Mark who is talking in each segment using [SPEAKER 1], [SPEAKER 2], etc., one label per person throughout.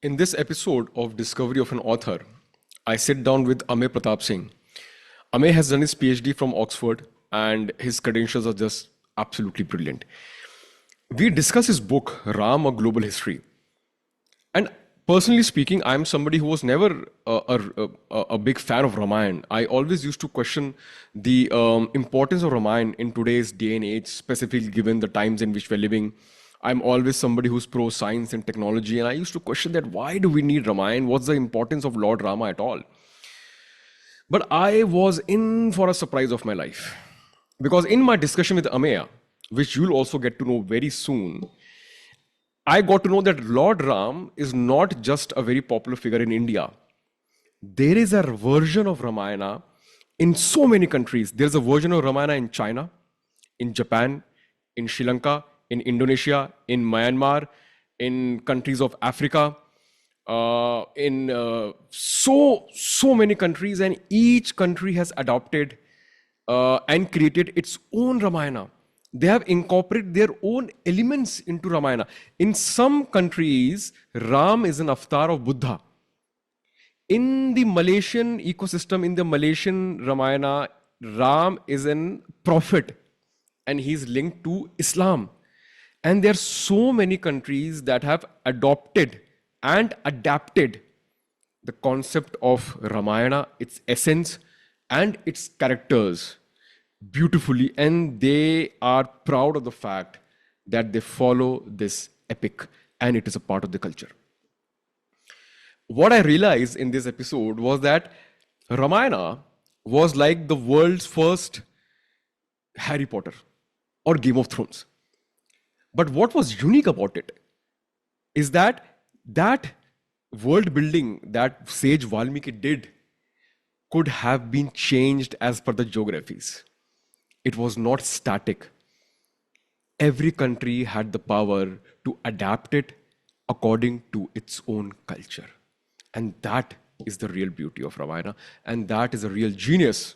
[SPEAKER 1] In this episode of Discovery of an Author, I sit down with Ameya Pratap Singh. Ameya has done his PhD from Oxford and his credentials are just absolutely brilliant. We discuss his book, Ram, A Global History. And personally speaking, I'm somebody who was never a big fan of Ramayana. I always used to question the importance of Ramayana in today's day and age, specifically given the times in which we're living. I'm always somebody who's pro science and technology, and I used to question that why do we need Ramayana? What's the importance of Lord Rama at all? But I was in for a surprise of my life. Because in my discussion with Ameya, which you'll also get to know very soon, I got to know that Lord Ram is not just a very popular figure in India. There is a version of Ramayana in so many countries. There's a version of Ramayana in China, in Japan, in Sri Lanka, in Indonesia, in Myanmar, in countries of Africa, in so many countries, and each country has adopted and created its own Ramayana. They have incorporated their own elements into Ramayana. In some countries, Ram is an avatar of Buddha. In the Malaysian ecosystem, in the Malaysian Ramayana, Ram is an prophet and he's linked to Islam. And there are so many countries that have adopted and adapted the concept of Ramayana, its essence and its characters beautifully, and they are proud of the fact that they follow this epic and it is a part of the culture. What I realized in this episode was that Ramayana was like the world's first Harry Potter or Game of Thrones. But what was unique about it is that world building that sage Valmiki did could have been changed as per the geographies. It was not static. Every country had the power to adapt it according to its own culture. And that is the real beauty of Ramayana. And that is the real genius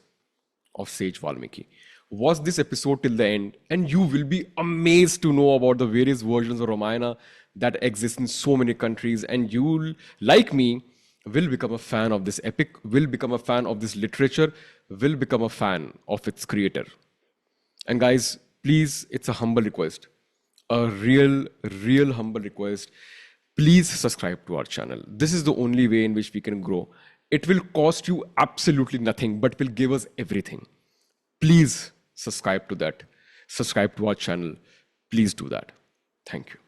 [SPEAKER 1] of sage Valmiki. Watch this episode till the end and you will be amazed to know about the various versions of Ramayana that exist in so many countries, and you'll, like me, will become a fan of this epic, will become a fan of this literature, will become a fan of its creator. And guys, please, it's a humble request, a real humble request. Please subscribe to our channel. This is the only way in which we can grow. It will cost you absolutely nothing, but will give us everything. Please subscribe to that. Subscribe to our channel. Please do that. Thank you.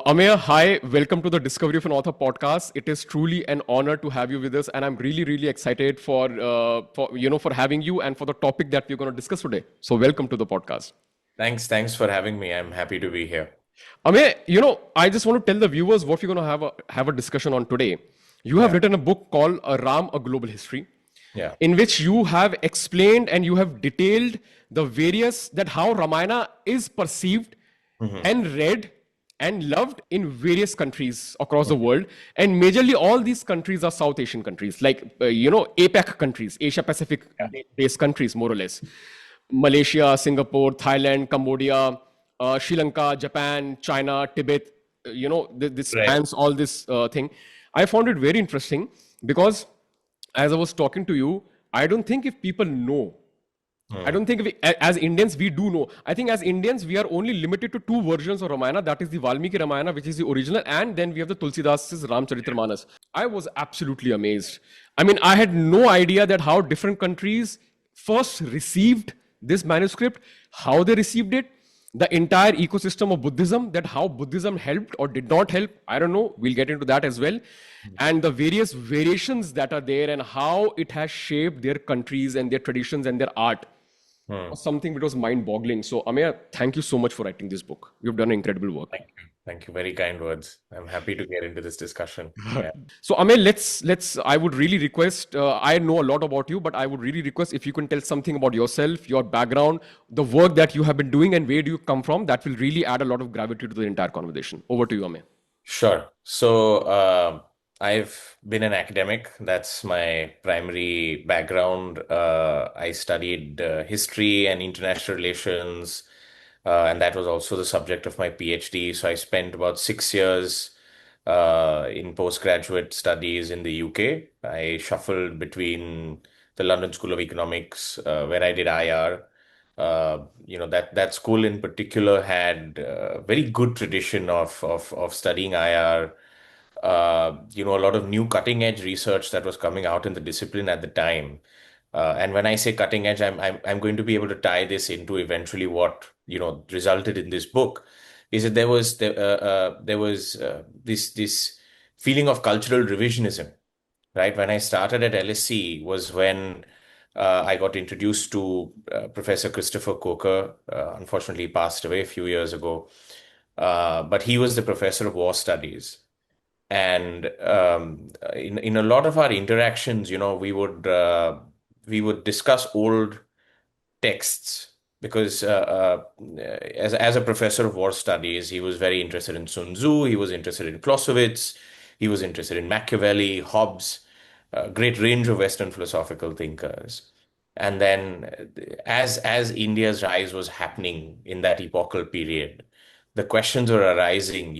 [SPEAKER 1] Ameya, hi. Welcome to the Discovery of an Author podcast. It is truly an honor to have you with us, and I'm really excited for having you and for the topic that we're going to discuss today. So, welcome to the podcast.
[SPEAKER 2] Thanks for having me. I'm happy to be here.
[SPEAKER 1] Ameya, I just want to tell the viewers what we're going to have a discussion on today. You have written a book called Ram, A Global History, in which you have explained and you have detailed the various, that how Ramayana is perceived and read and loved in various countries across the world. And majorly all these countries are South Asian countries, like, APAC countries, Asia Pacific based countries, more or less. Malaysia, Singapore, Thailand, Cambodia, Sri Lanka, Japan, China, Tibet, this spans all this thing. I found it very interesting because as I was talking to you, I don't think if people know, I don't think as Indians, we do know. I think as Indians, we are only limited to two versions of Ramayana. That is the Valmiki Ramayana, which is the original. And then we have the Tulsidas' Ramcharitramanas. I was absolutely amazed. I mean, I had no idea that how different countries first received this manuscript, how they received it, the entire ecosystem of Buddhism, that how Buddhism helped or did not help. I don't know. We'll get into that as well. And the various variations that are there and how it has shaped their countries and their traditions and their art. Something which was mind-boggling. So, Ameya, thank you so much for writing this book. You've done incredible work.
[SPEAKER 2] Thank you. Very kind words. I'm happy to get into this discussion.
[SPEAKER 1] So, Ameya, let's. I would really request. I know a lot about you, but I would really request if you can tell something about yourself, your background, the work that you have been doing, and where do you come from. That will really add a lot of gravity to the entire conversation. Over to you, Ameya.
[SPEAKER 2] Sure. So, I've been an academic. That's my primary background. I studied history and international relations, and that was also the subject of my PhD. So I spent about 6 years in postgraduate studies in the UK. I shuffled between the London School of Economics, where I did IR. That school in particular had a very good tradition of studying IR. A lot of new cutting edge research that was coming out in the discipline at the time. And when I say cutting edge, I'm going to be able to tie this into eventually what resulted in this book. Is that there was this feeling of cultural revisionism, right? When I started at LSE was when I got introduced to Professor Christopher Coker. Unfortunately, he passed away a few years ago. But he was the professor of war studies. And in a lot of our interactions, we would discuss old texts because as a professor of war studies, he was very interested in Sun Tzu, he was interested in Clausewitz, he was interested in Machiavelli, Hobbes, a great range of Western philosophical thinkers. And then, as India's rise was happening in that epochal period, the questions were arising.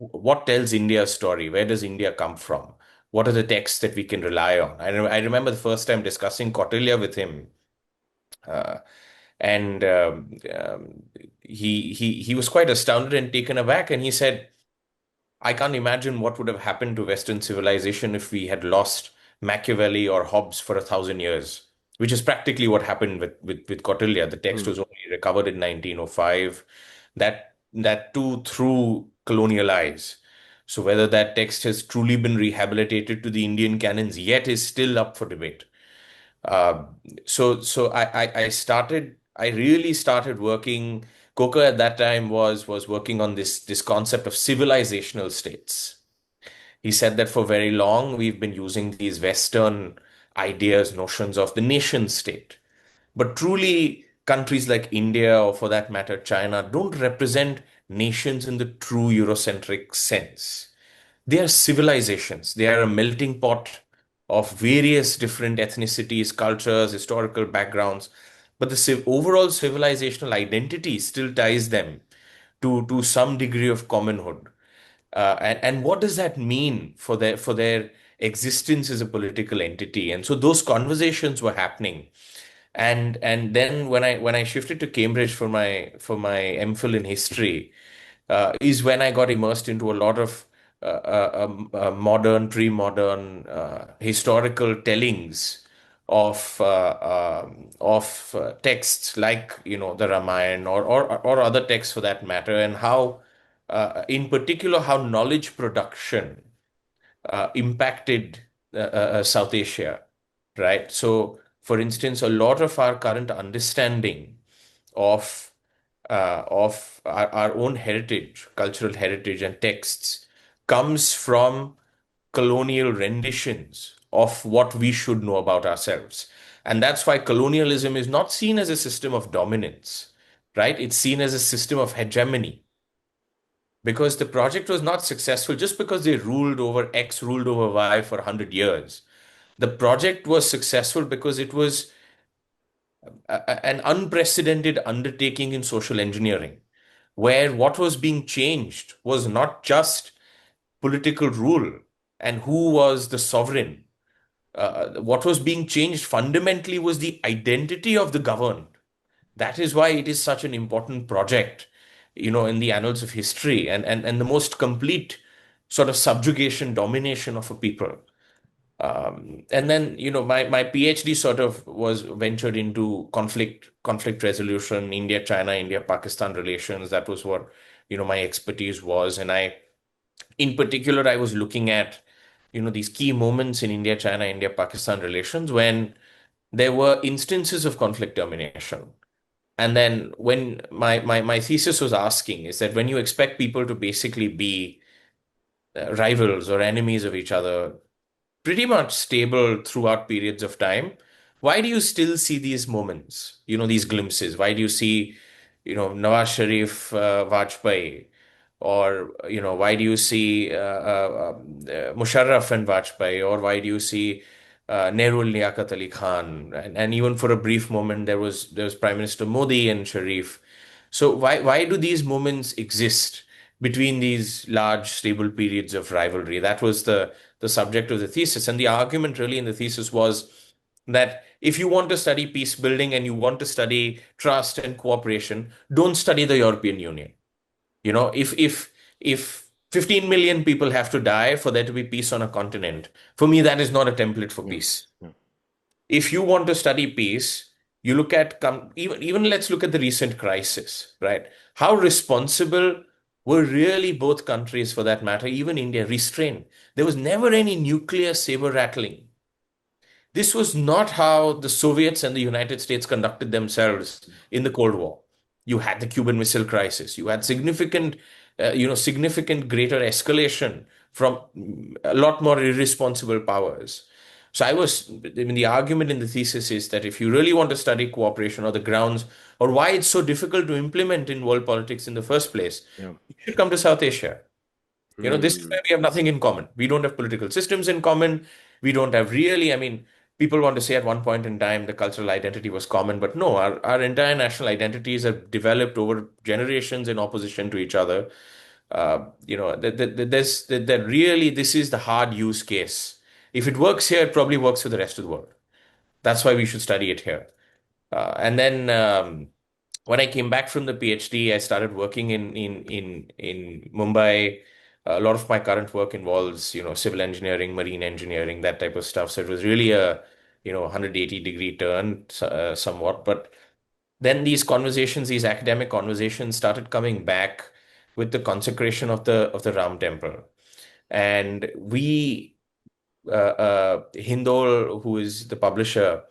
[SPEAKER 2] What tells India's story? Where does India come from? What are the texts that we can rely on? I remember the first time discussing Kautilya with him, uh, and he was quite astounded and taken aback, and he said, I can't imagine what would have happened to Western civilization if we had lost Machiavelli or Hobbes for 1,000 years, which is practically what happened with Kautilya. The text
[SPEAKER 1] Hmm.
[SPEAKER 2] was only recovered in 1905. That too through colonial eyes. So whether that text has truly been rehabilitated to the Indian canons yet is still up for debate. Uh, I really started working. Coker at that time was working on this concept of civilizational states. He said that for very long we've been using these Western ideas, notions of the nation state. But truly, countries like India, or for that matter, China, don't represent nations in the true Eurocentric sense. They are civilizations. They are a melting pot of various different ethnicities, cultures, historical backgrounds. But the overall civilizational identity still ties them to some degree of commonhood. And what does that mean for their existence as a political entity? And so those conversations were happening. And then when I shifted to Cambridge for my MPhil in history, is when I got immersed into a lot of modern, pre-modern historical tellings of texts like the Ramayana or other texts for that matter, and how in particular how knowledge production impacted South Asia, right? So, for instance, a lot of our current understanding of our own heritage, cultural heritage, and texts comes from colonial renditions of what we should know about ourselves. And that's why colonialism is not seen as a system of dominance, right? It's seen as a system of hegemony because the project was not successful just because they ruled over X, ruled over Y for 100 years. The project was successful because it was an unprecedented undertaking in social engineering, where what was being changed was not just political rule and who was the sovereign. What was being changed fundamentally was the identity of the governed. That is why it is such an important project, in the annals of history, and the most complete sort of subjugation, domination of a people. And then, my PhD sort of was ventured into conflict resolution, India, China, India, Pakistan relations. That was what, my expertise was. And in particular, I was looking at, these key moments in India, China, India, Pakistan relations when there were instances of conflict termination. And then when my thesis was asking is that when you expect people to basically be rivals or enemies of each other, pretty much stable throughout periods of time, why do you still see these moments, these glimpses? Why do you see, Nawaz Sharif, Vajpayee? or why do you see Musharraf and Vajpayee, or why do you see Nehru and Liaquat Ali Khan, and even for a brief moment there was Prime Minister Modi and Sharif. So why do these moments exist between these large stable periods of rivalry? That was the subject of the thesis, and the argument really in the thesis was that if you want to study peace building and you want to study trust and cooperation, don't study the European Union. If 15 million people have to die for there to be peace on a continent, for me that is not a template for
[SPEAKER 1] Yeah.
[SPEAKER 2] peace.
[SPEAKER 1] Yeah.
[SPEAKER 2] If you want to study peace, you look at even let's look at the recent crisis, right? How responsible were really both countries, for that matter, even India, restrained. There was never any nuclear saber rattling. This was not how the Soviets and the United States conducted themselves in the Cold War. You had the Cuban Missile Crisis. You had significant greater escalation from a lot more irresponsible powers. So the argument in the thesis is that if you really want to study cooperation, or the grounds, or why it's so difficult to implement in world politics in the first place,
[SPEAKER 1] Yeah.
[SPEAKER 2] you should come to South Asia. This is
[SPEAKER 1] Hmm.
[SPEAKER 2] where we have nothing in common. We don't have political systems in common. We don't have really, people want to say at one point in time the cultural identity was common, but no, our entire national identities have developed over generations in opposition to each other. That really, this is the hard use case. If it works here, it probably works for the rest of the world. That's why we should study it here. And then when I came back from the PhD, I started working in Mumbai. A lot of my current work involves, civil engineering, marine engineering, that type of stuff. So it was really a, 180-degree turn, somewhat. But then these academic conversations started coming back with the consecration of the Ram temple. And Hindol, who is the publisher,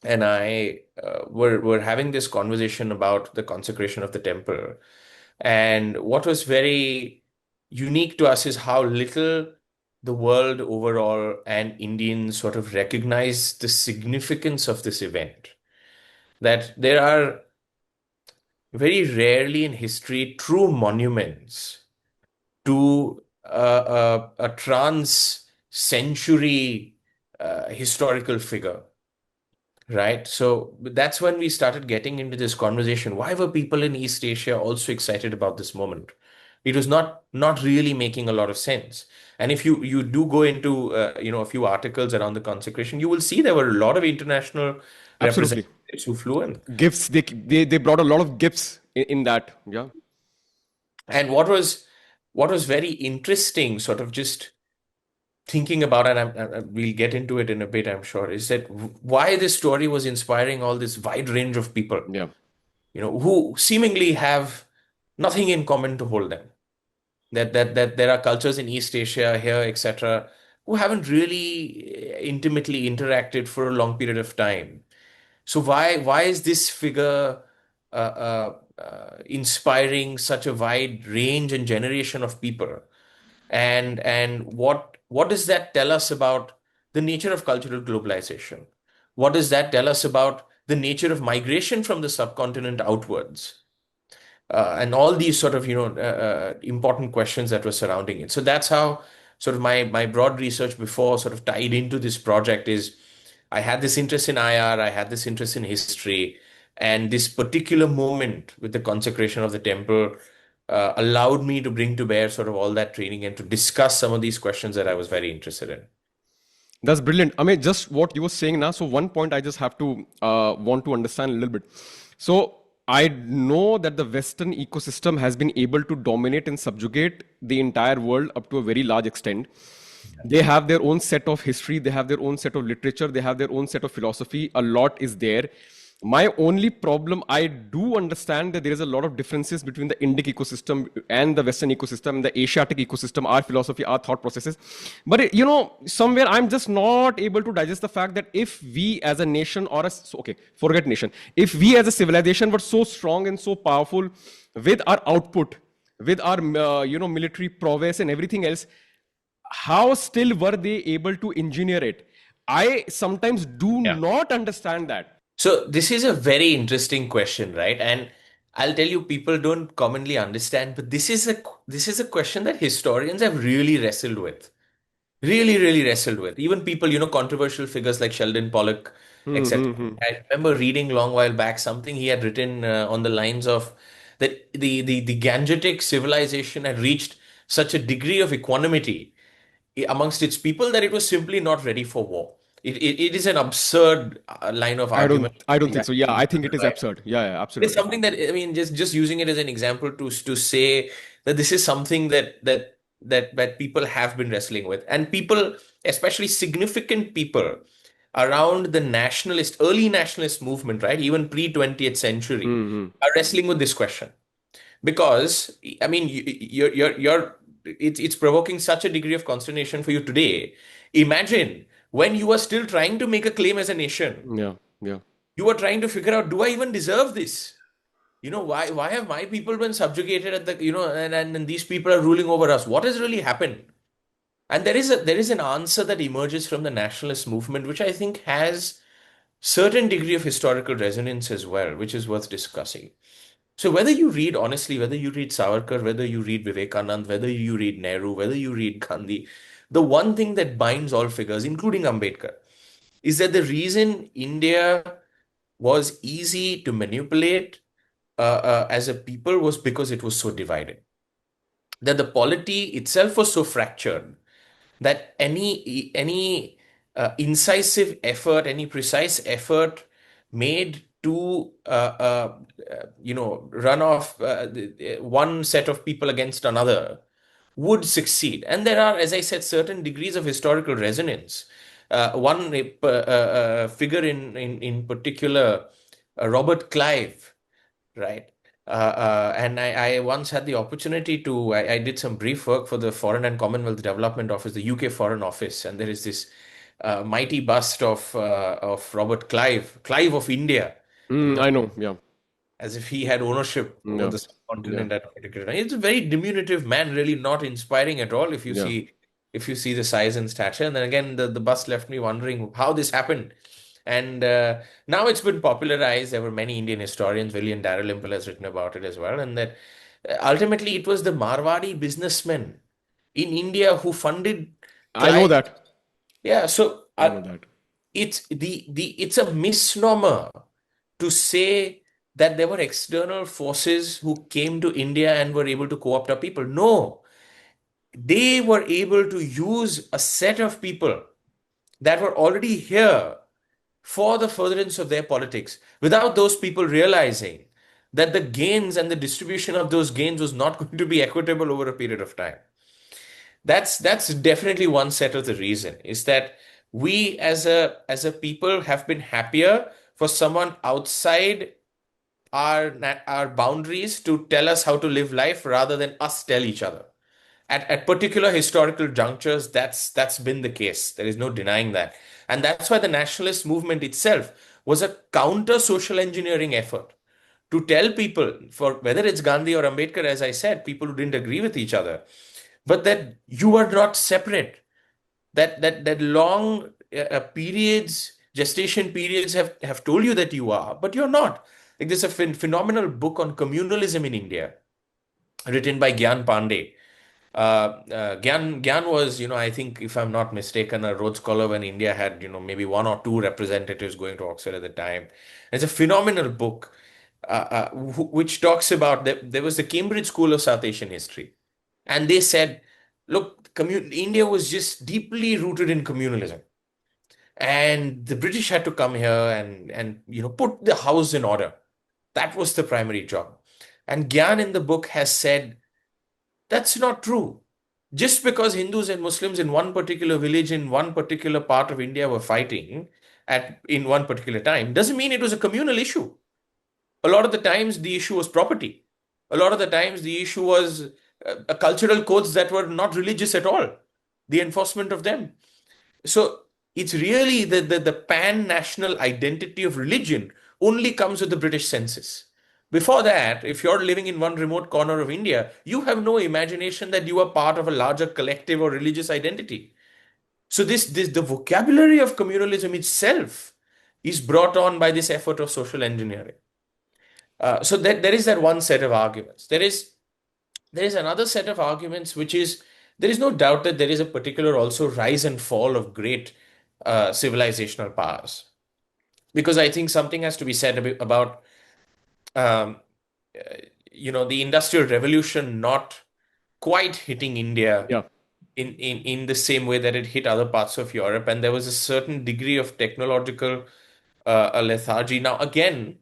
[SPEAKER 2] and I were having this conversation about the consecration of the temple. And what was very unique to us is how little the world overall and Indians sort of recognize the significance of this event. That there are very rarely in history true monuments to a trans-century historical figure. Right. So that's when we started getting into this conversation. Why were people in East Asia also excited about this moment? It was not really making a lot of sense. And if you do go into a few articles around the consecration, you will see there were a lot of international
[SPEAKER 1] Absolutely.
[SPEAKER 2] representatives who flew in.
[SPEAKER 1] Gifts. They brought a lot of gifts in that. Yeah.
[SPEAKER 2] And what was very interesting, sort of just thinking about, and we'll get into it in a bit, I'm sure, is that why this story was inspiring all this wide range of people,
[SPEAKER 1] Yeah.
[SPEAKER 2] who seemingly have nothing in common to hold them. That there are cultures in East Asia here, etc., who haven't really intimately interacted for a long period of time. So why is this figure inspiring such a wide range and generation of people? And what does that tell us about the nature of cultural globalization? What does that tell us about the nature of migration from the subcontinent outwards? And all these sort of important questions that were surrounding it. So that's how sort of my broad research before sort of tied into this project is I had this interest in IR, I had this interest in history, and this particular moment with the consecration of the temple allowed me to bring to bear sort of all that training and to discuss some of these questions that I was very interested in.
[SPEAKER 1] That's brilliant. I mean, just what you were saying now. So one point I just have to want to understand a little bit. So I know that the Western ecosystem has been able to dominate and subjugate the entire world up to a very large extent. They have their own set of history. They have their own set of literature. They have their own set of philosophy. A lot is there. My only problem, I do understand that there is a lot of differences between the Indic ecosystem and the Western ecosystem, the Asiatic ecosystem, our philosophy, our thought processes. But, somewhere I'm just not able to digest the fact that if we as a nation okay, forget nation, if we as a civilization were so strong and so powerful with our output, with our, military prowess and everything else, how still were they able to engineer it? I sometimes do
[SPEAKER 2] Yeah.
[SPEAKER 1] not understand that.
[SPEAKER 2] So this is a very interesting question, right? And I'll tell you, people don't commonly understand, but this is a question that historians have really wrestled with. Really, really wrestled with. Even people, controversial figures like Sheldon Pollock, etc.
[SPEAKER 1] Mm-hmm.
[SPEAKER 2] I remember reading long while back something he had written on the lines of that the Gangetic civilization had reached such a degree of equanimity amongst its people that it was simply not ready for war. It is an absurd line of argument.
[SPEAKER 1] I don't
[SPEAKER 2] Something
[SPEAKER 1] think
[SPEAKER 2] I
[SPEAKER 1] so. Yeah,
[SPEAKER 2] think
[SPEAKER 1] I think it is absurd. Yeah, yeah,
[SPEAKER 2] it's
[SPEAKER 1] absolutely.
[SPEAKER 2] something that I mean, just using it as an example to say that this is something that people have been wrestling with, and people, especially significant people around the early nationalist movement, right, even pre 20th century,
[SPEAKER 1] Mm-hmm.
[SPEAKER 2] are wrestling with this question because I mean, it's provoking such a degree of consternation for you today. Imagine when you are still trying to make a claim as a nation,
[SPEAKER 1] Yeah, yeah.
[SPEAKER 2] you are trying to figure out, do I even deserve this? Why have my people been subjugated at the, and these people are ruling over us? What has really happened? And there is an answer that emerges from the nationalist movement, which I think has certain degree of historical resonance as well, which is worth discussing. So whether you read, honestly, whether you read Savarkar, whether you read Vivekanand, whether you read Nehru, whether you read Gandhi, the one thing that binds all figures, including Ambedkar, is that the reason India was easy to manipulate as a people was because it was so divided. That the polity itself was so fractured that any incisive effort, any precise effort made to run off one set of people against another would succeed. And there are, as I said, certain degrees of historical resonance. One figure in particular, Robert Clive, right? And I once had the opportunity I did some brief work for the Foreign and Commonwealth Development Office, the UK Foreign Office, and there is this mighty bust of Robert Clive, Clive of India, you know,
[SPEAKER 1] I know. Yeah,
[SPEAKER 2] as if he had ownership over
[SPEAKER 1] yeah,
[SPEAKER 2] the
[SPEAKER 1] yeah,
[SPEAKER 2] subcontinent at a particular time. It's a very diminutive man, really not inspiring at all
[SPEAKER 1] yeah.
[SPEAKER 2] if you see the size and stature. And then again, the bust left me wondering how this happened. And now it's been popularized. There were many Indian historians, William Dalrymple has written about it as well, and that ultimately it was the Marwadi businessmen in India who funded
[SPEAKER 1] I know
[SPEAKER 2] Clive.
[SPEAKER 1] that.
[SPEAKER 2] Yeah, so
[SPEAKER 1] I know that.
[SPEAKER 2] it's a misnomer to say that there were external forces who came to India and were able to co-opt our people. No, they were able to use a set of people that were already here for the furtherance of their politics without those people realizing that the gains and the distribution of those gains was not going to be equitable over a period of time. That's definitely one set of the reason is that we as a people have been happier for someone outside our boundaries to tell us how to live life rather than us tell each other. At particular historical junctures, that's been the case. There is no denying that. And that's why the nationalist movement itself was a counter social engineering effort to tell people, for whether it's Gandhi or Ambedkar, as I said, people who didn't agree with each other, but that you are not separate. That long periods, gestation periods have told you that you are, but you're not. Like there's a phenomenal book on communalism in India written by Gyan Pandey. Gyan was, I think, if I'm not mistaken, a Rhodes Scholar when India had, maybe one or two representatives going to Oxford at the time. It's a phenomenal book which talks about there was the Cambridge School of South Asian History. And they said, look, India was just deeply rooted in communalism. And the British had to come here and put the house in order. That was the primary job. And Gyan in the book has said that's not true. Just because Hindus and Muslims in one particular village in one particular part of India were fighting at in one particular time doesn't mean it was a communal issue. A lot of the times the issue was property. A lot of the times the issue was cultural codes that were not religious at all, the enforcement of them. So it's really the pan-national identity of religion only comes with the British census. Before that, if you're living in one remote corner of India, you have no imagination that you are part of a larger collective or religious identity. So this the vocabulary of communalism itself is brought on by this effort of social engineering. So there is that one set of arguments. There is another set of arguments, which is there is no doubt that there is a particular also rise and fall of great civilizational powers. Because I think something has to be said about um, the Industrial Revolution not quite hitting India
[SPEAKER 1] Yeah.
[SPEAKER 2] in the same way that it hit other parts of Europe, and there was a certain degree of technological lethargy. Now, again,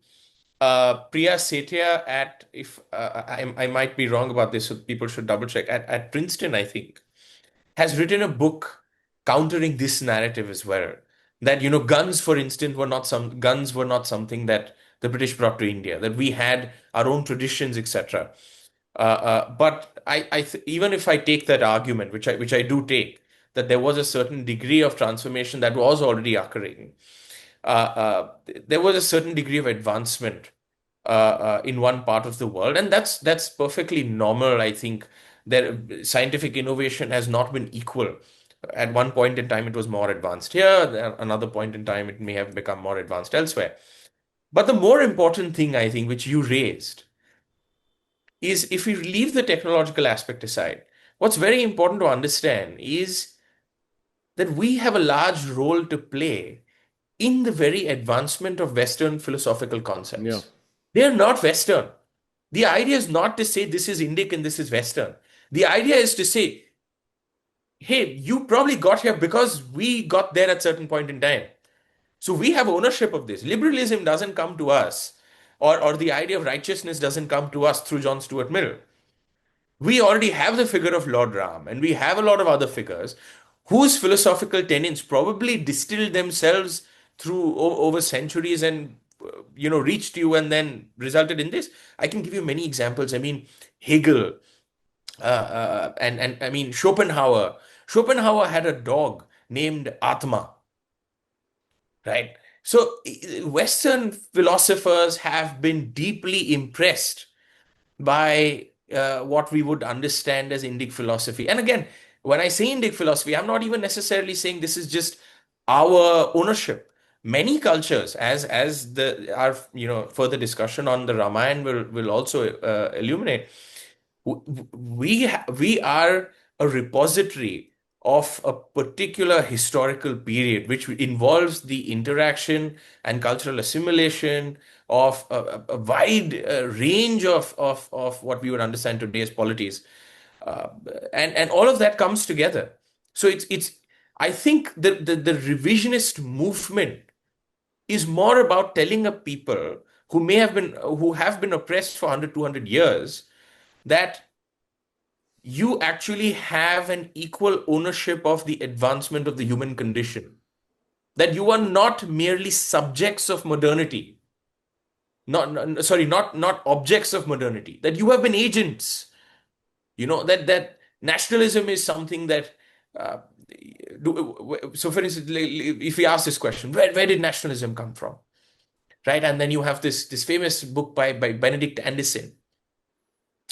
[SPEAKER 2] Priya Setia at if I might be wrong about this, so people should double check at Princeton, I think, has written a book countering this narrative as well. That guns, for instance, were not something that the British brought to India. That we had our own traditions, etc. But even if I take that argument, which I do take, that there was a certain degree of transformation that was already occurring. There was a certain degree of advancement in one part of the world, and that's perfectly normal. I think that scientific innovation has not been equal. At one point in time, it was more advanced here. At another point in time, it may have become more advanced elsewhere. But the more important thing, I think, which you raised, is if we leave the technological aspect aside, what's very important to understand is that we have a large role to play in the very advancement of Western philosophical
[SPEAKER 1] Yeah.
[SPEAKER 2] concepts. They are not Western. The idea is not to say this is Indic and this is Western. The idea is to say, hey, you probably got here because we got there at certain point in time. So we have ownership of this. Liberalism doesn't come to us, or the idea of righteousness doesn't come to us through John Stuart Mill. We already have the figure of Lord Ram, and we have a lot of other figures whose philosophical tenets probably distilled themselves through over centuries and reached you and then resulted in this. I can give you many examples. I mean, Hegel, and I mean Schopenhauer. Schopenhauer had a dog named Atma, right? So Western philosophers have been deeply impressed by what we would understand as Indic philosophy. And again, when I say Indic philosophy, I'm not even necessarily saying this is just our ownership. Many cultures, as the our further discussion on the Ramayana will also illuminate, we are a repository of a particular historical period which involves the interaction and cultural assimilation of a wide range of what we would understand today as polities, uh, and all of that comes together. So it's I think the revisionist movement is more about telling a people who have been oppressed for 100 200 years that you actually have an equal ownership of the advancement of the human condition, that you are not merely subjects of modernity, not objects of modernity, that you have been agents. That nationalism is something that uh, so for instance, if we ask this question, where did nationalism come from, right? And then you have this famous book by Benedict Anderson,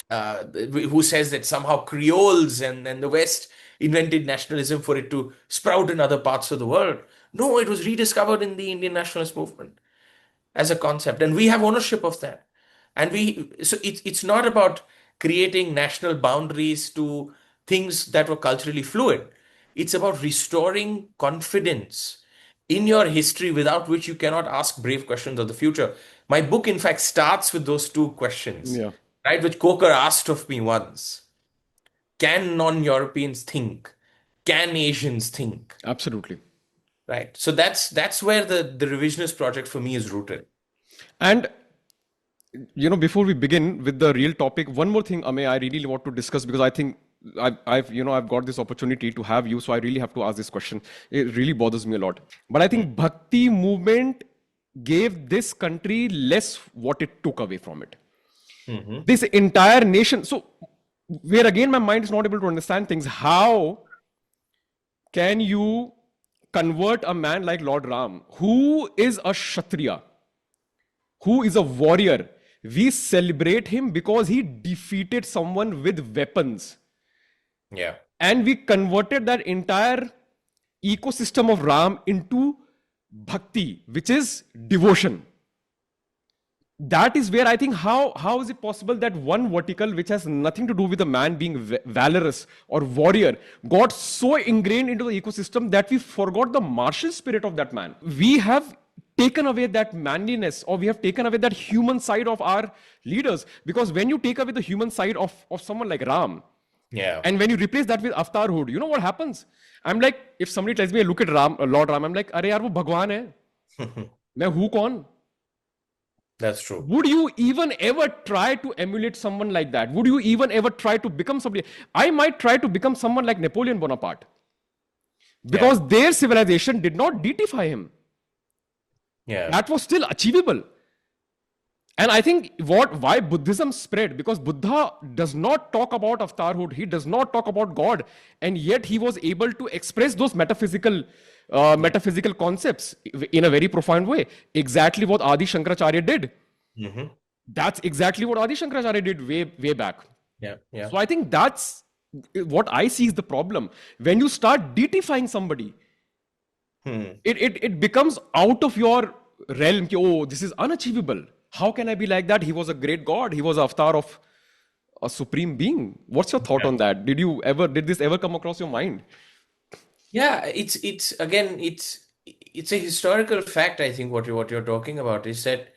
[SPEAKER 2] who says that somehow Creoles and the West invented nationalism for it to sprout in other parts of the world. No, it was rediscovered in the Indian nationalist movement as a concept, and we have ownership of that. And it's not about creating national boundaries to things that were culturally fluid. It's about restoring confidence in your history, without which you cannot ask brave questions of the future. My book, in fact, starts with those two questions,
[SPEAKER 1] Yeah.
[SPEAKER 2] right? Which Coker asked of me once. Can non-Europeans think? Can Asians think?
[SPEAKER 1] Absolutely.
[SPEAKER 2] Right. So that's where the revisionist project for me is rooted.
[SPEAKER 1] And before we begin with the real topic, one more thing, Amey, I really want to discuss because I think I've got this opportunity to have you, so I really have to ask this question. It really bothers me a lot. But I think Bhakti movement gave this country less what it took away from it.
[SPEAKER 2] Hmm.
[SPEAKER 1] This entire nation. So where again my mind is not able to understand things. How can you convert a man like Lord Ram, who is a Kshatriya, who is a warrior? We celebrate him because he defeated someone with weapons.
[SPEAKER 2] Yeah.
[SPEAKER 1] And we converted that entire ecosystem of Ram into bhakti, which is devotion. that is where I think how is it possible that one vertical which has nothing to do with a man being valorous or warrior got so ingrained into the ecosystem that we forgot the martial spirit of that man. We have taken away that manliness, or we have taken away that human side of our leaders, because when you take away the human side of someone like Ram,
[SPEAKER 2] Yeah.
[SPEAKER 1] and when you replace that with avatarhood, you know what happens? I'm like, if somebody tells me I look at Lord Ram, I'm like, अरे यार वो भगवान है, मैं हूँ कौन?
[SPEAKER 2] That's true.
[SPEAKER 1] Would you even ever try to emulate someone like that? Would you even ever try to become somebody? I might try to become someone like Napoleon Bonaparte,
[SPEAKER 2] Yeah.
[SPEAKER 1] because their civilization did not deify him.
[SPEAKER 2] Yeah.
[SPEAKER 1] That was still achievable. And I think why Buddhism spread, because Buddha does not talk about avatarhood, he does not talk about God, and yet he was able to express those metaphysical concepts in a very profound way. Exactly what Adi Shankaracharya did.
[SPEAKER 2] Hmm.
[SPEAKER 1] That's exactly what Adi Shankaracharya did way back.
[SPEAKER 2] Yeah. Yeah.
[SPEAKER 1] So I think that's what I see is the problem. When you start deifying somebody,
[SPEAKER 2] Hmm.
[SPEAKER 1] it becomes out of your realm. Ki, oh, this is unachievable. How can I be like that? He was a great god. He was a avatar of a supreme being. What's your thought
[SPEAKER 2] Yeah.
[SPEAKER 1] on that? Did this ever come across your mind?
[SPEAKER 2] Yeah, it's again, it's a historical fact. I think what you're talking about is that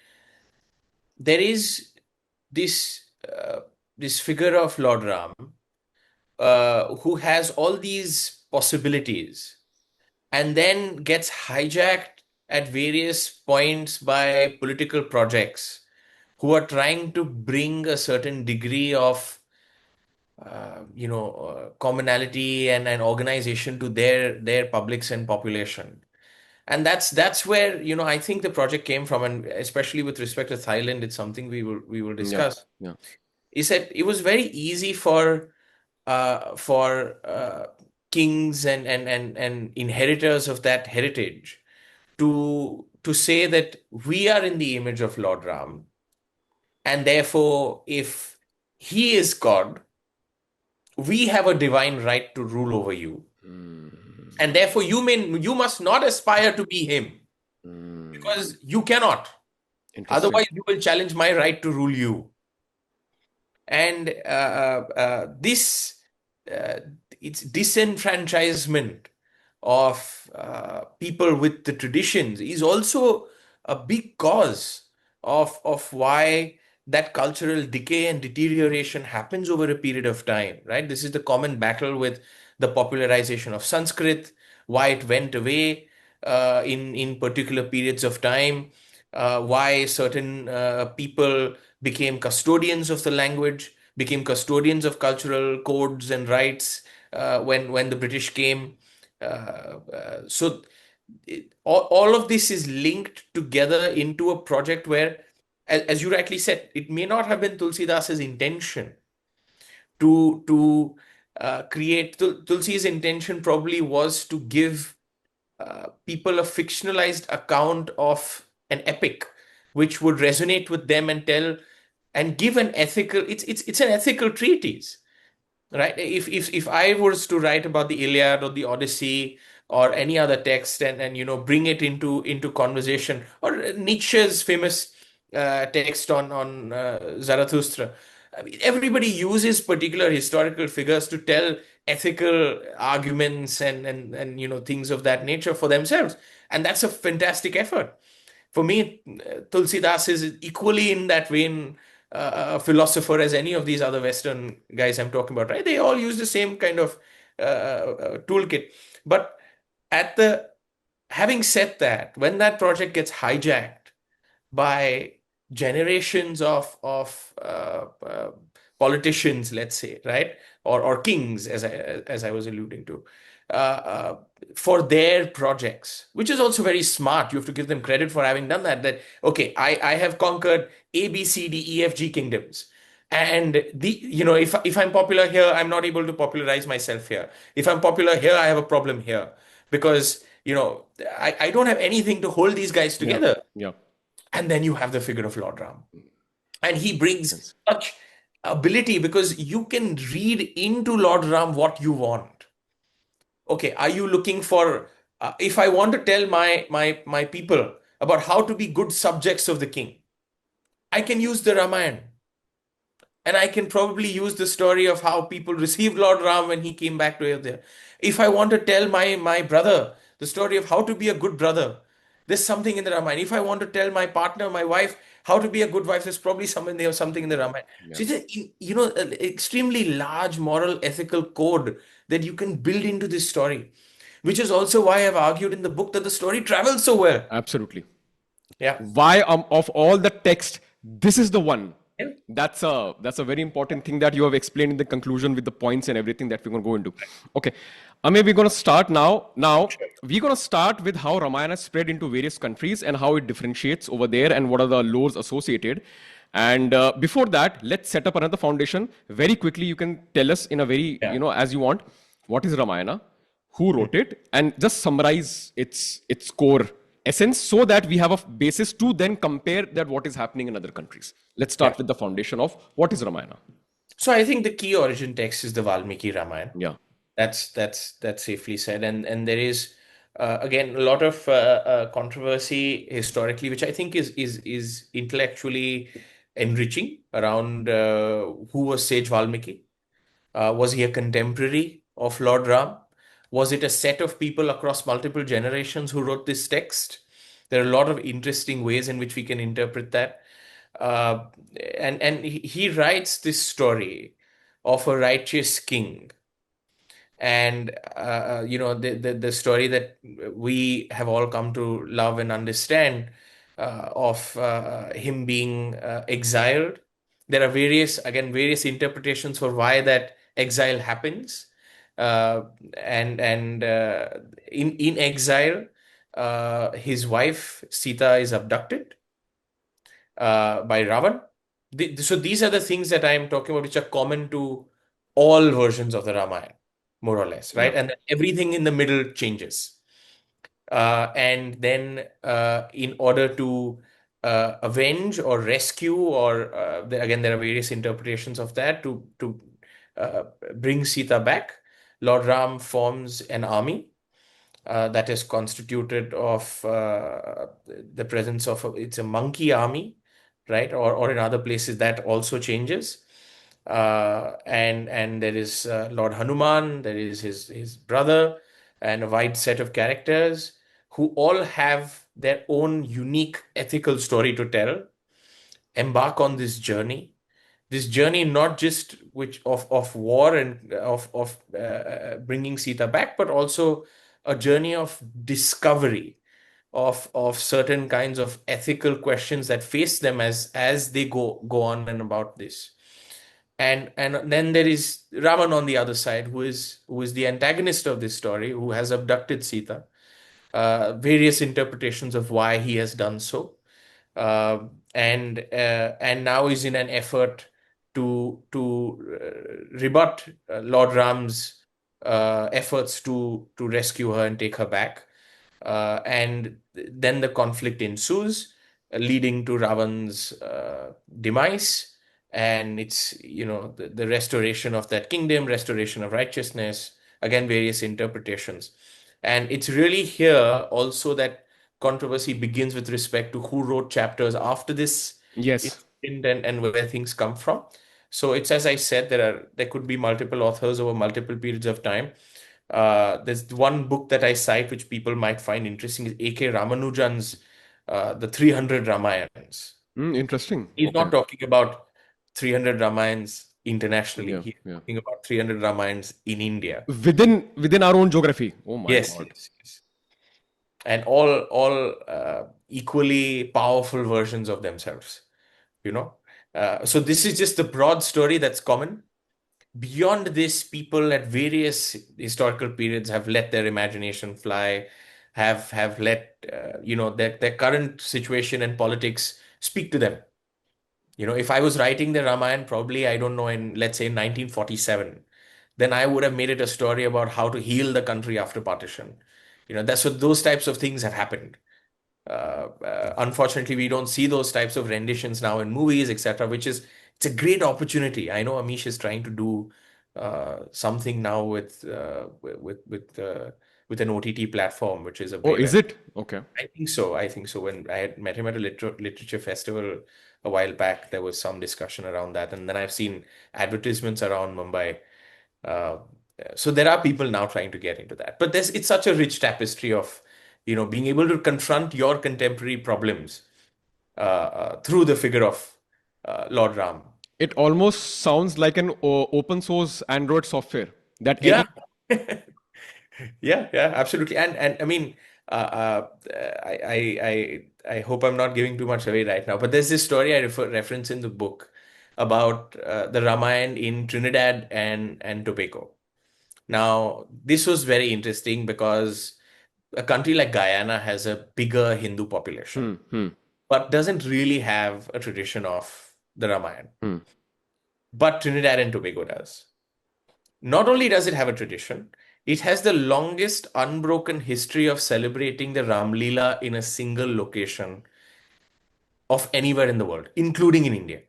[SPEAKER 2] there is this this figure of Lord Ram, who has all these possibilities, and then gets hijacked at various points by political projects who are trying to bring a certain degree of commonality and organization to their publics and population. And that's where, I think the project came from, and especially with respect to Thailand, it's something we will
[SPEAKER 1] Yeah,
[SPEAKER 2] discuss.
[SPEAKER 1] yeah.
[SPEAKER 2] Is that it was very easy for kings and inheritors of that heritage to say that we are in the image of Lord Ram, and therefore, if he is God, we have a divine right to rule over you, and therefore you must not aspire to be him, because you cannot.
[SPEAKER 1] Interesting.
[SPEAKER 2] Otherwise, you will challenge my right to rule you. And this uh, it's disenfranchisement of people with the traditions is also a big cause of why that cultural decay and deterioration happens over a period of time, right? This is the common battle with the popularization of Sanskrit, why it went away in particular periods of time, why certain people became custodians of the language, became custodians of cultural codes and rights when the British came. So all of this is linked together into a project where, as you rightly said, it may not have been Tulsidas's intention to create. Tulsi's intention probably was to give people a fictionalized account of an epic which would resonate with them and tell and give an ethical. It's an ethical treatise, right? If I was to write about the Iliad or the Odyssey or any other text, and bring it into conversation, or Nietzsche's famous text on Zarathustra. I mean, everybody uses particular historical figures to tell ethical arguments and things of that nature for themselves, and that's a fantastic effort. For me, Tulsidas is equally in that vein a philosopher as any of these other Western guys I'm talking about, right? They all use the same kind of toolkit. But at the having said that, when that project gets hijacked by generations of politicians, let's say, right, or kings, as I was alluding to, uh, uh, for their projects, which is also very smart. You have to give them credit for having done that. That okay, I have conquered A B C D E F G kingdoms. And if I'm popular here, I'm not able to popularize myself here. If I'm popular here, I have a problem here because I don't have anything to hold these guys
[SPEAKER 1] Yeah,
[SPEAKER 2] together.
[SPEAKER 1] yeah.
[SPEAKER 2] And then you have the figure of Lord Ram. And he brings
[SPEAKER 1] Sense.
[SPEAKER 2] such ability because you can read into Lord Ram what you want. Okay, are you looking for, if I want to tell my people about how to be good subjects of the king, I can use the Ramayana. And I can probably use the story of how people received Lord Ram when he came back to Ayodhya. If I want to tell my brother the story of how to be a good brother, there's something in the Ramayana. If I want to tell my partner, my wife, how to be a good wife, there's probably something in the Ramayana.
[SPEAKER 1] Yeah.
[SPEAKER 2] So it's a, an extremely large moral ethical code that you can build into this story, which is also why I've argued in the book that the story travels so well.
[SPEAKER 1] Absolutely.
[SPEAKER 2] Yeah.
[SPEAKER 1] Why of all the text, this is the one.
[SPEAKER 2] Yeah.
[SPEAKER 1] That's a very important thing that you have explained in the conclusion with the points and everything that we're going to go into. Okay, Ame, we're going to start now. Now we're going to start with how Ramayana spread into various countries and how it differentiates over there and what are the laws associated. And before that, let's set up another foundation very quickly. You can tell us in a very,
[SPEAKER 2] Yeah.
[SPEAKER 1] as you want, what is Ramayana, who wrote it, and just summarize its core essence so that we have a basis to then compare that what is happening in other countries. Let's
[SPEAKER 2] Yeah.
[SPEAKER 1] start with the foundation of what is Ramayana.
[SPEAKER 2] So I think the key origin text is the Valmiki Ramayana.
[SPEAKER 1] Yeah.
[SPEAKER 2] That's safely said, and there is again a lot of controversy historically, which I think is intellectually enriching around who was Sage Valmiki. Was he a contemporary of Lord Ram? Was it a set of people across multiple generations who wrote this text? There are a lot of interesting ways in which we can interpret that. Uh, and he writes this story of a righteous king, and the story that we have all come to love and understand of him being exiled. There are various interpretations for why that exile happens, uh, and in exile, his wife Sita is abducted by Ravan. So these are the things that I am talking about, which are common to all versions of the Ramayana, more or less,
[SPEAKER 1] Yeah.
[SPEAKER 2] right? And then everything in the middle changes. And then, in order to avenge or rescue, or again, there are various interpretations of that to uh, bring Sita back. Lord Ram forms an army that is constituted of the presence of it's a monkey army, right? Or in other places that also changes. And there is Lord Hanuman, there is his brother, and a wide set of characters who all have their own unique ethical story to tell, embark on this journey not just which of war and of bringing Sita back, but also a journey of discovery of certain kinds of ethical questions that face them as they go on and about this. And then there is Raman on the other side, who is the antagonist of this story, who has abducted Sita. Various interpretations of why he has done so, and now is in an effort to rebut Lord Ram's efforts to rescue her and take her back. And then the conflict ensues, leading to Ravan's demise, and it's the restoration of that kingdom, restoration of righteousness. Again, various interpretations, and it's really here also that controversy begins with respect to who wrote chapters after this
[SPEAKER 1] Yes.
[SPEAKER 2] incident, and where things come from. So it's, as I said, there could be multiple authors over multiple periods of time. There's one book that I cite which people might find interesting is A.K. Ramanujan's The 300 Ramayans.
[SPEAKER 1] Interesting.
[SPEAKER 2] He's
[SPEAKER 1] Okay.
[SPEAKER 2] not talking about 300 Ramayans internationally.
[SPEAKER 1] Yeah.
[SPEAKER 2] He's
[SPEAKER 1] Yeah.
[SPEAKER 2] talking about 300 Ramayans in India.
[SPEAKER 1] Within our own geography. Oh my
[SPEAKER 2] Yes,
[SPEAKER 1] God.
[SPEAKER 2] yes, yes. And all equally powerful versions of themselves, you know. So this is just the broad story that's common. Beyond this, people at various historical periods have let their imagination fly, have let their current situation and politics speak to them. If I was writing the Ramayana, probably, I don't know, in, let's say, 1947, then I would have made it a story about how to heal the country after partition. That's what those types of things have happened. Unfortunately, we don't see those types of renditions now in movies, etc., which is it's a great opportunity. I know Amish is trying to do something now with an OTT platform, which is
[SPEAKER 1] Oh, is
[SPEAKER 2] available.
[SPEAKER 1] it? Okay.
[SPEAKER 2] I think so. I think so. When I had met him at a literature festival a while back. There was some discussion around that. And then I've seen advertisements around Mumbai. Uh, so there are people now trying to get into that. But it's such a rich tapestry of, being able to confront your contemporary problems through the figure of Lord Ram.
[SPEAKER 1] It almost sounds like an open source Android software that
[SPEAKER 2] Yeah.
[SPEAKER 1] any.
[SPEAKER 2] Yeah, absolutely. And I mean, I hope I'm not giving too much away right now, but there's this story I reference in the book about the Ramayana in Trinidad and Tobago. Now, this was very interesting because a country like Guyana has a bigger Hindu population,
[SPEAKER 1] Hmm, hmm,
[SPEAKER 2] but doesn't really have a tradition of the Ramayana.
[SPEAKER 1] hmm.
[SPEAKER 2] But Trinidad and Tobago does. Not only does it have a tradition, it has the longest unbroken history of celebrating the Ram Leela in a single location of anywhere in the world, including in India.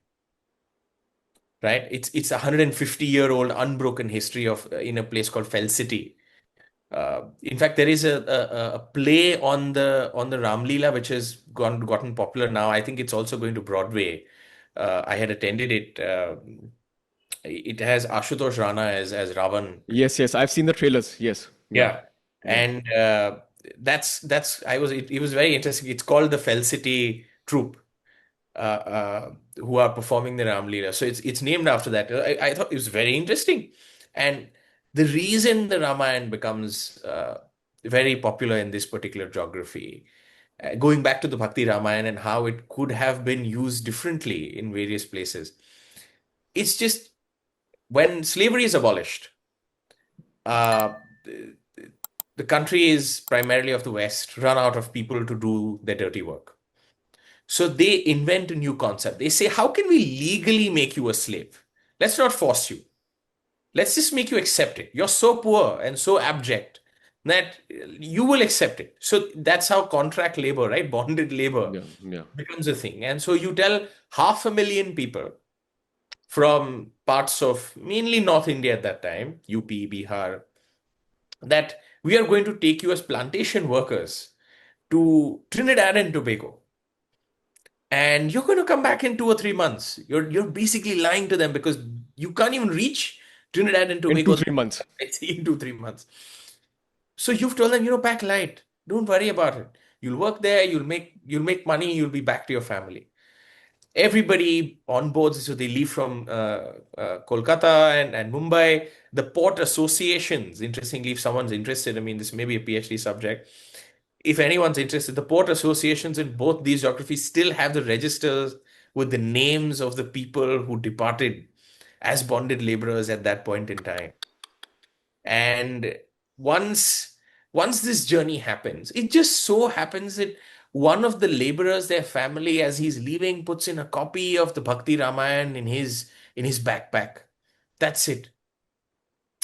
[SPEAKER 2] Right? It's a 150-year-old unbroken history of in a place called Fell City. In fact, there is a play on the Ram Leela which has gotten popular now. I think it's also going to Broadway. I had attended it. It has Ashutosh Rana as Ravan.
[SPEAKER 1] Yes, yes. I've seen the trailers. Yes. Yeah.
[SPEAKER 2] Yeah.
[SPEAKER 1] Yeah.
[SPEAKER 2] And it was very interesting. It's called the Fell City Troupe, who are performing the Ram Leela. So it's named after that. I thought it was very interesting. And the reason the Ramayana becomes very popular in this particular geography, going back to the Bhakti Ramayana and how it could have been used differently in various places. It's just when slavery is abolished, uh, the country is primarily of the West, run out of people to do their dirty work. So they invent a new concept. They say, how can we legally make you a slave? Let's not force you. Let's just make you accept it. You're so poor and so abject that you will accept it. So that's how contract labor, right? Bonded labor
[SPEAKER 1] Yeah. Yeah.
[SPEAKER 2] becomes a thing. And so you tell 500,000 people from parts of mainly North India at that time, UP, Bihar, that we are going to take you as plantation workers to Trinidad and Tobago. And you're going to come back in 2 or 3 months. You're basically lying to them because you can't even reach Trinidad and
[SPEAKER 1] In two,
[SPEAKER 2] Tobago
[SPEAKER 1] 3 months.
[SPEAKER 2] in 2 3 months. So you've told them, pack light. Don't worry about it. You'll work there, you'll make money, you'll be back to your family. Everybody on board, so they leave from Kolkata and Mumbai. The port associations, interestingly, if someone's interested, I mean, this may be a PhD subject. If anyone's interested, the port associations in both these geographies still have the registers with the names of the people who departed as bonded laborers at that point in time. And once this journey happens, it just so happens that one of the laborers, their family, as he's leaving, puts in a copy of the Bhakti Ramayana in his backpack. That's it.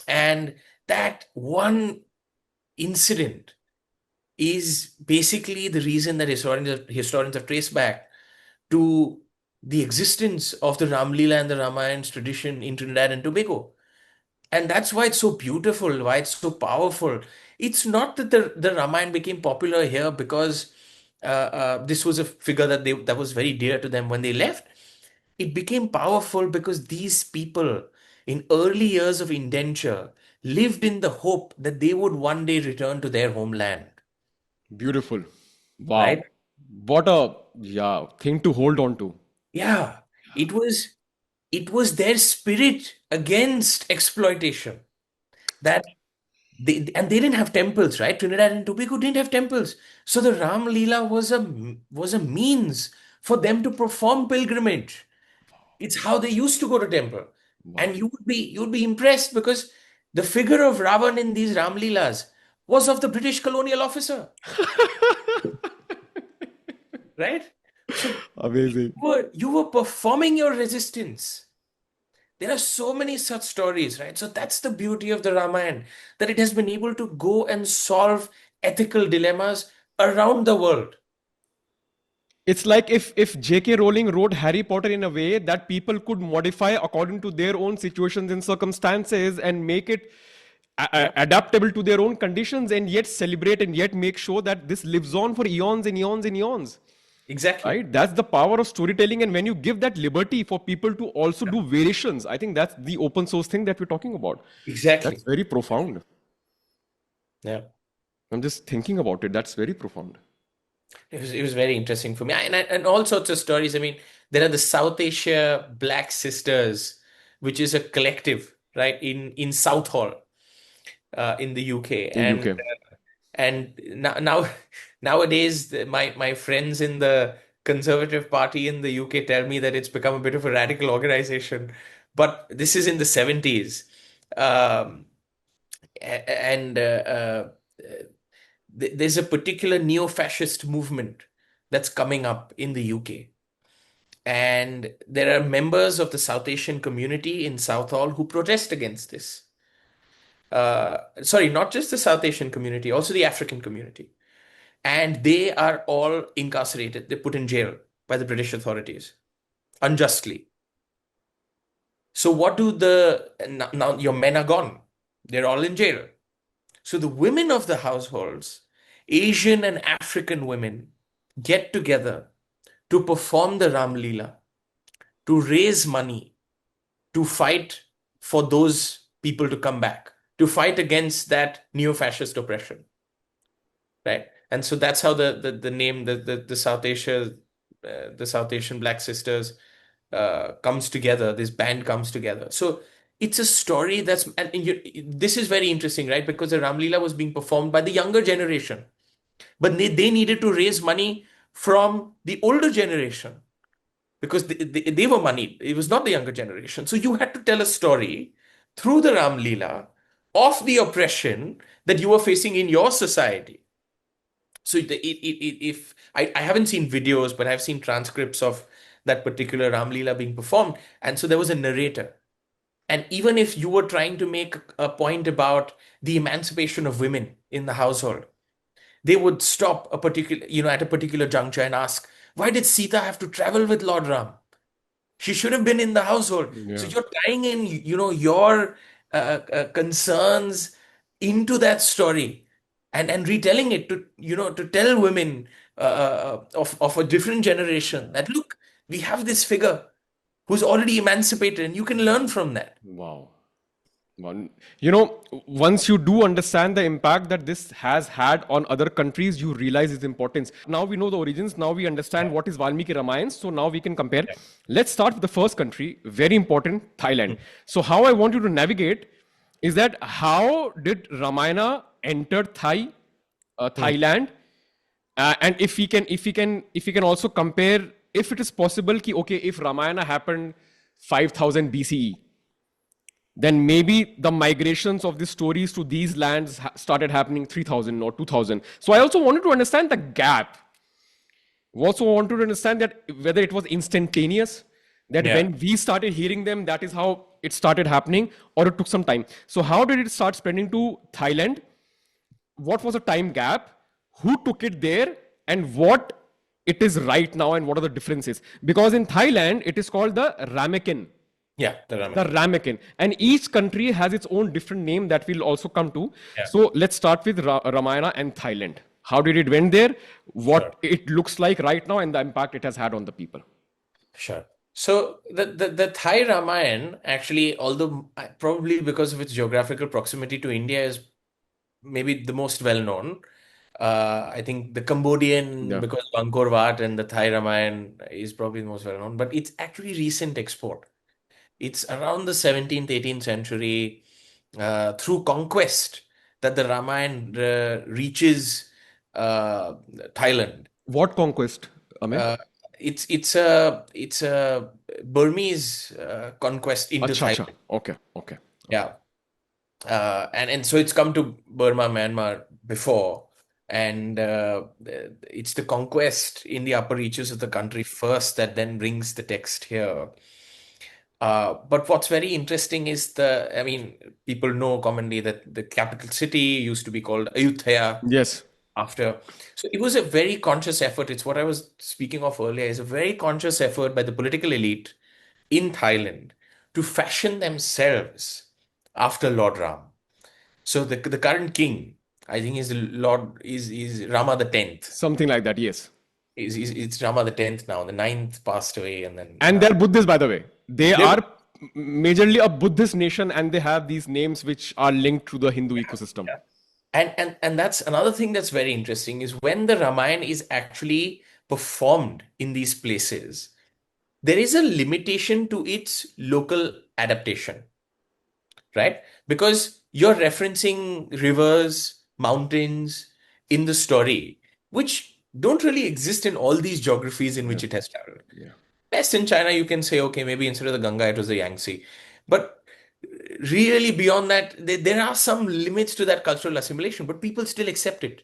[SPEAKER 2] And that one incident is basically the reason that historians have traced back to the existence of the Ram Leela and the Ramayan's tradition in Trinidad and Tobago. And that's why it's so beautiful, why it's so powerful. It's not that the Ramayana became popular here because this was a figure that was very dear to them when they left. It became powerful because these people in early years of indenture lived in the hope that they would one day return to their homeland,
[SPEAKER 1] Beautiful.
[SPEAKER 2] right?
[SPEAKER 1] Wow. What a, yeah, thing to hold on to.
[SPEAKER 2] Yeah, it was their spirit against exploitation that they didn't have temples, right? Trinidad and Tobago didn't have temples. So the Ram Leela was a means for them to perform pilgrimage. It's how they used to go to temple.
[SPEAKER 1] Wow.
[SPEAKER 2] And you'd be impressed because the figure of Ravan in these Ram Leelas was of the British colonial officer, right? So
[SPEAKER 1] Amazing.
[SPEAKER 2] you were performing your resistance. There are so many such stories, right? So that's the beauty of the Ramayana, that it has been able to go and solve ethical dilemmas around the world.
[SPEAKER 1] It's like if J.K. Rowling wrote Harry Potter in a way that people could modify according to their own situations and circumstances and make it
[SPEAKER 2] Yeah.
[SPEAKER 1] adaptable to their own conditions and yet celebrate and yet make sure that this lives on for eons and eons and eons.
[SPEAKER 2] Exactly.
[SPEAKER 1] right? That's the power of storytelling. And when you give that liberty for people to also do variations, I think that's the open source thing that we're talking about. That's
[SPEAKER 2] Exactly.
[SPEAKER 1] very profound.
[SPEAKER 2] Yeah.
[SPEAKER 1] I'm just thinking about it. That's very profound.
[SPEAKER 2] It was very interesting for me. And all sorts of stories. I mean, there are the South Asia Black Sisters, which is a collective, right, in Southall, in the UK.
[SPEAKER 1] In UK.
[SPEAKER 2] And now nowadays my friends in the Conservative Party in the UK tell me that it's become a bit of a radical organization. But this is in the 70s. Um, and there's a particular neo-fascist movement that's coming up in the UK. And there are members of the South Asian community in Southall who protest against this. Sorry, not just the South Asian community, also the African community. And they are all incarcerated. They're put in jail by the British authorities unjustly. So what do now your men are gone. They're all in jail. So the women of the households, Asian and African women, get together to perform the Ram Leela, to raise money, to fight for those people to come back, to fight against that neo-fascist oppression, right? And so that's how the name the South Asia the South Asian Black Sisters comes together. This band comes together. So it's a story this is very interesting, right? Because the Ram Leela was being performed by the younger generation, but they needed to raise money from the older generation because they were moneyed. It was not the younger generation. So you had to tell a story through the Ram Leela of the oppression that you were facing in your society. So if I haven't seen videos, but I've seen transcripts of that particular Ram Leela being performed. And so there was a narrator. And even if you were trying to make a point about the emancipation of women in the household, they would stop at a particular juncture and ask, why did Sita have to travel with Lord Ram? She should have been in the household. So
[SPEAKER 1] Yeah.
[SPEAKER 2] you're tying in, your concerns into that story and retelling it to tell women of a different generation that, look, we have this figure who's already emancipated and you can learn from that.
[SPEAKER 1] Wow. One, once you do understand the impact that this has had on other countries, you realize its importance. Now we know the origins. Now we understand what is Valmiki Ramayana. So now we can compare. Let's start with the first country, very important, Thailand. So how I want you to navigate is that how did Ramayana enter Thailand? And if we can also compare, if it is possible, okay, if Ramayana happened 5000 BCE, then maybe the migrations of the stories to these lands started happening 3000 or 2000. So I also wanted to understand the gap. Also wanted to understand that whether it was instantaneous, that
[SPEAKER 2] Yeah.
[SPEAKER 1] when we started hearing them, that is how it started happening, or it took some time. So how did it start spreading to Thailand? What was the time gap? Who took it there? And what it is right now, and what are the differences? Because in Thailand, it is called the Ramekin.
[SPEAKER 2] Yeah, the
[SPEAKER 1] The
[SPEAKER 2] Ramayana.
[SPEAKER 1] Ramekin. And each country has its own different name that we'll also come to.
[SPEAKER 2] Yeah.
[SPEAKER 1] So let's start with Ramayana and Thailand. How did it went there? What
[SPEAKER 2] Sure.
[SPEAKER 1] it looks like right now, and the impact it has had on the people.
[SPEAKER 2] Sure. So the Thai Ramayana actually, although probably because of its geographical proximity to India, is maybe the most well known. I think the Cambodian,
[SPEAKER 1] Yeah.
[SPEAKER 2] because of Angkor Wat, and the Thai Ramayana is probably the most well known, but it's actually recent export. It's around the 17th, 18th century, through conquest, that the Ramayana reaches Thailand.
[SPEAKER 1] What conquest, Amey?
[SPEAKER 2] Uh, it's a Burmese conquest into
[SPEAKER 1] Acha, acha.
[SPEAKER 2] Thailand.
[SPEAKER 1] Okay, okay.
[SPEAKER 2] Yeah. And so it's come to Burma, Myanmar before, and it's the conquest in the upper reaches of the country first that then brings the text here. But what's very interesting is I mean, people know commonly that the capital city used to be called Ayutthaya
[SPEAKER 1] Yes.
[SPEAKER 2] after. So it was a very conscious effort. It's what I was speaking of earlier, is a very conscious effort by the political elite in Thailand to fashion themselves after Lord Ram. So the current king, I think, is Rama the 10th.
[SPEAKER 1] Something like that, yes.
[SPEAKER 2] It's Rama the 10th now. The ninth passed away, and then
[SPEAKER 1] And they're Buddhists, by the way. They
[SPEAKER 2] they're
[SPEAKER 1] are majorly a Buddhist nation, and they have these names which are linked to the Hindu ecosystem.
[SPEAKER 2] yeah. And that's another thing that's very interesting is when the Ramayana is actually performed in these places, there is a limitation to its local adaptation, right? Because you're referencing rivers, mountains in the story, which don't really exist in all these geographies in
[SPEAKER 1] Yeah,
[SPEAKER 2] which it has traveled.
[SPEAKER 1] yeah,
[SPEAKER 2] Best in China, you can say, okay, maybe instead of the Ganga, it was the Yangtze. But really, beyond that, there are some limits to that cultural assimilation, but people still accept it.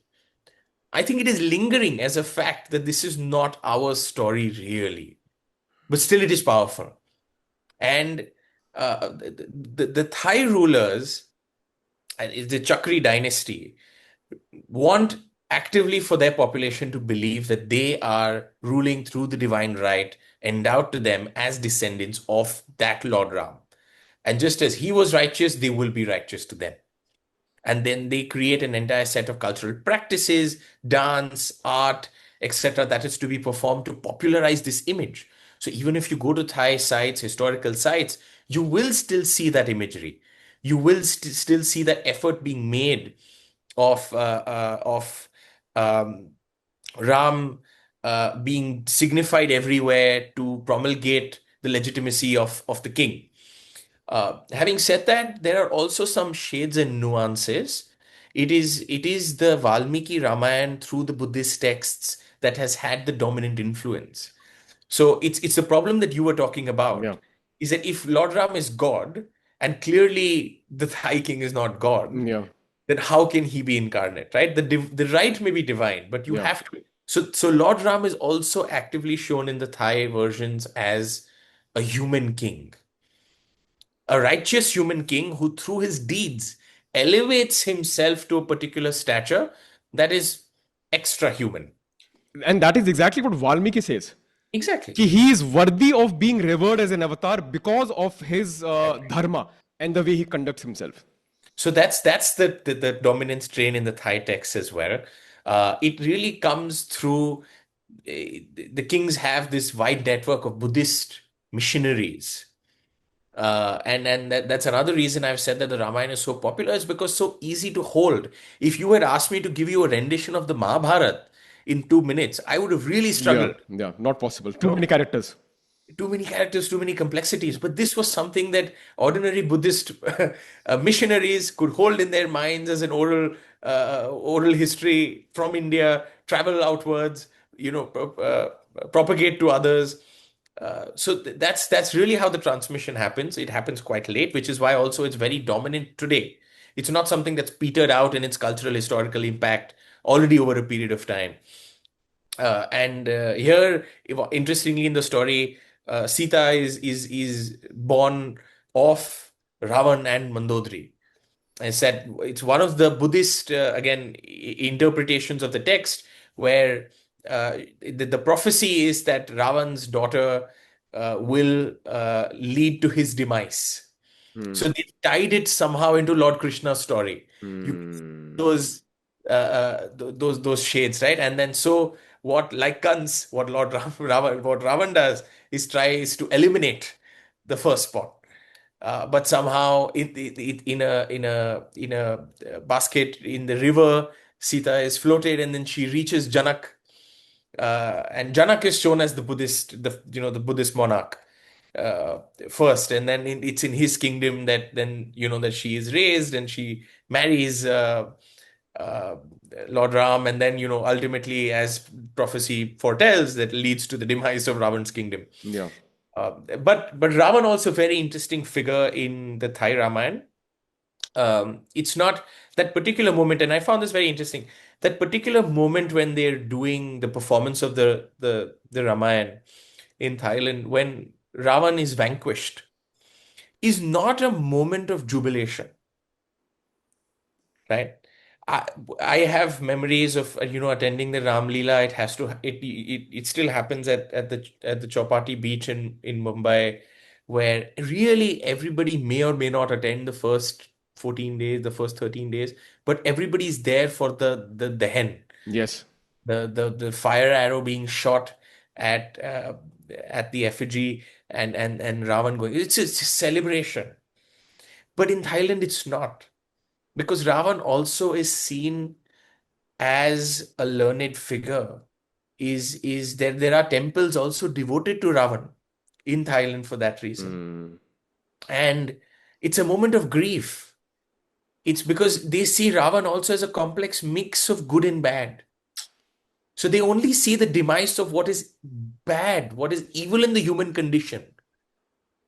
[SPEAKER 2] I think it is lingering as a fact that this is not our story, really, but still it is powerful. And the Thai rulers, the Chakri dynasty, want actively for their population to believe that they are ruling through the divine right endowed to them as descendants of that Lord Ram. And just as he was righteous, they will be righteous to them. And then they create an entire set of cultural practices, dance, art, etc., that is to be performed to popularize this image. So even if you go to Thai sites, historical sites, you will still see that imagery. You will still see that effort being made of um, Ram being signified everywhere to promulgate the legitimacy of the king. Having said that, there are also some shades and nuances. It is the Valmiki Ramayana through the Buddhist texts that has had the dominant influence. So it's the problem that you were talking
[SPEAKER 1] yeah,
[SPEAKER 2] about, is that if Lord Ram is God, and clearly the Thai king is not God,
[SPEAKER 1] yeah,
[SPEAKER 2] then how can he be incarnate, right? The right may be divine, but you
[SPEAKER 1] yeah.
[SPEAKER 2] have to. So Lord Ram is also actively shown in the Thai versions as a human king, a righteous human king who, through his deeds, elevates himself to a particular stature that is extra human.
[SPEAKER 1] And that is exactly what Valmiki says.
[SPEAKER 2] Exactly.
[SPEAKER 1] He is worthy of being revered as an avatar because of his dharma and the way he conducts himself.
[SPEAKER 2] So that's the dominant strain in the Thai text as well. It really comes through. The kings have this wide network of Buddhist missionaries. And that's another reason I've said that the Ramayana is so popular is because so easy to hold. If you had asked me to give you a rendition of the Mahabharata in 2 minutes, I would have really
[SPEAKER 1] Yeah,
[SPEAKER 2] struggled.
[SPEAKER 1] yeah, not possible.
[SPEAKER 2] You
[SPEAKER 1] Too
[SPEAKER 2] know,
[SPEAKER 1] many characters.
[SPEAKER 2] too many characters, too many complexities. But this was something that ordinary Buddhist missionaries could hold in their minds as an oral history from India, travel outwards, propagate to others. So that's really how the transmission happens. It happens quite late, which is why also it's very dominant today. It's not something that's petered out in its cultural historical impact already over a period of time. And here, interestingly, in the story, Sita is born of Ravan and Mandodari. I said it's one of the Buddhist again interpretations of the text where the prophecy is that Ravan's daughter will lead to his demise.
[SPEAKER 1] Hmm.
[SPEAKER 2] So they tied it somehow into Lord Krishna's story. You
[SPEAKER 1] Hmm.
[SPEAKER 2] those those shades, right? And then so what, like Kans, what what Ravan does is tries to eliminate the first spot. But somehow in a basket in the river, Sita is floated, and then she reaches Janak, and Janak is shown as the Buddhist, the Buddhist monarch uh, first, and then it's in his kingdom that then that she is raised and she marries uh, Lord Ram, and then ultimately, as prophecy foretells, that leads to the demise of Ravan's kingdom.
[SPEAKER 1] Yeah.
[SPEAKER 2] But Ravan also very interesting figure in the Thai Ramayana. It's not that particular moment, and I found this very interesting. That particular moment when they're doing the performance of the Ramayana in Thailand, when Ravan is vanquished, is not a moment of jubilation, right? I, I have memories of attending the Ram Leela. It has to it still happens at the Chowpatty beach in Mumbai, where really everybody may or may not attend the first 14 days, the first 13 days, but everybody's there for the hen.
[SPEAKER 1] Yes.
[SPEAKER 2] the fire arrow being shot at at the effigy, and Ravan going. It's a celebration. But in Thailand, it's not, because Ravan also is seen as a learned figure. Is there are temples also devoted to Ravan in Thailand for that reason.
[SPEAKER 1] Mm.
[SPEAKER 2] And it's a moment of grief. It's because they see Ravan also as a complex mix of good and bad. So they only see the demise of what is bad, what is evil in the human condition.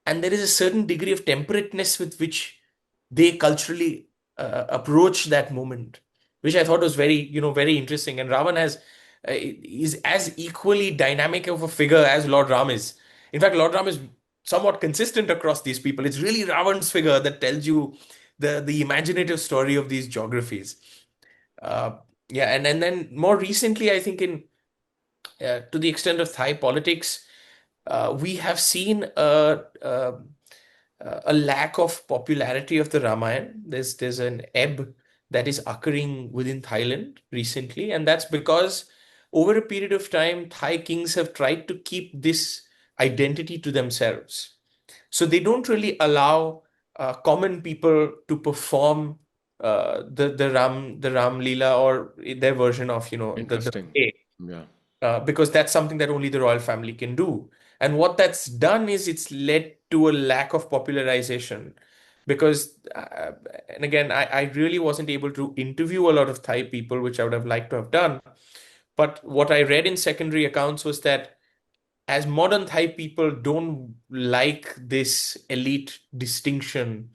[SPEAKER 2] And there is a certain degree of temperateness with which they culturally approach that moment, which I thought was very interesting. And Ravan is as equally dynamic of a figure as Lord Ram is. In fact, Lord Ram is somewhat consistent across these people. It's really Ravan's figure that tells you the imaginative story of these geographies. Uh, yeah, and then more recently, I think in to the extent of Thai politics, we have seen a lack of popularity of the Ramayana. There's an ebb that is occurring within Thailand recently, and that's because over a period of time, Thai kings have tried to keep this identity to themselves. So they don't really allow common people to perform the Ram Leela or their version of the
[SPEAKER 1] Interesting.
[SPEAKER 2] play,
[SPEAKER 1] Yeah.
[SPEAKER 2] because that's something that only the royal family can do. And what that's done is it's led to a lack of popularization. Because, and again, I really wasn't able to interview a lot of Thai people, which I would have liked to have done. But what I read in secondary accounts was that as modern Thai people don't like this elite distinction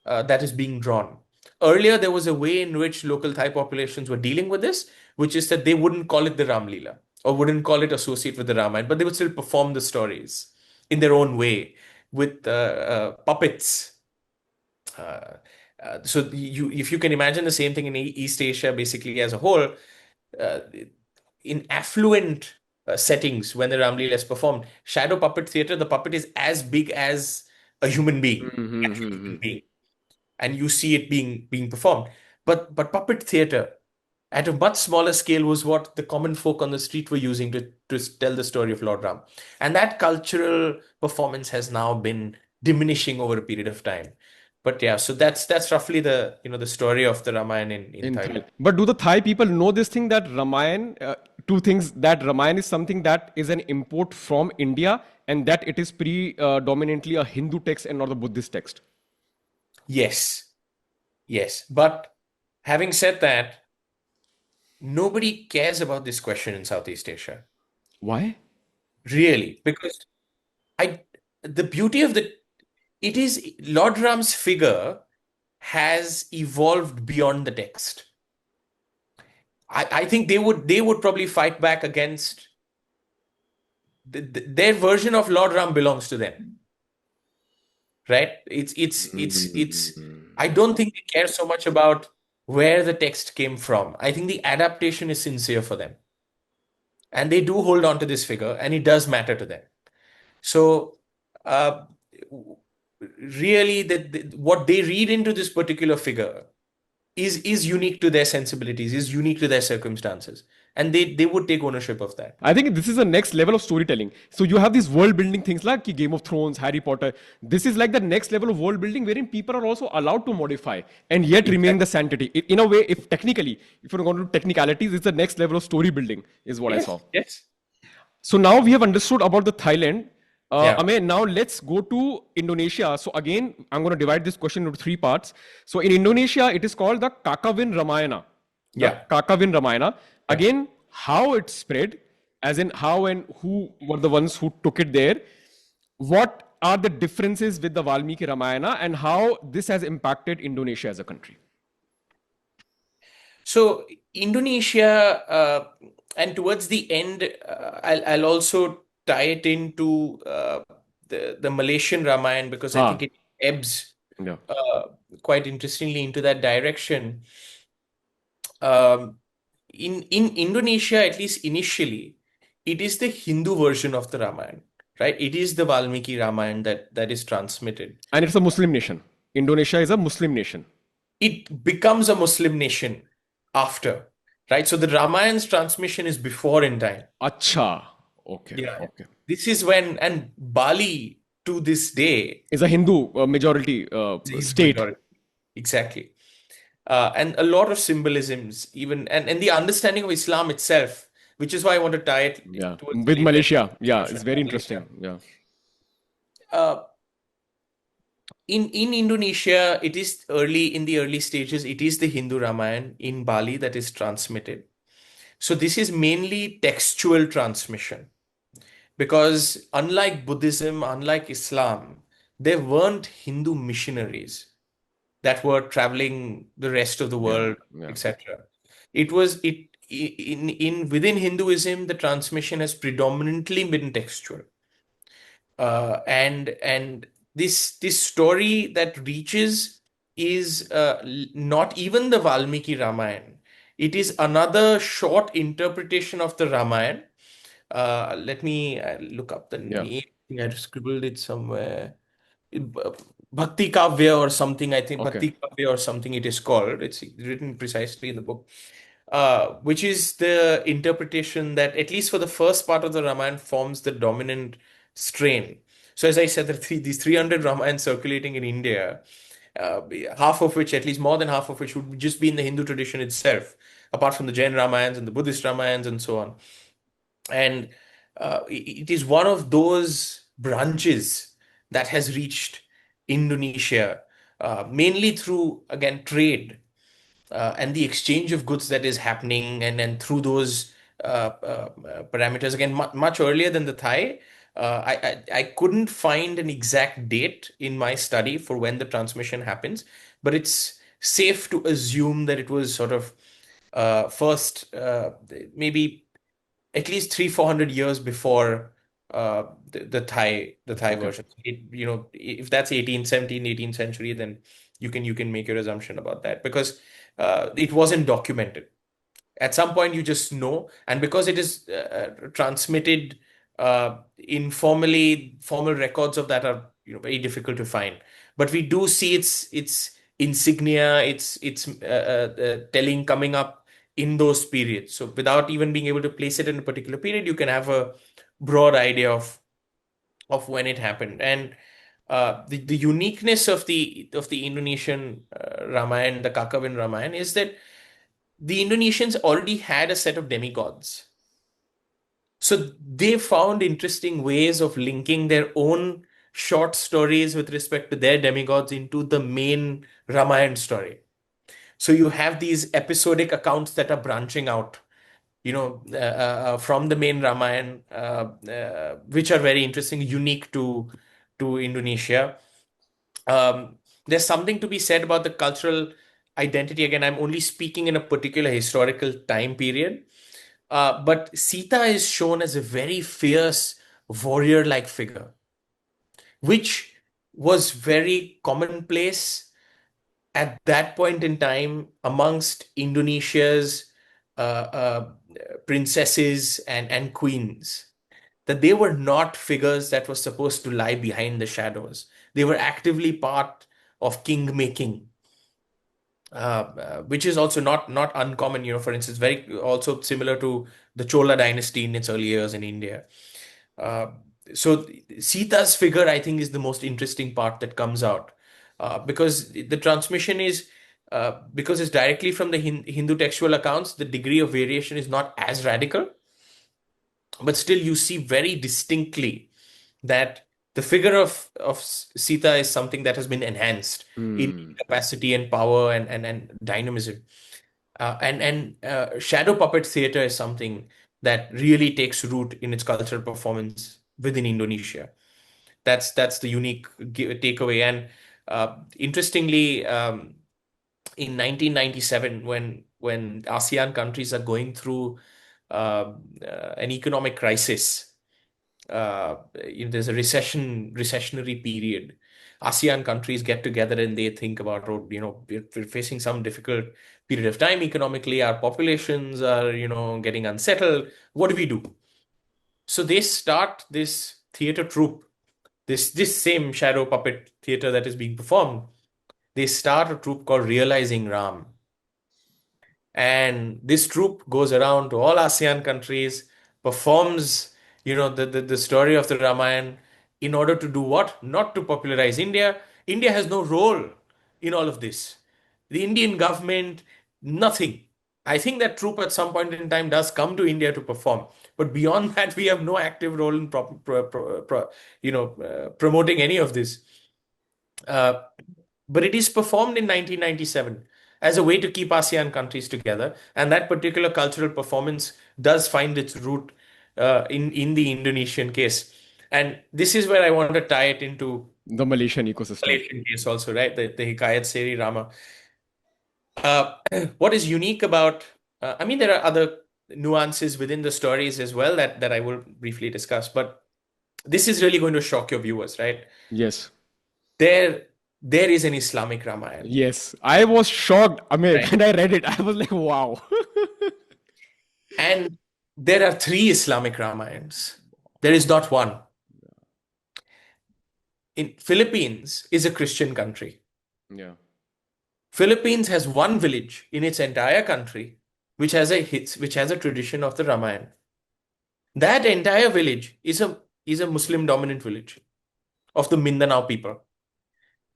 [SPEAKER 2] that is being drawn. Earlier, there was a way in which local Thai populations were dealing with this, which is that they wouldn't call it the Ram Leela or wouldn't call it associate with the Ramayana, but they would still perform the stories in their own way with puppets. Uh, so if you can imagine the same thing in East Asia, basically as a whole, uh, in affluent settings when the Ram Leela is performed, shadow puppet theater, the puppet is as big as a human being, actual
[SPEAKER 1] Mm-hmm.
[SPEAKER 2] human being, and you see it being performed. But puppet theater at a much smaller scale was what the common folk on the street were using to tell the story of Lord Ram. And that cultural performance has now been diminishing over a period of time. But yeah, so that's roughly the story of the Ramayana in
[SPEAKER 1] In
[SPEAKER 2] Thailand.
[SPEAKER 1] Thailand. But do the Thai people know this thing that Ramayana, two things, that Ramayana is something that is an import from India and that it is predominantly a Hindu text and not a Buddhist text?
[SPEAKER 2] Yes, yes. But having said that, nobody cares about this question in Southeast Asia,
[SPEAKER 1] Why?
[SPEAKER 2] really, because I the beauty of it is Lord Ram's figure has evolved beyond the text. I think they would probably fight back against their version of Lord Ram belongs to them, right? It's
[SPEAKER 1] Mm.
[SPEAKER 2] I don't think they care so much about where the text came from. I think the adaptation is sincere for them. And they do hold on to this figure, and it does matter to them. So, uh, really, what they read into this particular figure is unique to their sensibilities, is unique to their circumstances, and they would take ownership of that.
[SPEAKER 1] I think this is the next level of storytelling. So you have these world building things like Game of Thrones, Harry Potter. This is like the next level of world building wherein people are also allowed to modify and yet remain
[SPEAKER 2] Exactly.
[SPEAKER 1] the sanctity. In a way, if technically, if you're going to technicalities, it's the next level of story building, is what I
[SPEAKER 2] Yes,
[SPEAKER 1] saw.
[SPEAKER 2] yes.
[SPEAKER 1] So now we have understood about the Thailand.
[SPEAKER 2] Yeah,
[SPEAKER 1] Amey, now let's go to Indonesia. So again, I'm going to divide this question into three parts. So in Indonesia, it is called the Kakawin Ramayana. The
[SPEAKER 2] yeah,
[SPEAKER 1] Kakawin Ramayana.
[SPEAKER 2] yeah.
[SPEAKER 1] Again, how it spread, as in how and who were the ones who took it there. What are the differences with the Valmiki Ramayana and how this has impacted Indonesia as a country?
[SPEAKER 2] So Indonesia, and towards the end, I'll also tie it into the Malaysian Ramayana, because I think
[SPEAKER 1] Ha.
[SPEAKER 2] it ebbs
[SPEAKER 1] Yeah.
[SPEAKER 2] uh, quite interestingly into that direction. Um, in Indonesia, at least initially, it is the Hindu version of the Ramayana, right? It is the Valmiki Ramayana that is transmitted.
[SPEAKER 1] And it's a Muslim nation. Indonesia is a Muslim nation.
[SPEAKER 2] It becomes a Muslim nation after. right? So the Ramayan's transmission is before in time.
[SPEAKER 1] Acha. Okay.
[SPEAKER 2] Yeah.
[SPEAKER 1] Okay.
[SPEAKER 2] This is when, and Bali to this day
[SPEAKER 1] Is a Hindu majority
[SPEAKER 2] is a Hindu
[SPEAKER 1] state.
[SPEAKER 2] majority. Exactly. And a lot of symbolisms, even, and the understanding of Islam itself, which is why I want to tie
[SPEAKER 1] Yeah.
[SPEAKER 2] it towards the
[SPEAKER 1] With
[SPEAKER 2] later
[SPEAKER 1] Malaysia. Yeah.
[SPEAKER 2] discussion
[SPEAKER 1] It's very
[SPEAKER 2] about Malaysia.
[SPEAKER 1] interesting. Yeah.
[SPEAKER 2] Uh, in Indonesia, it is in the early stages, it is the Hindu Ramayana in Bali that is transmitted. So this is mainly textual transmission because unlike Buddhism, unlike Islam, there weren't Hindu missionaries that were traveling the rest of the
[SPEAKER 1] Yeah.
[SPEAKER 2] world,
[SPEAKER 1] Yeah.
[SPEAKER 2] etc. It was it in within Hinduism, the transmission has predominantly been textual, and this story that reaches is not even the Valmiki Ramayana. It is another short interpretation of the Ramayana. Let me look up the
[SPEAKER 1] Yeah.
[SPEAKER 2] name. I think I scribbled it somewhere. Bhakti Kavya or something, I think
[SPEAKER 1] Okay.
[SPEAKER 2] Bhakti Kavya or something it is called. It's written precisely in the book, which is the interpretation that, at least for the first part of the Ramayana, forms the dominant strain. So, as I said, these 300 Ramayans circulating in India, uh, half of which, at least more than half of which, would just be in the Hindu tradition itself, apart from the Jain Ramayans and the Buddhist Ramayans and so on. And it is one of those branches that has reached Indonesia, mainly through, again, trade and the exchange of goods that is happening, and through those parameters, again, much earlier than the Thai. I couldn't find an exact date in my study for when the transmission happens, but it's safe to assume that it was sort of first, maybe at least 300-400 years before the Thai
[SPEAKER 1] Okay.
[SPEAKER 2] version. If that's 18th, 17th, 18th century, then you can make your assumption about that because it wasn't documented. At some point, you just know, and because it is transmitted informally, formal records of that are very difficult to find. But we do see its insignia, its telling coming up in those periods. So without even being able to place it in a particular period, you can have a broad idea of when it happened. And the uniqueness of the Indonesian Ramayana, the Kakavin Ramayana, is that the Indonesians already had a set of demigods. So they found interesting ways of linking their own short stories with respect to their demigods into the main Ramayana story. So you have these episodic accounts that are branching out, from the main Ramayana, which are very interesting, unique to Indonesia. There's something to be said about the cultural identity. Again, I'm only speaking in a particular historical time period. But Sita is shown as a very fierce warrior-like figure, which was very commonplace at that point in time amongst Indonesia's princesses and queens. That they were not figures that were supposed to lie behind the shadows. They were actively part of king making, which is also not uncommon. For instance, very also similar to the Chola dynasty in its early years in India. Uh, so Sita's figure, I think, is the most interesting part that comes out because the transmission is because it's directly from the Hindu textual accounts. The degree of variation is not as radical, but still you see very distinctly that the figure of Sita is something that has been enhanced in
[SPEAKER 1] Hmm.
[SPEAKER 2] capacity and power and dynamism. And shadow puppet theater is something that really takes root in its cultural performance within Indonesia. That's the unique takeaway. And interestingly, in 1997, when ASEAN countries are going through an economic crisis, there's a recessionary period. ASEAN countries get together and they think about, oh, we're facing some difficult period of time economically. Our populations are, getting unsettled. What do we do? So they start this theater troupe, this same shadow puppet theater that is being performed. They start a troupe called Realizing Ram. And this troupe goes around to all ASEAN countries, performs, the story of the Ramayana in order to do what? Not to popularize India. India has no role in all of this. The Indian government, nothing. I think that troupe at some point in time does come to India to perform, but beyond that, we have no active role in promoting any of this. Uh, but it is performed in 1997 as a way to keep ASEAN countries together, and that particular cultural performance does find its root in the Indonesian case. And this is where I want to tie it into
[SPEAKER 1] The Malaysian ecosystem.
[SPEAKER 2] Malaysian case also, right? The Hikayat Seri Rama. Uh, what is unique about, I mean, there are other nuances within the stories as well that I will briefly discuss, but this is really going to shock your viewers, right?
[SPEAKER 1] Yes.
[SPEAKER 2] There, there is an Islamic Ramayana,
[SPEAKER 1] Yes. I was shocked. I mean,
[SPEAKER 2] right?
[SPEAKER 1] when I read it, I was like, wow.
[SPEAKER 2] And there are three Islamic Ramayans. There is not one. In Philippines is a Christian country.
[SPEAKER 1] Yeah.
[SPEAKER 2] Philippines has one village in its entire country which has a tradition of the Ramayana. That entire village is a Muslim dominant village of the Mindanao people.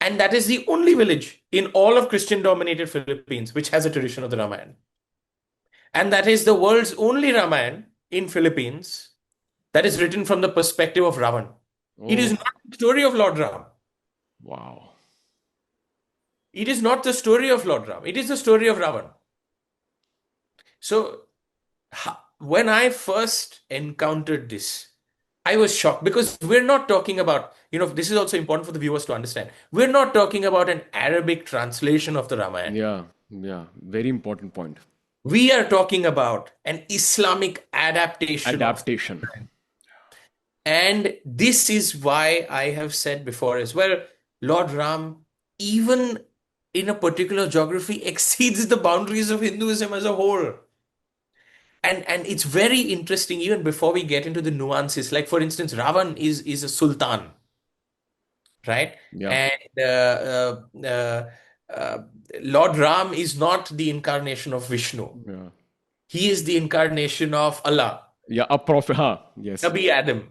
[SPEAKER 2] And that is the only village in all of Christian dominated Philippines which has a tradition of the Ramayana. And that is the world's only Ramayana in Philippines that is written from the perspective of Ravan. It is
[SPEAKER 1] Oh,
[SPEAKER 2] not the story of Lord Ram.
[SPEAKER 1] wow.
[SPEAKER 2] It is not the story of Lord Ram. It is the story of Ravan. So when I first encountered this, I was shocked because we're not talking about, this is also important for the viewers to understand. We're not talking about an Arabic translation of the Ramayana.
[SPEAKER 1] Yeah. Yeah. Very important point.
[SPEAKER 2] We are talking about an Islamic adaptation of.
[SPEAKER 1] Adaptation.
[SPEAKER 2] And this is why I have said before as well, Lord Ram, even in a particular geography, exceeds the boundaries of Hinduism as a whole. And it's very interesting, even before we get into the nuances. Like, for instance, Ravan is a sultan, right?
[SPEAKER 1] Yeah.
[SPEAKER 2] And Lord Ram is not the incarnation of Vishnu.
[SPEAKER 1] Yeah.
[SPEAKER 2] He is the incarnation of Allah,
[SPEAKER 1] Yeah. A prophet. Huh. Yes.
[SPEAKER 2] Nabi Adam,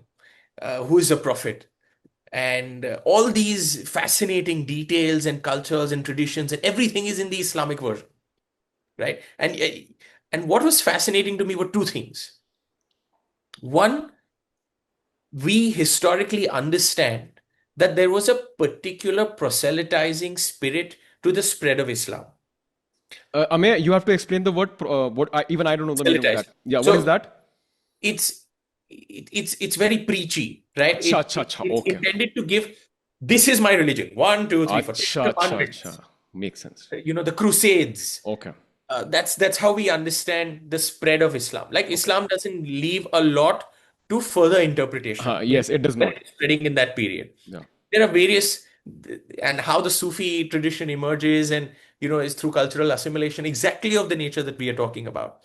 [SPEAKER 2] who is a prophet. And all these fascinating details and cultures and traditions and everything is in the Islamic version, right? And what was fascinating to me were two things. One, we historically understand that there was a particular proselytizing spirit to the spread of Islam.
[SPEAKER 1] Ameya, you have to explain the word. Even I don't know the meaning of that.
[SPEAKER 2] Proselytizing.
[SPEAKER 1] Yeah. What is
[SPEAKER 2] So
[SPEAKER 1] that?
[SPEAKER 2] it's very preachy, right?
[SPEAKER 1] Acha, acha, acha.
[SPEAKER 2] It's
[SPEAKER 1] Okay.
[SPEAKER 2] intended to give, this is my religion. 1, 2, 3, 4.
[SPEAKER 1] Acha,
[SPEAKER 2] The
[SPEAKER 1] acha,
[SPEAKER 2] convents,
[SPEAKER 1] acha. Makes sense.
[SPEAKER 2] the Crusades.
[SPEAKER 1] Okay.
[SPEAKER 2] That's how we understand the spread of Islam. Like,
[SPEAKER 1] Okay.
[SPEAKER 2] Islam doesn't leave a lot to further interpretation
[SPEAKER 1] Yes, it does
[SPEAKER 2] when
[SPEAKER 1] not.
[SPEAKER 2] it's spreading in that period.
[SPEAKER 1] Yeah.
[SPEAKER 2] There are various, and how the Sufi tradition emerges and is through cultural assimilation, exactly of the nature that we are talking about.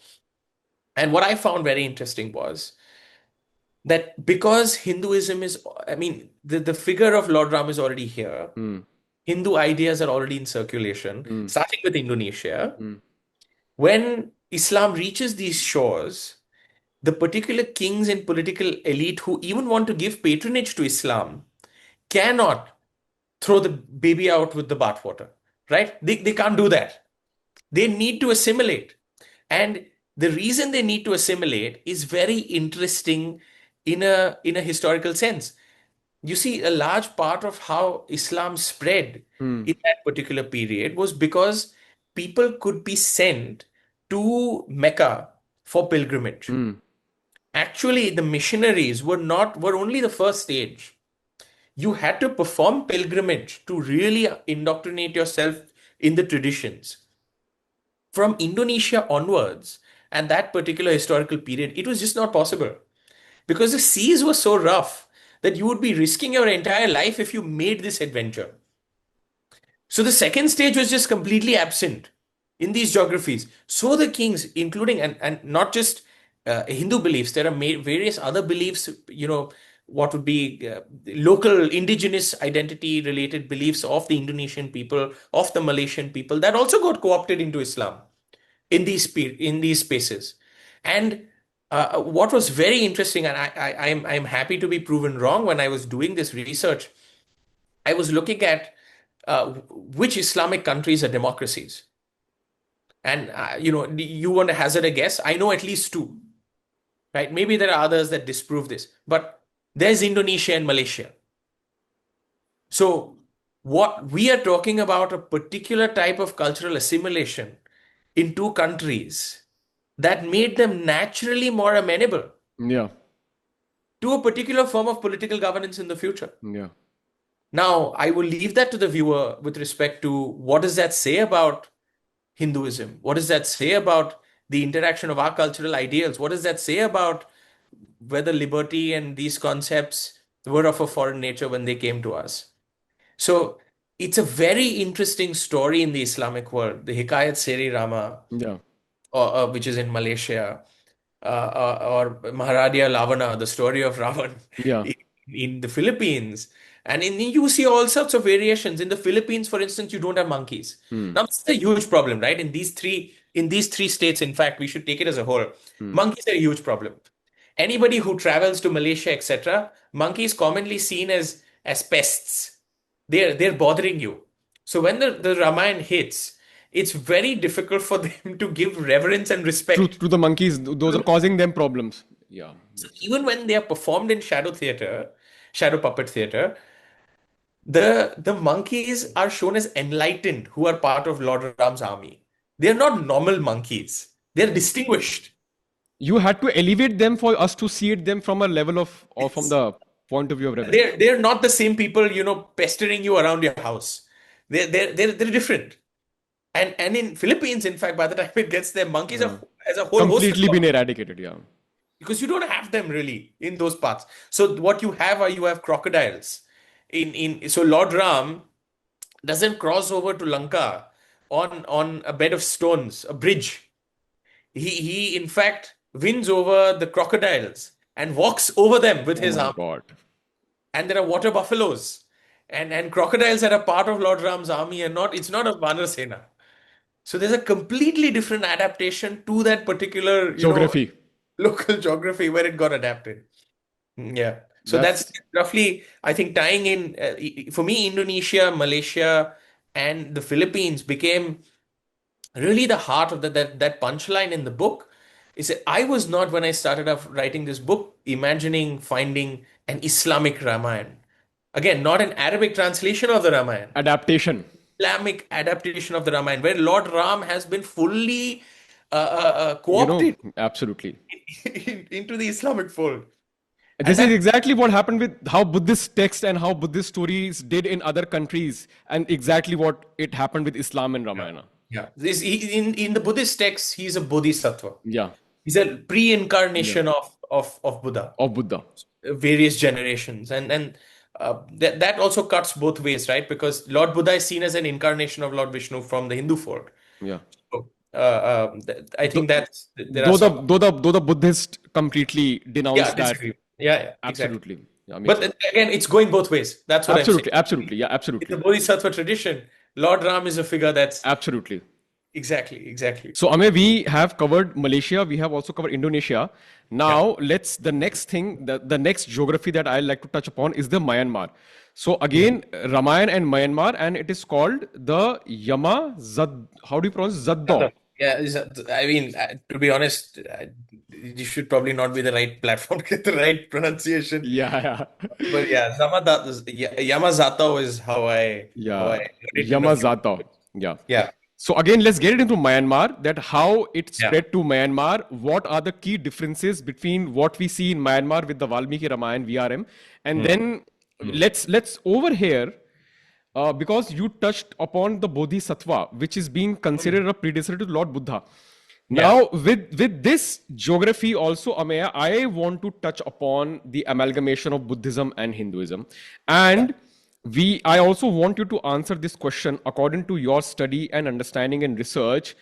[SPEAKER 2] And what I found very interesting was that because Hinduism is, I mean, the figure of Lord Ram is already here.
[SPEAKER 1] Mm.
[SPEAKER 2] Hindu ideas are already in circulation,
[SPEAKER 1] Mm.
[SPEAKER 2] starting with Indonesia.
[SPEAKER 1] Mm.
[SPEAKER 2] When Islam reaches these shores, the particular kings and political elite who even want to give patronage to Islam cannot throw the baby out with the bathwater, right? They can't do that. They need to assimilate. And the reason they need to assimilate is very interesting in a historical sense. You see, a large part of how Islam spread
[SPEAKER 1] Mm.
[SPEAKER 2] in that particular period was because people could be sent to Mecca for pilgrimage.
[SPEAKER 1] Mm.
[SPEAKER 2] Actually, the missionaries were only the first stage. You had to perform pilgrimage to really indoctrinate yourself in the traditions. From Indonesia onwards, and that particular historical period, it was just not possible because the seas were so rough that you would be risking your entire life if you made this adventure. So the second stage was just completely absent in these geographies. So the kings, including and not just Hindu beliefs, there are various other beliefs, what would be local indigenous identity related beliefs of the Indonesian people, of the Malaysian people that also got co opted into Islam. in these spaces. And what was very interesting, and I'm happy to be proven wrong, when I was doing this research, I was looking at which Islamic countries are democracies. And you want to hazard a guess? I know at least two, right? Maybe there are others that disprove this, but there's Indonesia and Malaysia. So what we are talking about, a particular type of cultural assimilation in two countries that made them naturally more amenable
[SPEAKER 1] Yeah.
[SPEAKER 2] to a particular form of political governance in the future.
[SPEAKER 1] Yeah.
[SPEAKER 2] Now, I will leave that to the viewer with respect to what does that say about Hinduism? What does that say about the interaction of our cultural ideals? What does that say about whether liberty and these concepts were of a foreign nature when they came to us? So it's a very interesting story in the Islamic world, the Hikayat Seri Rama,
[SPEAKER 1] Yeah.
[SPEAKER 2] which is in Malaysia, or Maharaja Lavana, the story of Ravan
[SPEAKER 1] Yeah.
[SPEAKER 2] in the Philippines. And you see all sorts of variations. In the Philippines, for instance, you don't have monkeys. Now, it's a huge problem, right? In these three states, in fact, we should take it as a whole. Monkeys are a huge problem. Anybody who travels to Malaysia, etc., monkeys commonly seen as pests. They're bothering you. So when the Ramayana hits, it's very difficult for them to give reverence and respect.
[SPEAKER 1] To the monkeys, those are causing them problems. Yeah.
[SPEAKER 2] So even when they are performed in shadow puppet theater, the monkeys are shown as enlightened, who are part of Lord Ram's army. They're not normal monkeys. They're distinguished.
[SPEAKER 1] You had to elevate them for us to see it them from a level of, or from the point of view of reverence.
[SPEAKER 2] They're not the same people, pestering you around your house. They're different. And in Philippines, in fact, by the time it gets there, monkeys are as a whole host
[SPEAKER 1] Completely
[SPEAKER 2] of
[SPEAKER 1] been eradicated. Yeah.
[SPEAKER 2] because you don't have them really in those parts. So what you have crocodiles. So Lord Ram doesn't cross over to Lanka on a bed of stones, a bridge. He in fact wins over the crocodiles and walks over them with
[SPEAKER 1] Oh
[SPEAKER 2] his
[SPEAKER 1] my
[SPEAKER 2] arm.
[SPEAKER 1] God.
[SPEAKER 2] And there are water buffaloes and crocodiles that are part of Lord Ram's army, and it's not a Vanar Sena. So there's a completely different adaptation to that particular,
[SPEAKER 1] Geography.
[SPEAKER 2] local geography where it got adapted. Yeah. So that's roughly, I think, tying in, for me, Indonesia, Malaysia, and the Philippines became really the heart of that punchline in the book. Is that I was not, when I started off writing this book, imagining finding an Islamic Ramayana. Again, not an Arabic translation of the Ramayana.
[SPEAKER 1] Adaptation.
[SPEAKER 2] Islamic adaptation of the Ramayana, where Lord Ram has been fully co-opted
[SPEAKER 1] Absolutely.
[SPEAKER 2] into the Islamic fold.
[SPEAKER 1] This is exactly what happened with how Buddhist texts and how Buddhist stories did in other countries, and exactly what it happened with Islam and Ramayana.
[SPEAKER 2] Yeah. In the Buddhist texts, he's a bodhisattva.
[SPEAKER 1] Yeah.
[SPEAKER 2] He's a pre-incarnation of Buddha.
[SPEAKER 1] Of Buddha.
[SPEAKER 2] Various generations. And that also cuts both ways, right? Because Lord Buddha is seen as an incarnation of Lord Vishnu from the Hindu fold.
[SPEAKER 1] Yeah.
[SPEAKER 2] So, I think that there
[SPEAKER 1] Though
[SPEAKER 2] are
[SPEAKER 1] the Buddhist completely denounced that.
[SPEAKER 2] disagree. Yeah,
[SPEAKER 1] Absolutely.
[SPEAKER 2] exactly.
[SPEAKER 1] Yeah,
[SPEAKER 2] But again, it's going both ways. That's what I'm saying.
[SPEAKER 1] Absolutely. Yeah, absolutely.
[SPEAKER 2] In the Bodhisattva tradition, Lord Ram is a figure that's
[SPEAKER 1] Absolutely.
[SPEAKER 2] exactly.
[SPEAKER 1] So, Amey, we have covered Malaysia. We have also covered Indonesia. Now, the next thing, the next geography that I like to touch upon is the Myanmar. So, again, Ramayana and Myanmar, and it is called the how do you pronounce Zaddo?
[SPEAKER 2] Yeah, I mean, to be honest, you should probably not be the right platform to get the right pronunciation.
[SPEAKER 1] Yeah.
[SPEAKER 2] But yeah, Yamazato is how I heard it.
[SPEAKER 1] Yamazato. Yeah.
[SPEAKER 2] Yeah.
[SPEAKER 1] So again, let's get it into Myanmar, that how it spread to Myanmar. What are the key differences between what we see in Myanmar with the Valmiki Ramayana VRM? And then let's over here, because you touched upon the Bodhisattva, which is being considered a predecessor to Lord Buddha. Now, with this geography also, Ameya, I want to touch upon the amalgamation of Buddhism and Hinduism. And I also want you to answer this question according to your study and understanding and research.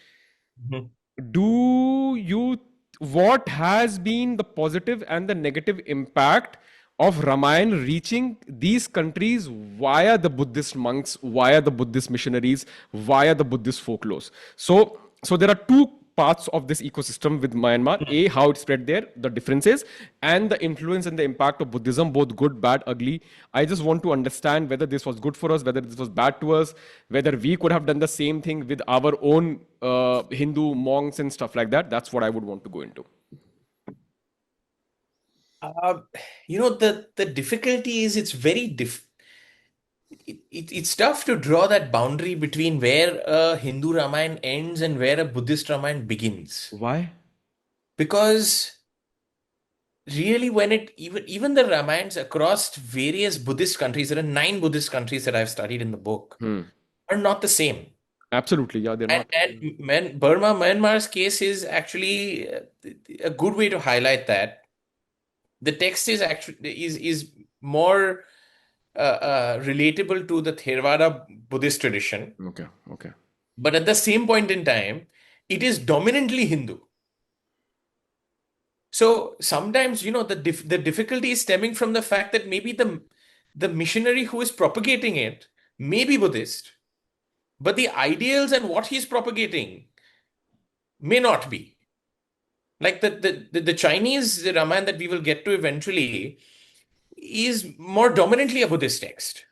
[SPEAKER 1] What has been the positive and the negative impact of Ramayana reaching these countries via the Buddhist monks, via the Buddhist missionaries, via the Buddhist folklores? So there are two parts of this ecosystem with Myanmar. A, how it spread there, the differences, and the influence and the impact of Buddhism, both good, bad, ugly. I just want to understand whether this was good for us, whether this was bad to us, whether we could have done the same thing with our own Hindu monks and stuff like that. That's what I would want to go into.
[SPEAKER 2] Uh, the difficulty is it's very it's tough to draw that boundary between where a Hindu Ramayana ends and where a Buddhist Ramayana begins.
[SPEAKER 1] Why?
[SPEAKER 2] Because really, when even the Ramayans across various Buddhist countries, there are 9 Buddhist countries that I've studied in the book, are not the same.
[SPEAKER 1] Absolutely, yeah, they're
[SPEAKER 2] And,
[SPEAKER 1] not.
[SPEAKER 2] and Burma, Myanmar's case is actually a good way to highlight that. The text is actually is more relatable to the Theravada Buddhist tradition,
[SPEAKER 1] Okay, okay.
[SPEAKER 2] but at the same point in time, it is dominantly Hindu. So sometimes, the difficulty is stemming from the fact that maybe the missionary who is propagating it may be Buddhist, but the ideals and what he's propagating may not be. Like the Chinese Ramayana that we will get to eventually is more dominantly a Buddhist text.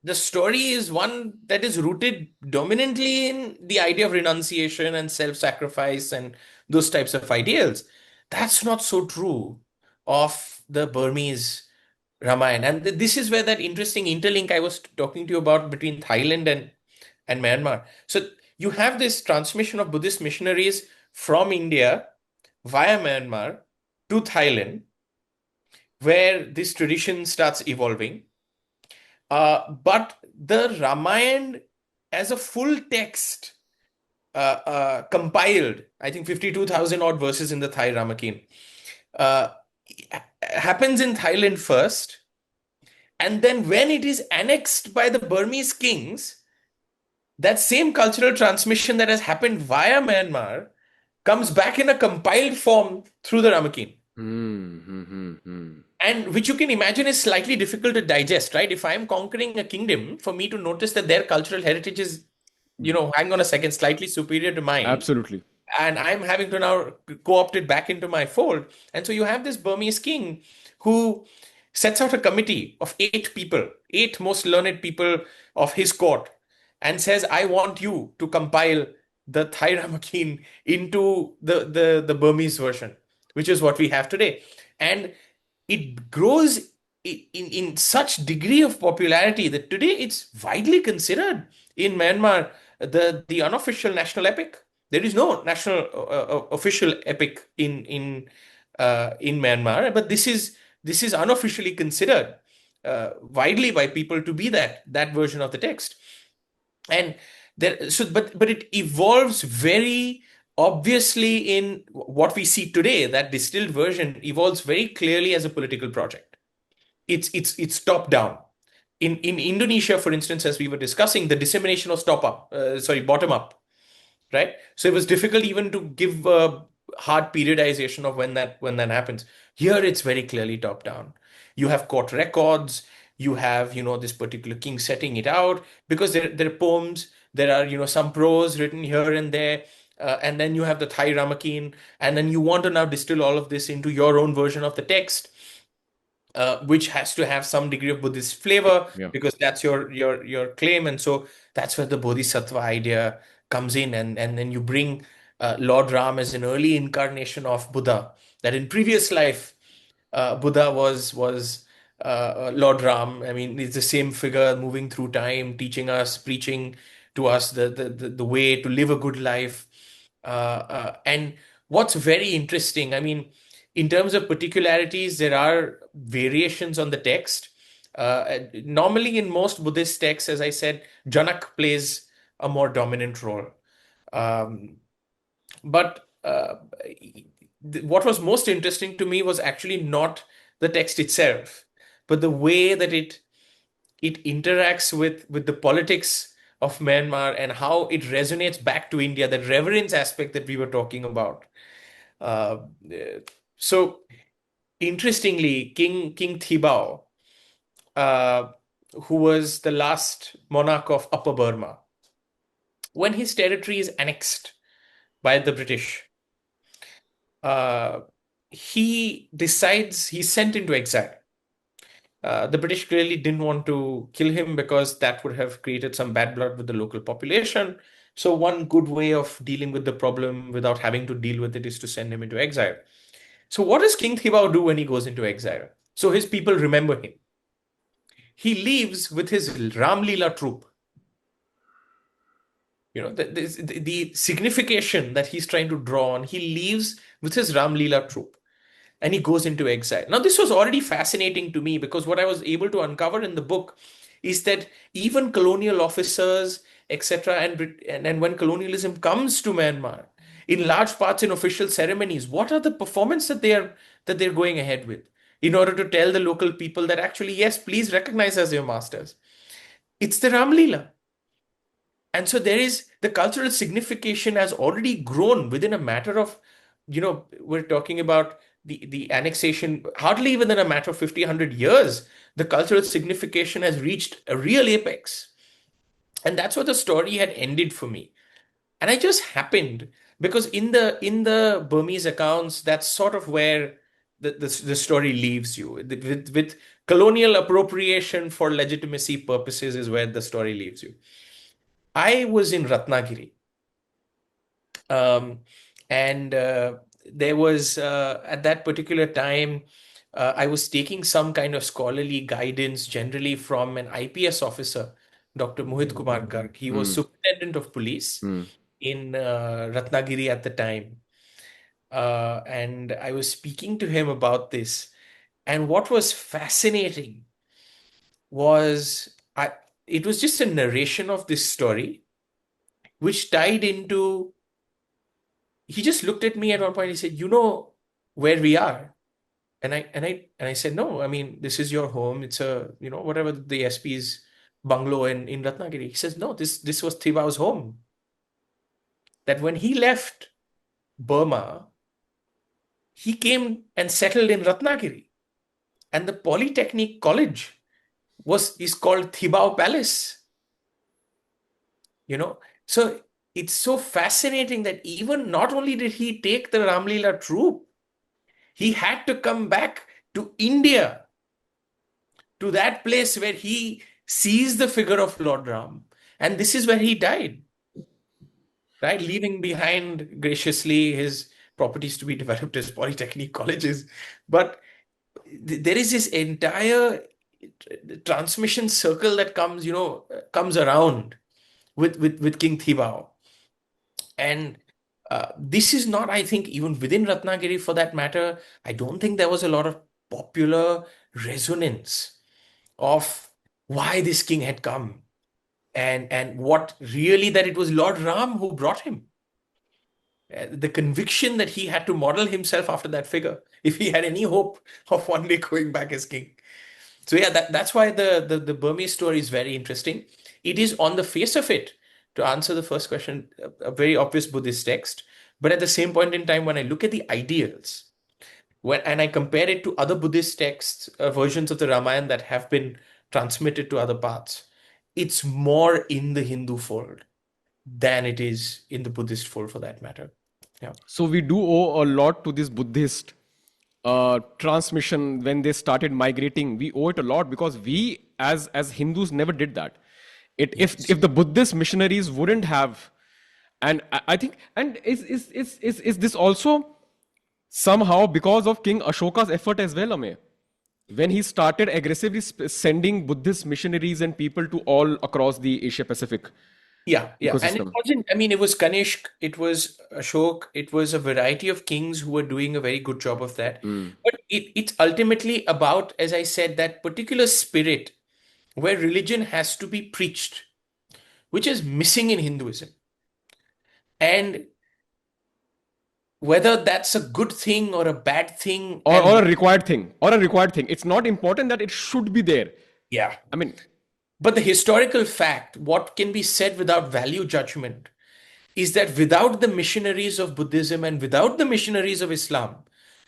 [SPEAKER 2] The story is one that is rooted dominantly in the idea of renunciation and self-sacrifice and those types of ideals. That's not so true of the Burmese Ramayana. And this is where that interesting interlink I was talking to you about between Thailand and Myanmar. So you have this transmission of Buddhist missionaries from India via Myanmar to Thailand, where this tradition starts evolving. But the Ramayana as a full text, compiled, I think 52,000 odd verses in the Thai Ramakien, uh, happens in Thailand first. And then when it is annexed by the Burmese kings, that same cultural transmission that has happened via Myanmar comes back in a compiled form through the Ramakien. And which you can imagine is slightly difficult to digest, right? If I'm conquering a kingdom, for me to notice that their cultural heritage is, hang on a second, slightly superior to mine,
[SPEAKER 1] Absolutely.
[SPEAKER 2] and I'm having to now co-opt it back into my fold. And so you have this Burmese king who sets out a committee of 8 people, 8 most learned people of his court, and says, I want you to compile the Thai Ramakien into the Burmese version, which is what we have today. And it grows in such degree of popularity that today it's widely considered in Myanmar the unofficial national epic. There is no national official epic in Myanmar, but this is unofficially considered widely by people to be that version of the text. And but it evolves very obviously in what we see today. That distilled version evolves very clearly as a political project. It's top down. In Indonesia, for instance, as we were discussing, the dissemination was bottom up, right? So it was difficult even to give a hard periodization of when that happens. Here, it's very clearly top down. You have court records. You have this particular king setting it out because there are poems. There are some prose written here and there. And then you have the Thai Ramakien, and then you want to now distill all of this into your own version of the text, which has to have some degree of Buddhist flavor
[SPEAKER 1] Yeah.
[SPEAKER 2] because that's your claim. And so that's where the Bodhisattva idea comes in, and then you bring Lord Ram as an early incarnation of Buddha. That in previous life, Buddha was Lord Ram. I mean, it's the same figure moving through time, teaching us, preaching to us the way to live a good life. And what's very interesting, I mean, in terms of particularities, there are variations on the text. Normally, in most Buddhist texts, as I said, Janak plays a more dominant role. Um, but what was most interesting to me was actually not the text itself, but the way that it interacts with the politics of Myanmar and how it resonates back to India, that reverence aspect that we were talking about. Uh, so interestingly, King Thibaw, uh, who was the last monarch of Upper Burma, when his territory is annexed by the British, uh, he decides he's sent into exile. The British clearly didn't want to kill him because that would have created some bad blood with the local population. So, one good way of dealing with the problem without having to deal with it is to send him into exile. So, what does King Thibaw do when he goes into exile? So, his people remember him. He leaves with his Ram Leela troupe. The signification that he's trying to draw on, he leaves with his Ram Leela troupe and he goes into exile. Now, this was already fascinating to me because what I was able to uncover in the book is that even colonial officers, etc., and when colonialism comes to Myanmar, in large parts in official ceremonies, what are the performance that they're going ahead with in order to tell the local people that actually, yes, please recognize us your masters? It's the Ram Leela. And so there is the cultural signification has already grown within a matter of, we're talking about the annexation, hardly within a matter of 50, 100 years, the cultural signification has reached a real apex. And that's what the story had ended for me. And I just happened because in the Burmese accounts, that's sort of where the story leaves you. With colonial appropriation for legitimacy purposes is where the story leaves you. I was in Ratnagiri, um, and there was at that particular time, I was taking some kind of scholarly guidance, generally from an IPS officer, Dr. Mohit Kumar Garg. He was
[SPEAKER 1] Hmm.
[SPEAKER 2] superintendent of police
[SPEAKER 1] Hmm.
[SPEAKER 2] in Ratnagiri at the time. And I was speaking to him about this. And what was fascinating was it was just a narration of this story, which tied into he just looked at me at one point. He said, "You know where we are?" And I said, "No, I mean, this is your home. It's whatever the SP's bungalow in Ratnagiri." He says, "No, this was Thibau's home. That when he left Burma, he came and settled in Ratnagiri. And the Polytechnic College is called Thibau Palace. You know, so it's so fascinating that even not only did he take the Ramlila troupe, he had to come back to India, to that place where he sees the figure of Lord Ram. And this is where he died, right? Leaving behind graciously his properties to be developed as polytechnic colleges. But there is this entire transmission circle that comes around with King Thibau. And this is not, I think, even within Ratnagiri for that matter, I don't think there was a lot of popular resonance of why this king had come and what really that it was Lord Ram who brought him. The conviction that he had to model himself after that figure if he had any hope of one day going back as king. So yeah, that's why the Burmese story is very interesting. It is on the face of it, to answer the first question, a very obvious Buddhist text. But at the same point in time, when I look at the ideals, and I compare it to other Buddhist texts, versions of the Ramayana that have been transmitted to other parts, it's more in the Hindu fold than it is in the Buddhist fold for that matter. Yeah.
[SPEAKER 1] So we do owe a lot to this Buddhist transmission when they started migrating. We owe it a lot because we, as Hindus, never did that. If
[SPEAKER 2] Yes.
[SPEAKER 1] the Buddhist missionaries wouldn't have, and I think, and is this also somehow because of King Ashoka's effort as well, Amey? When he started aggressively sending Buddhist missionaries and people to all across the Asia Pacific
[SPEAKER 2] Yeah, yeah. And it
[SPEAKER 1] ecosystem.
[SPEAKER 2] wasn't, I mean, it was Kanishk, it was Ashok, it was a variety of kings who were doing a very good job of that.
[SPEAKER 1] Mm.
[SPEAKER 2] But it's ultimately about, as I said, that particular spirit where religion has to be preached, which is missing in Hinduism. And whether that's a good thing or a bad thing,
[SPEAKER 1] Or a required thing, or a required thing. It's not important that it should be there.
[SPEAKER 2] yeah.
[SPEAKER 1] I mean,
[SPEAKER 2] But the historical fact, what can be said without value judgment, is that without the missionaries of Buddhism and without the missionaries of Islam,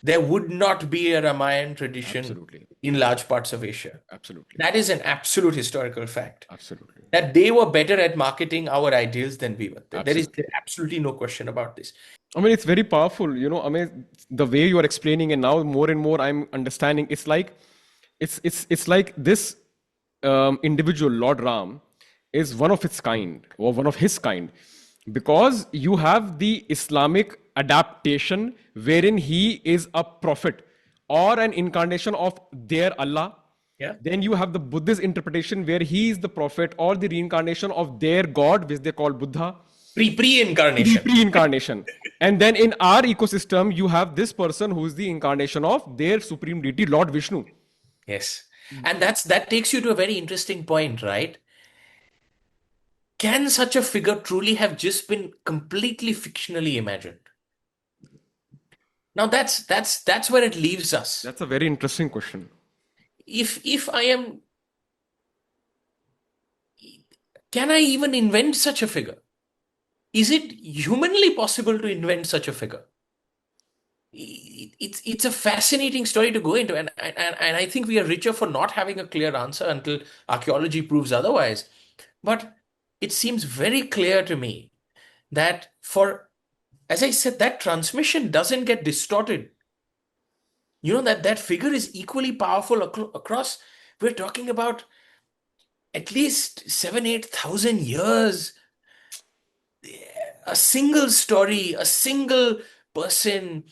[SPEAKER 2] there would not be a Ramayana tradition
[SPEAKER 1] Absolutely.
[SPEAKER 2] in large parts of Asia.
[SPEAKER 1] Absolutely.
[SPEAKER 2] That is an absolute historical fact.
[SPEAKER 1] Absolutely.
[SPEAKER 2] That they were better at marketing our ideals than we were. There is
[SPEAKER 1] Absolutely.
[SPEAKER 2] absolutely no question about this.
[SPEAKER 1] I mean, it's very powerful. I mean, the way you are explaining, and now more and more I'm understanding. It's like, it's like this individual, Lord Ram, is one of its kind, or one of his kind, because you have the Islamic adaptation wherein he is a prophet or an incarnation of their Allah.
[SPEAKER 2] Yeah.
[SPEAKER 1] Then you have the Buddhist interpretation where he is the prophet or the reincarnation of their God, which they call Buddha.
[SPEAKER 2] Pre-incarnation.
[SPEAKER 1] Pre-incarnation. And then in our ecosystem, you have this person who is the incarnation of their supreme deity, Lord Vishnu.
[SPEAKER 2] Yes. And that takes you to a very interesting point, right? Can such a figure truly have just been completely fictionally imagined? Now that's where it leaves us.
[SPEAKER 1] That's a very interesting question.
[SPEAKER 2] If I am, can I even invent such a figure? Is it humanly possible to invent such a figure? It's a fascinating story to go into, and I think we are richer for not having a clear answer until archaeology proves otherwise. But it seems very clear to me that as I said, that transmission doesn't get distorted. That figure is equally powerful across. We're talking about at least 7,000-8,000 years. A single story, a single person,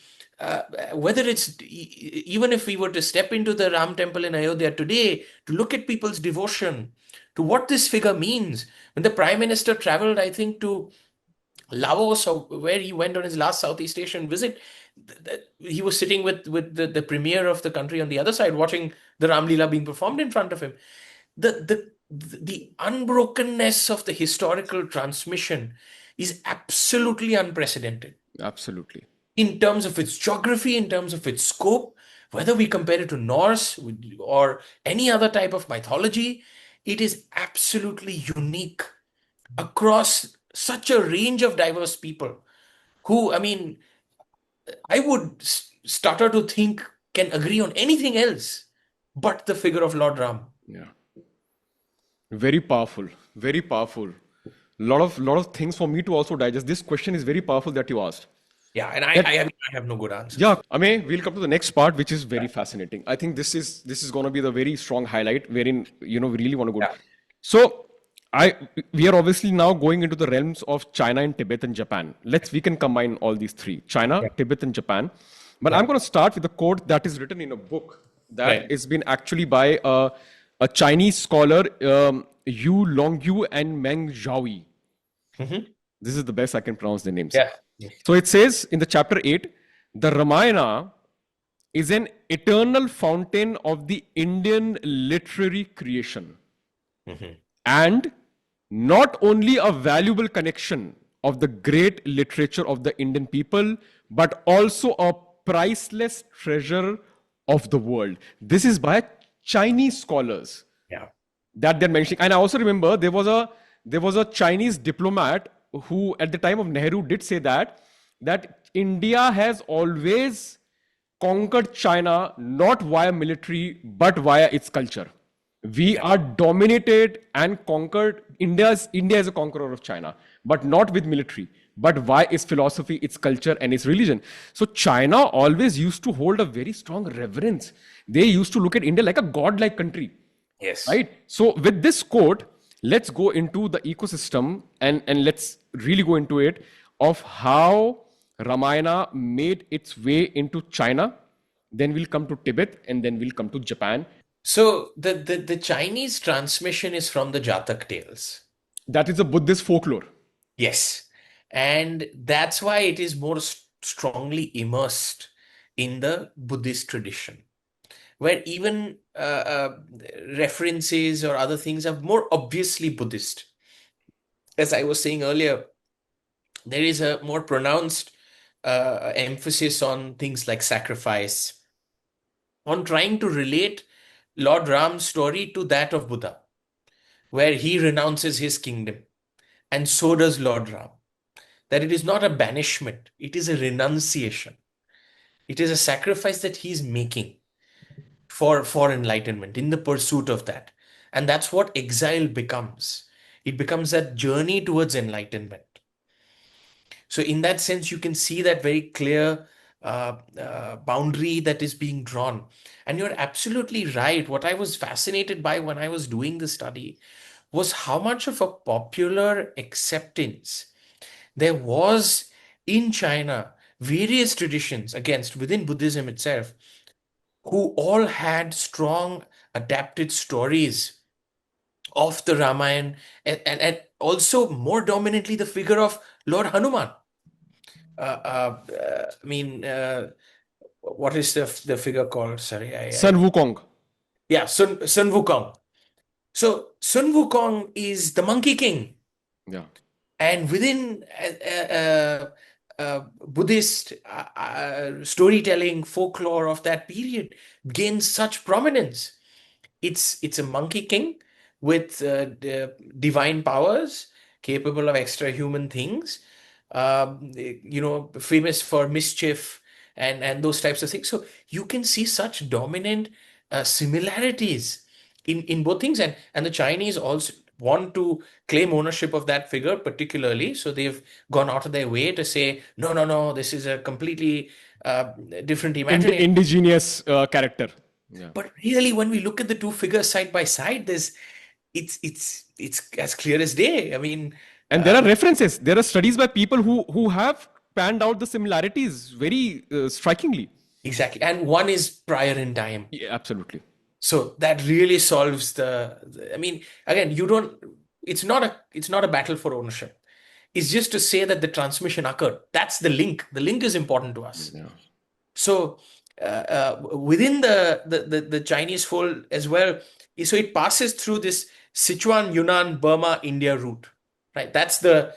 [SPEAKER 2] whether it's even if we were to step into the Ram temple in Ayodhya today to look at people's devotion to what this figure means. When the Prime Minister traveled, I think, to Laos, or where he went on his last Southeast Asian visit, he was sitting with the premier of the country on the other side, watching the Ram Leela being performed in front of him. The unbrokenness of the historical transmission is absolutely unprecedented.
[SPEAKER 1] Absolutely.
[SPEAKER 2] In terms of its geography, in terms of its scope, whether we compare it to Norse or any other type of mythology, it is absolutely unique across such a range of diverse people who, I mean, I would stutter to think can agree on anything else but the figure of Lord Ram.
[SPEAKER 1] Yeah. Very powerful. Very powerful. Lot of things for me to also digest. This question is very powerful that you asked.
[SPEAKER 2] Yeah, and I have no good answers.
[SPEAKER 1] Yeah, Amey, we'll come to the next part, which is very fascinating. I think this is going to be the very strong highlight wherein we really want to go.
[SPEAKER 2] Yeah.
[SPEAKER 1] So we are obviously now going into the realms of China and Tibet and Japan. We can combine all these three: China,
[SPEAKER 2] Yeah.
[SPEAKER 1] Tibet, and Japan. But I'm going to start with a quote that is written in a book that
[SPEAKER 2] Right.
[SPEAKER 1] has been actually by a Chinese scholar, Yu Longyu and Meng Zhaoyi. This is the best I can pronounce their names.
[SPEAKER 2] Yeah.
[SPEAKER 1] So it says in the chapter 8, the Ramayana is an eternal fountain of the Indian literary creation. And not only a valuable connection of the great literature of the Indian people, but also a priceless treasure of the world. This is by Chinese scholars
[SPEAKER 2] Yeah.
[SPEAKER 1] that they're mentioning. And I also remember there was a Chinese diplomat who at the time of Nehru did say that India has always conquered China not via military but via its culture. We are dominated and conquered. India is a conqueror of China, but not with military, but via its philosophy, its culture, and its religion. So China always used to hold a very strong reverence. They used to look at India like a godlike country.
[SPEAKER 2] Yes.
[SPEAKER 1] Right? So with this quote, let's go into the ecosystem and let's really go into it of how Ramayana made its way into China. Then we'll come to Tibet and then we'll come to Japan.
[SPEAKER 2] So the Chinese transmission is from the Jatak tales.
[SPEAKER 1] That is a Buddhist folklore.
[SPEAKER 2] Yes. And that's why it is more strongly immersed in the Buddhist tradition, where even references or other things are more obviously Buddhist. As I was saying earlier, there is a more pronounced emphasis on things like sacrifice, on trying to relate Lord Ram's story to that of Buddha, where he renounces his kingdom, and so does Lord Ram. That it is not a banishment, it is a renunciation. It is a sacrifice that he's making for enlightenment in the pursuit of that. And that's what exile becomes. It becomes that journey towards enlightenment. So, in that sense, you can see that very clear boundary that is being drawn. And you're absolutely right. What I was fascinated by when I was doing the study was how much of a popular acceptance there was in China, various traditions, against within Buddhism itself, who all had strong adapted stories of the Ramayana, and also more dominantly the figure of Lord Hanuman. I mean, what is the figure called? Sorry,
[SPEAKER 1] Sun Wukong.
[SPEAKER 2] yeah, Sun Wukong. So Sun Wukong is the Monkey King,
[SPEAKER 1] Yeah.
[SPEAKER 2] and within Buddhist storytelling folklore of that period gains such prominence. It's a monkey king with divine powers, capable of extra human things, famous for mischief and those types of things. So you can see such dominant similarities in both things, and the Chinese also want to claim ownership of that figure particularly. So they've gone out of their way to say, no, no, no, this is a completely uh, different imagination.
[SPEAKER 1] Indigenous character. Yeah.
[SPEAKER 2] But really, when we look at the two figures side by side, it's as clear as day. I mean,
[SPEAKER 1] And there are references. There are studies by people who have panned out the similarities very strikingly.
[SPEAKER 2] exactly. And one is prior in time.
[SPEAKER 1] Yeah, absolutely.
[SPEAKER 2] So that really solves I mean, again, you don't, it's not a battle for ownership. It's just to say that the transmission occurred. That's the link. The link is important to us.
[SPEAKER 1] Yeah.
[SPEAKER 2] So within the Chinese fold as well, so it passes through this Sichuan, Yunnan, Burma, India route, right?
[SPEAKER 1] Okay.
[SPEAKER 2] That's the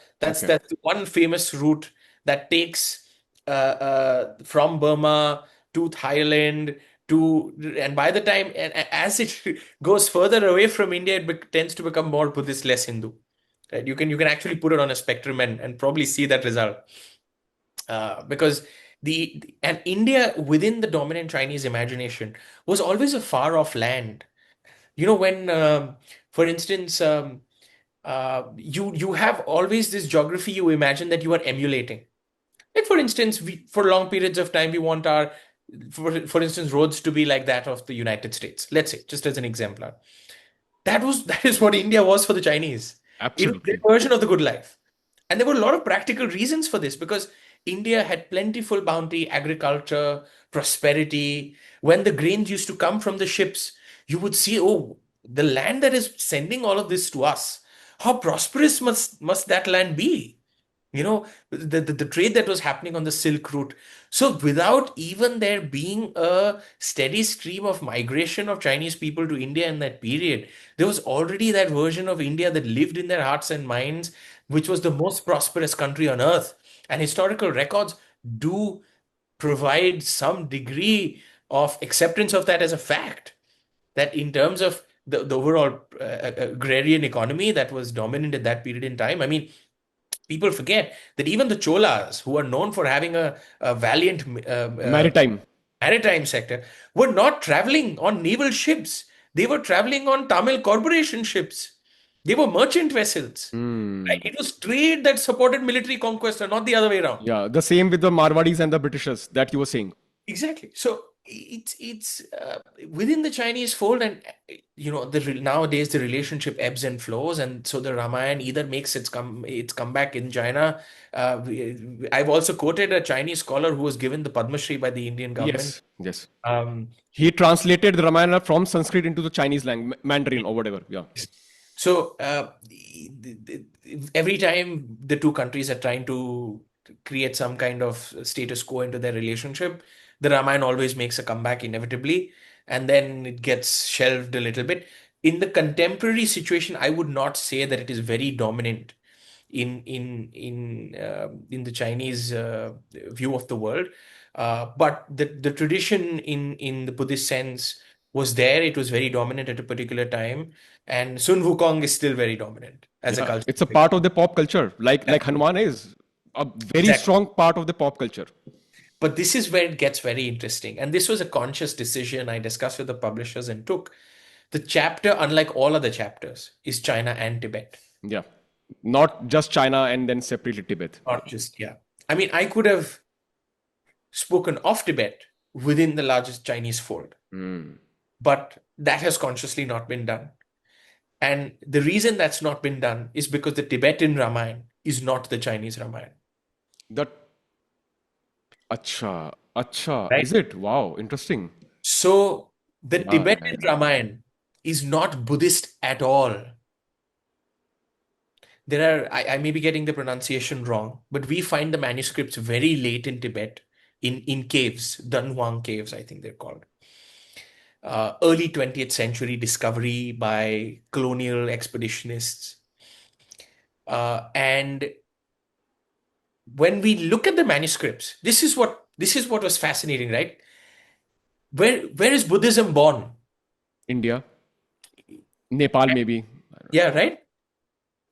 [SPEAKER 2] one famous route that takes from Burma to Thailand and by the time and as it goes further away from India, it tends to become more Buddhist, less Hindu. Right? You can actually put it on a spectrum and probably see that result because and India within the dominant Chinese imagination was always a far off land. When for instance, you have always this geography you imagine that you are emulating. Like for instance, for long periods of time we want our for instance roads to be like that of the United States. Let's say, just as an exemplar. That is what India was for the Chinese. It was their
[SPEAKER 1] Absolutely.
[SPEAKER 2] version of the good life. And there were a lot of practical reasons for this because India had plentiful bounty, agriculture, prosperity. When the grains used to come from the ships, you would see, oh, the land that is sending all of this to us, how prosperous must that land be? The trade that was happening on the Silk Route. So without even there being a steady stream of migration of Chinese people to India in that period, there was already that version of India that lived in their hearts and minds, which was the most prosperous country on earth. And historical records do provide some degree of acceptance of that as a fact, that in terms of the overall agrarian economy that was dominant at that period in time. I mean, people forget that even the Cholas, who are known for having a valiant
[SPEAKER 1] Maritime.
[SPEAKER 2] maritime sector, were not traveling on naval ships. They were traveling on Tamil corporation ships. They were merchant vessels. Right?
[SPEAKER 1] Hmm.
[SPEAKER 2] It was trade that supported military conquest and not the other way around.
[SPEAKER 1] Yeah. The same with the Marwadis and the Britishers that you were saying.
[SPEAKER 2] Exactly. So it's within the Chinese fold, and nowadays the relationship ebbs and flows, and so the Ramayana either makes its comeback in China. I've also quoted a Chinese scholar who was given the Padma Shri by the Indian government.
[SPEAKER 1] Yes. Yes.
[SPEAKER 2] Um,
[SPEAKER 1] He translated the Ramayana from Sanskrit into the Chinese language, Mandarin or whatever. Yeah.
[SPEAKER 2] so every time the two countries are trying to create some kind of status quo into their relationship, the Ramayana always makes a comeback inevitably, and then it gets shelved a little bit. In the contemporary situation, I would not say that it is very dominant in the Chinese view of the world, but the tradition in the Buddhist sense was there. It was very dominant at a particular time, and Sun Wukong is still very dominant as a
[SPEAKER 1] Yeah.
[SPEAKER 2] culture.
[SPEAKER 1] It's a part of the pop culture, like Hanuman is a very
[SPEAKER 2] Exactly.
[SPEAKER 1] strong part of the pop culture.
[SPEAKER 2] But this is where it gets very interesting. And this was a conscious decision I discussed with the publishers and took. The chapter, unlike all other chapters, is China and Tibet.
[SPEAKER 1] Yeah. Not just China and then separately Tibet.
[SPEAKER 2] Not just, yeah. I mean, I could have spoken of Tibet within the largest Chinese fold, but that has consciously not been done. And the reason that's not been done is because the Tibetan Ramayana is not the Chinese Ramayana.
[SPEAKER 1] That Acha, acha,
[SPEAKER 2] Right?
[SPEAKER 1] is it? Wow, interesting.
[SPEAKER 2] So the
[SPEAKER 1] Yeah, yeah,
[SPEAKER 2] Tibetan
[SPEAKER 1] yeah.
[SPEAKER 2] Ramayana is not Buddhist at all. There are, I may be getting the pronunciation wrong, but we find the manuscripts very late in Tibet in caves, Dunhuang caves, I think they're called. Early 20th century discovery by colonial expeditionists. And when we look at the manuscripts, this is what was fascinating, right? Where is Buddhism born?
[SPEAKER 1] India, Nepal, maybe.
[SPEAKER 2] Yeah, right?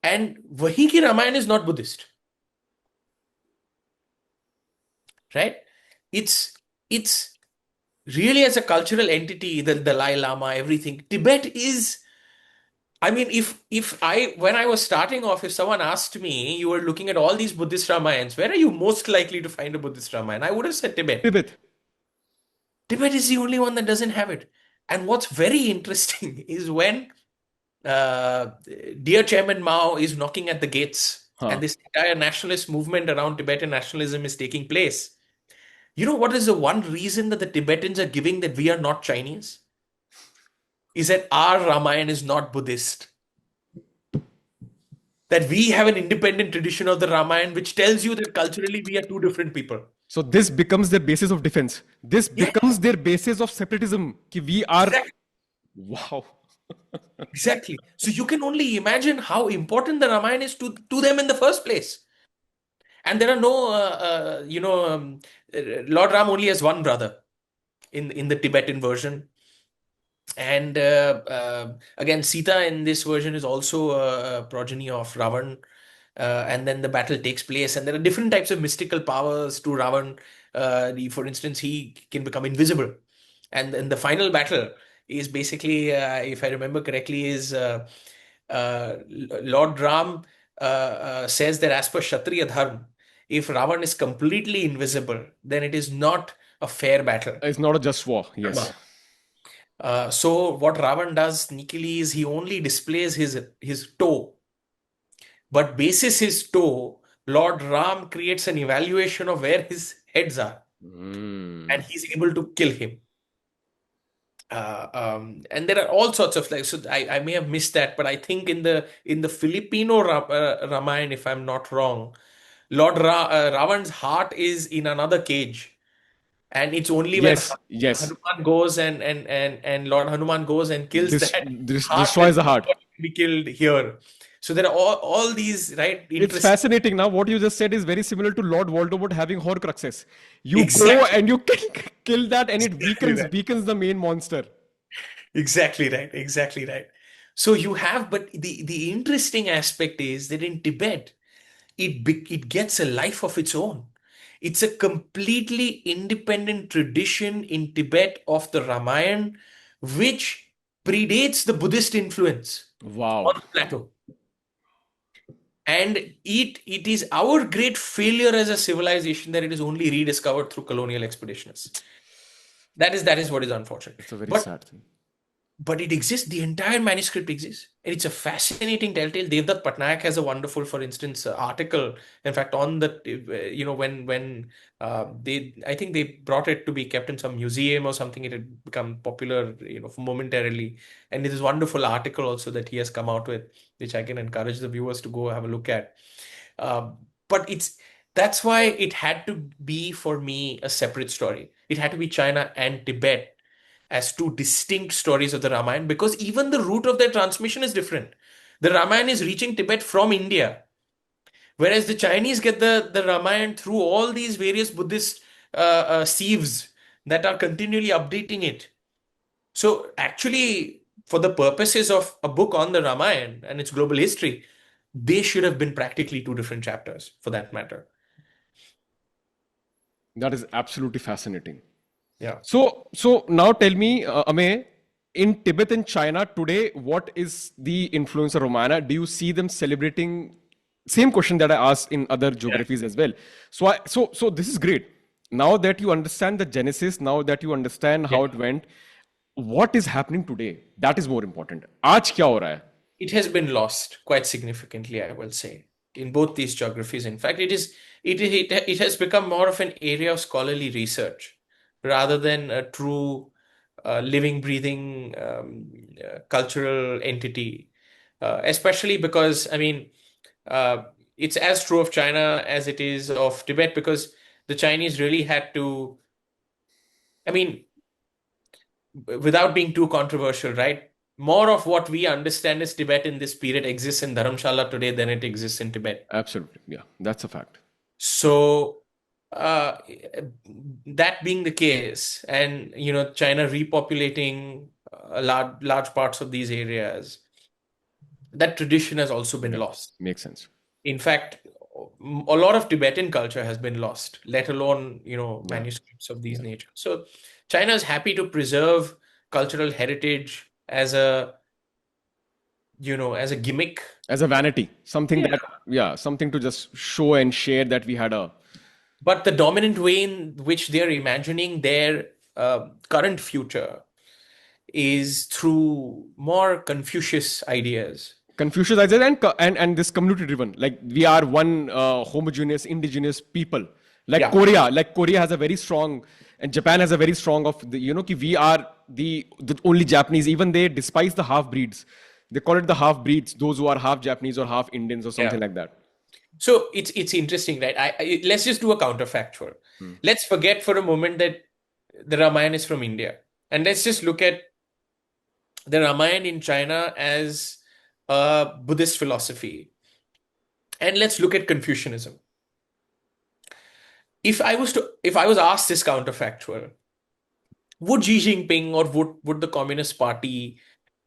[SPEAKER 2] And Vahiki Ramayana is not Buddhist, right? It's really as a cultural entity, the Dalai Lama, everything. Tibet is, I mean, if I when I was starting off, if someone asked me, you were looking at all these Buddhist Ramayans, where are you most likely to find a Buddhist Ramayana? I would have said Tibet.
[SPEAKER 1] Tibet.
[SPEAKER 2] Tibet is the only one that doesn't have it. And what's very interesting is when dear Chairman Mao is knocking at the gates
[SPEAKER 1] Huh.
[SPEAKER 2] and this entire nationalist movement around Tibetan nationalism is taking place. You know what is the one reason that the Tibetans are giving that we are not Chinese? Is that our Ramayana is not Buddhist. That we have an independent tradition of the Ramayana, which tells you that culturally we are two different people.
[SPEAKER 1] So this becomes their basis of defense. This
[SPEAKER 2] Yeah,
[SPEAKER 1] becomes their basis of separatism. Ki we are.
[SPEAKER 2] exactly.
[SPEAKER 1] Wow.
[SPEAKER 2] Exactly. So you can only imagine how important the Ramayana is to them in the first place. And there are no, Lord Ram only has one brother in the Tibetan version. And again, Sita in this version is also a progeny of Ravan. And then the battle takes place, and there are different types of mystical powers to Ravan. For instance, he can become invisible. And then the final battle is basically, if I remember correctly, is Lord Ram says that as per Kshatriya Dharma, if Ravan is completely invisible, then it is not a fair battle.
[SPEAKER 1] It's not a just war. Yes.
[SPEAKER 2] So what Ravan does sneakily is he only displays his toe, but basis his toe, Lord Ram creates an evaluation of where his heads are, and he's able to kill him. And there are all sorts of so I may have missed that, but I think in the Filipino Ramayana, if I'm not wrong, Ravan's heart is in another cage. And it's only when
[SPEAKER 1] Yes. Yes.
[SPEAKER 2] Hanuman goes and Lord Hanuman goes and kills that heart that
[SPEAKER 1] Destroys the heart.
[SPEAKER 2] be killed here. So there are all these, right?
[SPEAKER 1] It's
[SPEAKER 2] Interesting.
[SPEAKER 1] fascinating. Now, what you just said is very similar to Lord Voldemort having Horcruxes. You go
[SPEAKER 2] Exactly.
[SPEAKER 1] and you kill that, and it
[SPEAKER 2] Exactly right.
[SPEAKER 1] weakens the main monster.
[SPEAKER 2] Exactly right. Exactly right. So you have, but the interesting aspect is that in Tibet, it gets a life of its own. It's a completely independent tradition in Tibet of the Ramayana, which predates the Buddhist influence
[SPEAKER 1] Wow.
[SPEAKER 2] on the plateau. And it is our great failure as a civilization that it is only rediscovered through colonial expeditions. That is what is unfortunate.
[SPEAKER 1] It's a very
[SPEAKER 2] But
[SPEAKER 1] sad thing.
[SPEAKER 2] but it exists. The entire manuscript exists, and it's a fascinating telltale. Devdutt Patnaik has a wonderful, for instance, article. In fact, on the when they, I think they brought it to be kept in some museum or something. It had become popular, momentarily. And it is a wonderful article also that he has come out with, which I can encourage the viewers to go have a look at. But that's why it had to be for me a separate story. It had to be China and Tibet as two distinct stories of the Ramayana, because even the route of their transmission is different. The Ramayana is reaching Tibet from India, whereas the Chinese get the Ramayana through all these various Buddhist sieves that are continually updating it. So actually, for the purposes of a book on the Ramayana and its global history, they should have been practically two different chapters for that matter.
[SPEAKER 1] That is absolutely fascinating.
[SPEAKER 2] Yeah.
[SPEAKER 1] So now tell me, Amey, in Tibet and China today, what is the influence of Ramayana? Do you see them celebrating? Same question that I asked in other
[SPEAKER 2] Yeah.
[SPEAKER 1] geographies as well. So this is great. Now that you understand the genesis, now that you understand
[SPEAKER 2] Yeah.
[SPEAKER 1] how it went, what is happening today? That is more important. आज क्या हो रहा है?
[SPEAKER 2] It has been lost quite significantly, I will say, in both these geographies. In fact, it has become more of an area of scholarly research rather than a true living, breathing cultural entity. Especially because, I mean, it's as true of China as it is of Tibet, because the Chinese really had to, I mean, without being too controversial, right? More of what we understand as Tibet in this period exists in Dharamshala today than it exists in Tibet.
[SPEAKER 1] Absolutely, yeah, that's a fact.
[SPEAKER 2] So, uh, that being the case, and China repopulating large parts of these areas, that tradition has also been
[SPEAKER 1] Yeah,
[SPEAKER 2] lost.
[SPEAKER 1] makes sense.
[SPEAKER 2] In fact, a lot of Tibetan culture has been lost, let alone,
[SPEAKER 1] Yeah,
[SPEAKER 2] manuscripts of these
[SPEAKER 1] yeah.
[SPEAKER 2] nature. So China is happy to preserve cultural heritage as a gimmick.
[SPEAKER 1] As a vanity, something
[SPEAKER 2] Yeah.
[SPEAKER 1] that, yeah, something to just show and share that we had a,
[SPEAKER 2] But the dominant way in which they're imagining their current future is through more Confucius ideas.
[SPEAKER 1] Confucius ideas and this community driven. Like we are one homogeneous, indigenous people.
[SPEAKER 2] Yeah.
[SPEAKER 1] Like Korea has a very strong, and Japan has a very strong of the, ki we are the only Japanese. Even they despise the half breeds. They call it the half breeds. Those who are half Japanese or half Indians or
[SPEAKER 2] Yeah.
[SPEAKER 1] something like that.
[SPEAKER 2] So it's interesting, right? Let's just do a counterfactual. Let's forget for a moment that the Ramayana is from India, and let's just look at the Ramayana in China as a Buddhist philosophy, and let's look at Confucianism. If I was asked this counterfactual, would Xi Jinping or would the Communist Party,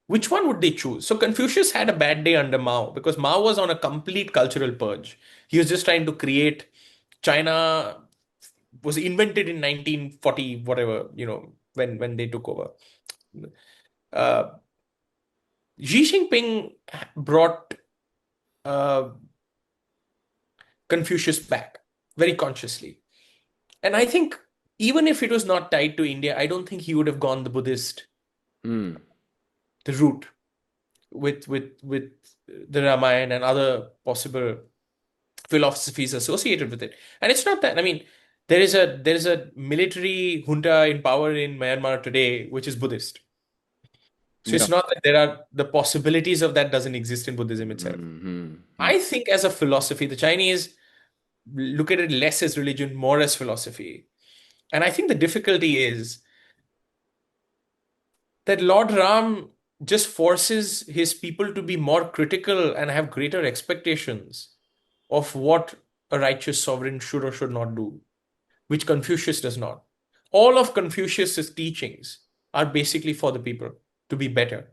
[SPEAKER 2] which one would they choose? So Confucius had a bad day under Mao because Mao was on a complete cultural purge. He was just trying to create China was invented in 1940, whatever, when they took over. Uh, Xi Jinping brought uh, Confucius back very consciously. And I think even if it was not tied to India, I don't think he would have gone the Buddhist, the route with the Ramayana and other possible philosophies associated with it. And it's not that, I mean, there is a military junta in power in Myanmar today, which is Buddhist. So
[SPEAKER 1] Yeah.
[SPEAKER 2] it's not that there are the possibilities of that doesn't exist in Buddhism itself. I think as a philosophy, the Chinese look at it less as religion, more as philosophy. And I think the difficulty is that Lord Ram just forces his people to be more critical and have greater expectations of what a righteous sovereign should or should not do, which Confucius does not. All of Confucius's teachings are basically for the people to be better.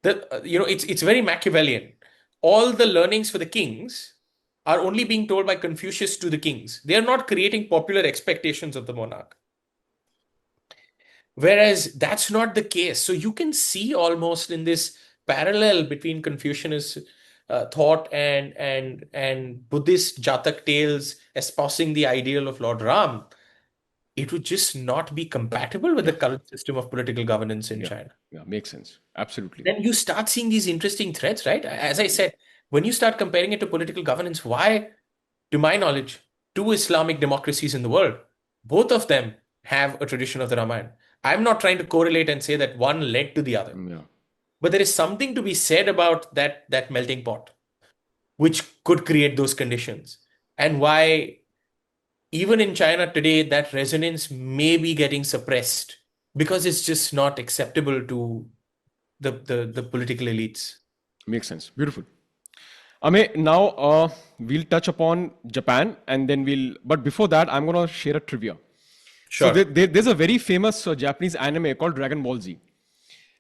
[SPEAKER 2] It's very Machiavellian. All the learnings for the kings are only being told by Confucius to the kings. They are not creating popular expectations of the monarch. Whereas that's not the case. So you can see almost in this parallel between Confucianist thought and Buddhist Jatak tales espousing the ideal of Lord Ram. It would just not be compatible with the current system of political governance in
[SPEAKER 1] Yeah.
[SPEAKER 2] China.
[SPEAKER 1] Yeah. Makes sense. Absolutely.
[SPEAKER 2] Then you start seeing these interesting threads, right? As I said, when you start comparing it to political governance, why, to my knowledge, two Islamic democracies in the world, both of them have a tradition of the Ramayana. I'm not trying to correlate and say that one led to the other,
[SPEAKER 1] Yeah.
[SPEAKER 2] but there is something to be said about that melting pot, which could create those conditions, and why even in China today, that resonance may be getting suppressed because it's just not acceptable to the political elites.
[SPEAKER 1] Makes sense. Beautiful. Ame, now we'll touch upon Japan and then but before that, I'm going to share a trivia. So
[SPEAKER 2] Sure.
[SPEAKER 1] there's a very famous Japanese anime called Dragon Ball Z.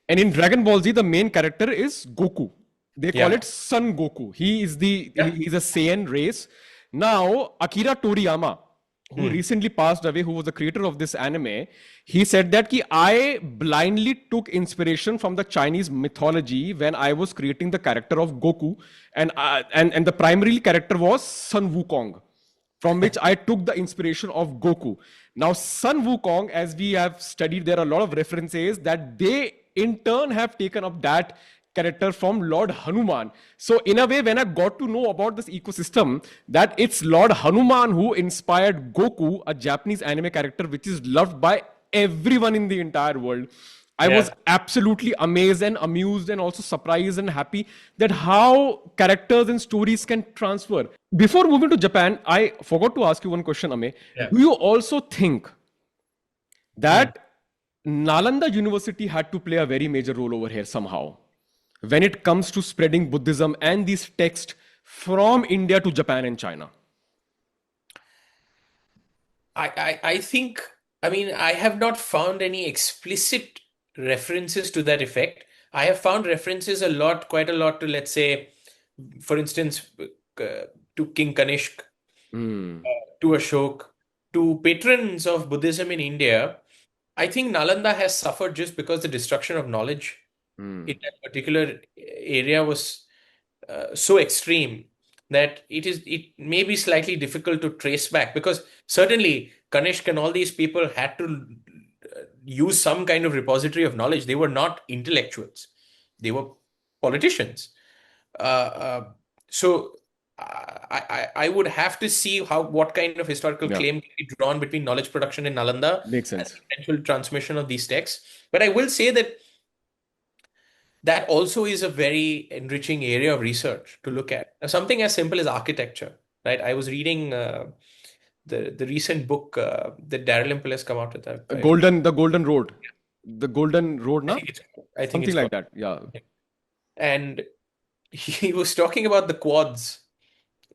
[SPEAKER 1] And in Dragon Ball Z, the main character is Goku. They call
[SPEAKER 2] Yeah.
[SPEAKER 1] it Son Goku.
[SPEAKER 2] Yeah.
[SPEAKER 1] He's a Saiyan race. Now, Akira Toriyama, who recently passed away, who was the creator of this anime, he said that I blindly took inspiration from the Chinese mythology when I was creating the character of Goku, and the primary character was Sun Wukong, from which I took the inspiration of Goku. Now, Sun Wukong, as we have studied, there are a lot of references that they in turn have taken up that character from Lord Hanuman. So in a way, when I got to know about this ecosystem, that it's Lord Hanuman who inspired Goku, a Japanese anime character which is loved by everyone in the entire world, I was
[SPEAKER 2] Yeah.
[SPEAKER 1] absolutely amazed and amused and also surprised and happy that how characters and stories can transfer. Before moving to Japan, I forgot to ask you one question, Ame.
[SPEAKER 2] Yeah.
[SPEAKER 1] Do you also think
[SPEAKER 2] Mm.
[SPEAKER 1] that Nalanda University had to play a very major role over here somehow when it comes to spreading Buddhism and these texts from India to Japan and China?
[SPEAKER 2] I think, I mean, I have not found any explicit references to that effect. I have found references quite a lot to, let's say, for instance, to King Kanishk,
[SPEAKER 1] Hmm.
[SPEAKER 2] to Ashok, to patrons of Buddhism in India. I think Nalanda has suffered just because the destruction of knowledge in
[SPEAKER 1] Hmm.
[SPEAKER 2] that particular area was so extreme that it may be slightly difficult to trace back, because certainly Kanishk and all these people had to use some kind of repository of knowledge. They were not intellectuals; they were politicians. So I would have to see what kind of historical
[SPEAKER 1] Yeah,
[SPEAKER 2] claim can be drawn between knowledge production in Nalanda
[SPEAKER 1] makes
[SPEAKER 2] and
[SPEAKER 1] sense.
[SPEAKER 2] potential transmission of these texts. But I will say that that also is a very enriching area of research to look at. Now, something as simple as architecture, right? I was reading the recent book that Daryl Impel has come out with.
[SPEAKER 1] The Golden Road, the Golden Road,
[SPEAKER 2] I
[SPEAKER 1] na?
[SPEAKER 2] think it's I think
[SPEAKER 1] Something
[SPEAKER 2] it's
[SPEAKER 1] like
[SPEAKER 2] called.
[SPEAKER 1] that. Yeah.
[SPEAKER 2] And he was talking about the quads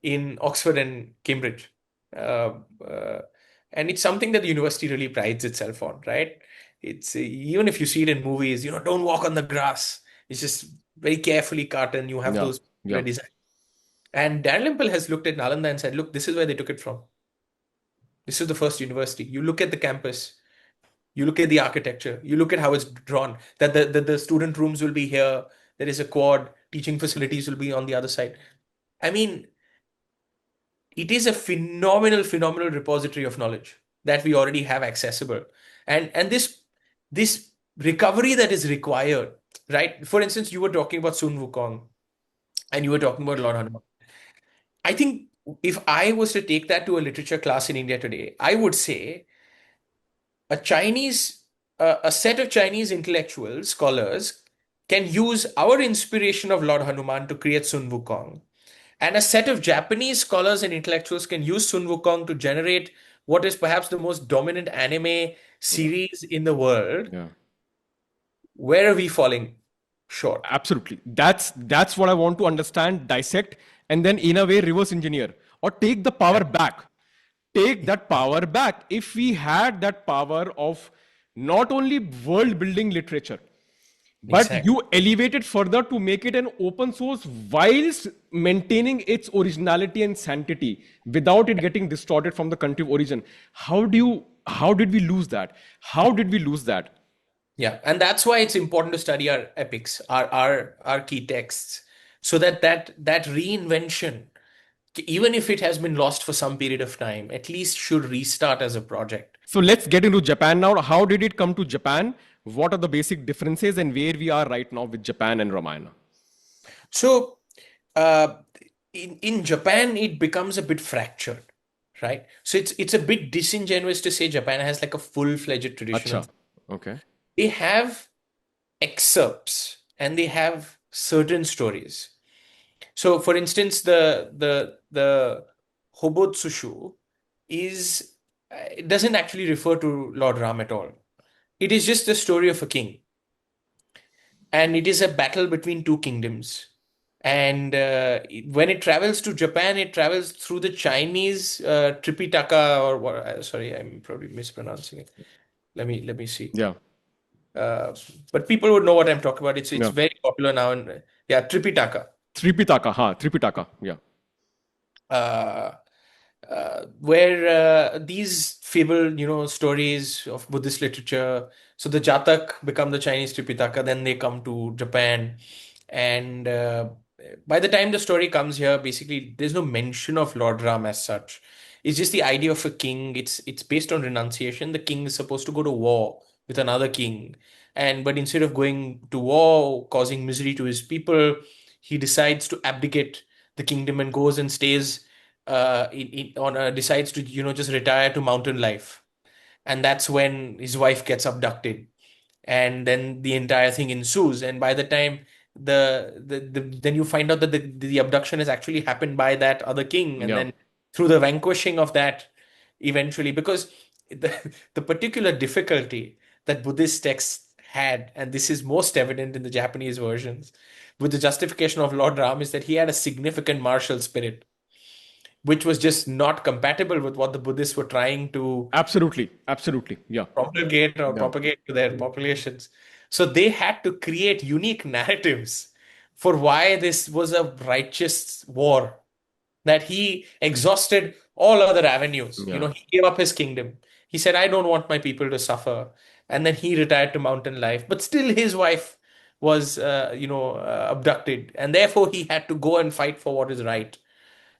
[SPEAKER 2] in Oxford and Cambridge. Uh, uh, and it's something that the university really prides itself on, right? It's even if you see it in movies, don't walk on the grass. It's just very carefully cut, and you have
[SPEAKER 1] Yeah.
[SPEAKER 2] those
[SPEAKER 1] Yeah.
[SPEAKER 2] particular designs. And Darren Limpel has looked at Nalanda and said, look, this is where they took it from. This is the first university. You look at the campus, you look at the architecture, you look at how it's drawn, that the student rooms will be here, there is a quad, teaching facilities will be on the other side. I mean, it is a phenomenal repository of knowledge that we already have accessible. And this recovery that is required, right? For instance, you were talking about Sun Wukong and you were talking about Lord Hanuman. I think if I was to take that to a literature class in India today, I would say a set of Chinese intellectuals, scholars, can use our inspiration of Lord Hanuman to create Sun Wukong. And a set of Japanese scholars and intellectuals can use Sun Wukong to generate what is perhaps the most dominant anime
[SPEAKER 1] Yeah.
[SPEAKER 2] series in the world.
[SPEAKER 1] Yeah.
[SPEAKER 2] Where are we falling short?
[SPEAKER 1] Absolutely. That's what I want to understand, dissect, and then in a way reverse engineer or take the
[SPEAKER 2] Yeah,
[SPEAKER 1] power back. Take that power back. If we had that power of not only world building literature, but
[SPEAKER 2] exactly.
[SPEAKER 1] you elevate it further to make it an open source whilst maintaining its originality and sanctity without it getting distorted from the country of origin. How did we lose that? How did we lose that?
[SPEAKER 2] Yeah, and that's why it's important to study our epics, our key texts, so that reinvention, even if it has been lost for some period of time, at least should restart as a project.
[SPEAKER 1] So let's get into Japan now. How did it come to Japan? What are the basic differences and where we are right now with Japan and Ramayana?
[SPEAKER 2] So, uh, in Japan, it becomes a bit fractured, right? So it's a bit disingenuous to say Japan has like a full-fledged tradition
[SPEAKER 1] Acha.
[SPEAKER 2] of.
[SPEAKER 1] Okay.
[SPEAKER 2] They have excerpts and they have certain stories. So, for instance, the Hobotsushu it doesn't actually refer to Lord Ram at all. It is just the story of a king, and it is a battle between two kingdoms. And when it travels to Japan, it travels through the Chinese Tripitaka, or what? Sorry, I'm probably mispronouncing it. Let me see.
[SPEAKER 1] Yeah.
[SPEAKER 2] Uh, but people would know what I'm talking about. It's
[SPEAKER 1] Yeah.
[SPEAKER 2] very popular now, and yeah, Tripitaka.
[SPEAKER 1] Tripitaka. Ha. Tripitaka. Yeah.
[SPEAKER 2] Uh, where these fable, stories of Buddhist literature. So the Jatak become the Chinese Tripitaka, then they come to Japan, and by the time the story comes here, basically there's no mention of Lord Ram as such. It's just the idea of a king. It's based on renunciation. The king is supposed to go to war with another king, and but instead of going to war, causing misery to his people, he decides to abdicate the kingdom and goes and stays decides to just retire to mountain life, and that's when his wife gets abducted, and then the entire thing ensues. And by the time then you find out that the abduction has actually happened by that other king, and
[SPEAKER 1] Yeah.
[SPEAKER 2] then through the vanquishing of that, eventually, because the particular difficulty that Buddhist texts had, and this is most evident in the Japanese versions, with the justification of Lord Ram, is that he had a significant martial spirit, which was just not compatible with what the Buddhists were trying to
[SPEAKER 1] Absolutely. Absolutely. Yeah. Yeah.
[SPEAKER 2] propagate to their populations. So they had to create unique narratives for why this was a righteous war, that he exhausted all other avenues.
[SPEAKER 1] Yeah.
[SPEAKER 2] He gave up his kingdom. He said, I don't want my people to suffer. And then he retired to mountain life. But still, his wife was, abducted. And therefore, he had to go and fight for what is right.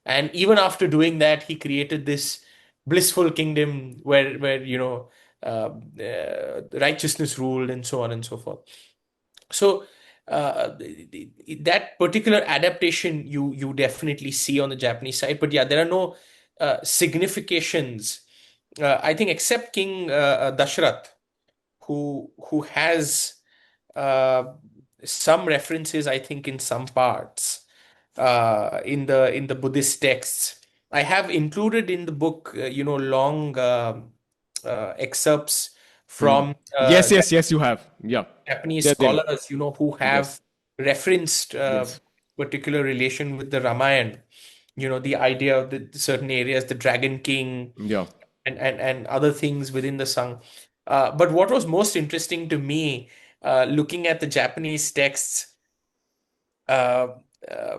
[SPEAKER 2] And even after doing that, he created this blissful kingdom where righteousness ruled, and so on and so forth. So that particular adaptation you definitely see on the Japanese side. But yeah, there are no significations, I think, except King Dashrath, who has uh, some references, I think, in some parts in the Buddhist texts. I have included in the book, long excerpts
[SPEAKER 1] Mm.
[SPEAKER 2] from
[SPEAKER 1] Yes, yes, yes, you have. Yeah.
[SPEAKER 2] Japanese
[SPEAKER 1] They're them.
[SPEAKER 2] scholars, who have
[SPEAKER 1] Yes.
[SPEAKER 2] referenced
[SPEAKER 1] Yes.
[SPEAKER 2] particular relation with the Ramayana. The idea of the certain areas, the Dragon King,
[SPEAKER 1] Yeah.
[SPEAKER 2] and other things within the Sangh. But what was most interesting to me, looking at the Japanese texts, uh, uh,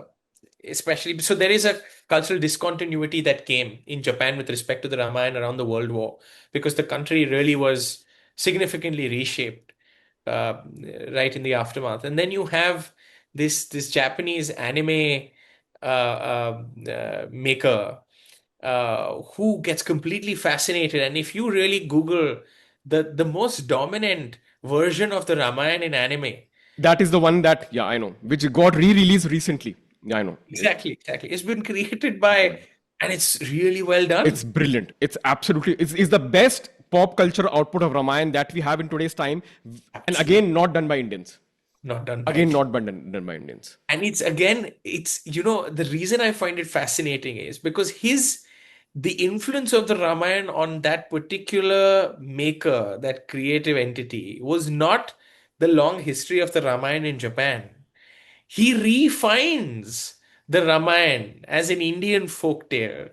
[SPEAKER 2] especially, so there is a cultural discontinuity that came in Japan with respect to the Ramayana around the World War, because the country really was significantly reshaped uh, right in the aftermath. And then you have this Japanese anime maker who gets completely fascinated. And if you really Google the most dominant version of the Ramayana in anime,
[SPEAKER 1] That is the one that, yeah, I know, which got re-released recently. Yeah, I know.
[SPEAKER 2] exactly, it's been created by, and it's really well
[SPEAKER 1] It's
[SPEAKER 2] done.
[SPEAKER 1] brilliant. It's absolutely, it's the best pop culture output of Ramayana that we have in today's time. And
[SPEAKER 2] Absolutely
[SPEAKER 1] again, not done by Indians.
[SPEAKER 2] not done by
[SPEAKER 1] Again,
[SPEAKER 2] India.
[SPEAKER 1] not done by Indians.
[SPEAKER 2] And it's again, it's the reason I find it fascinating is because the influence of the Ramayana on that particular maker, that creative entity, was not the long history of the Ramayana in Japan. He refines the Ramayana as an Indian folk tale,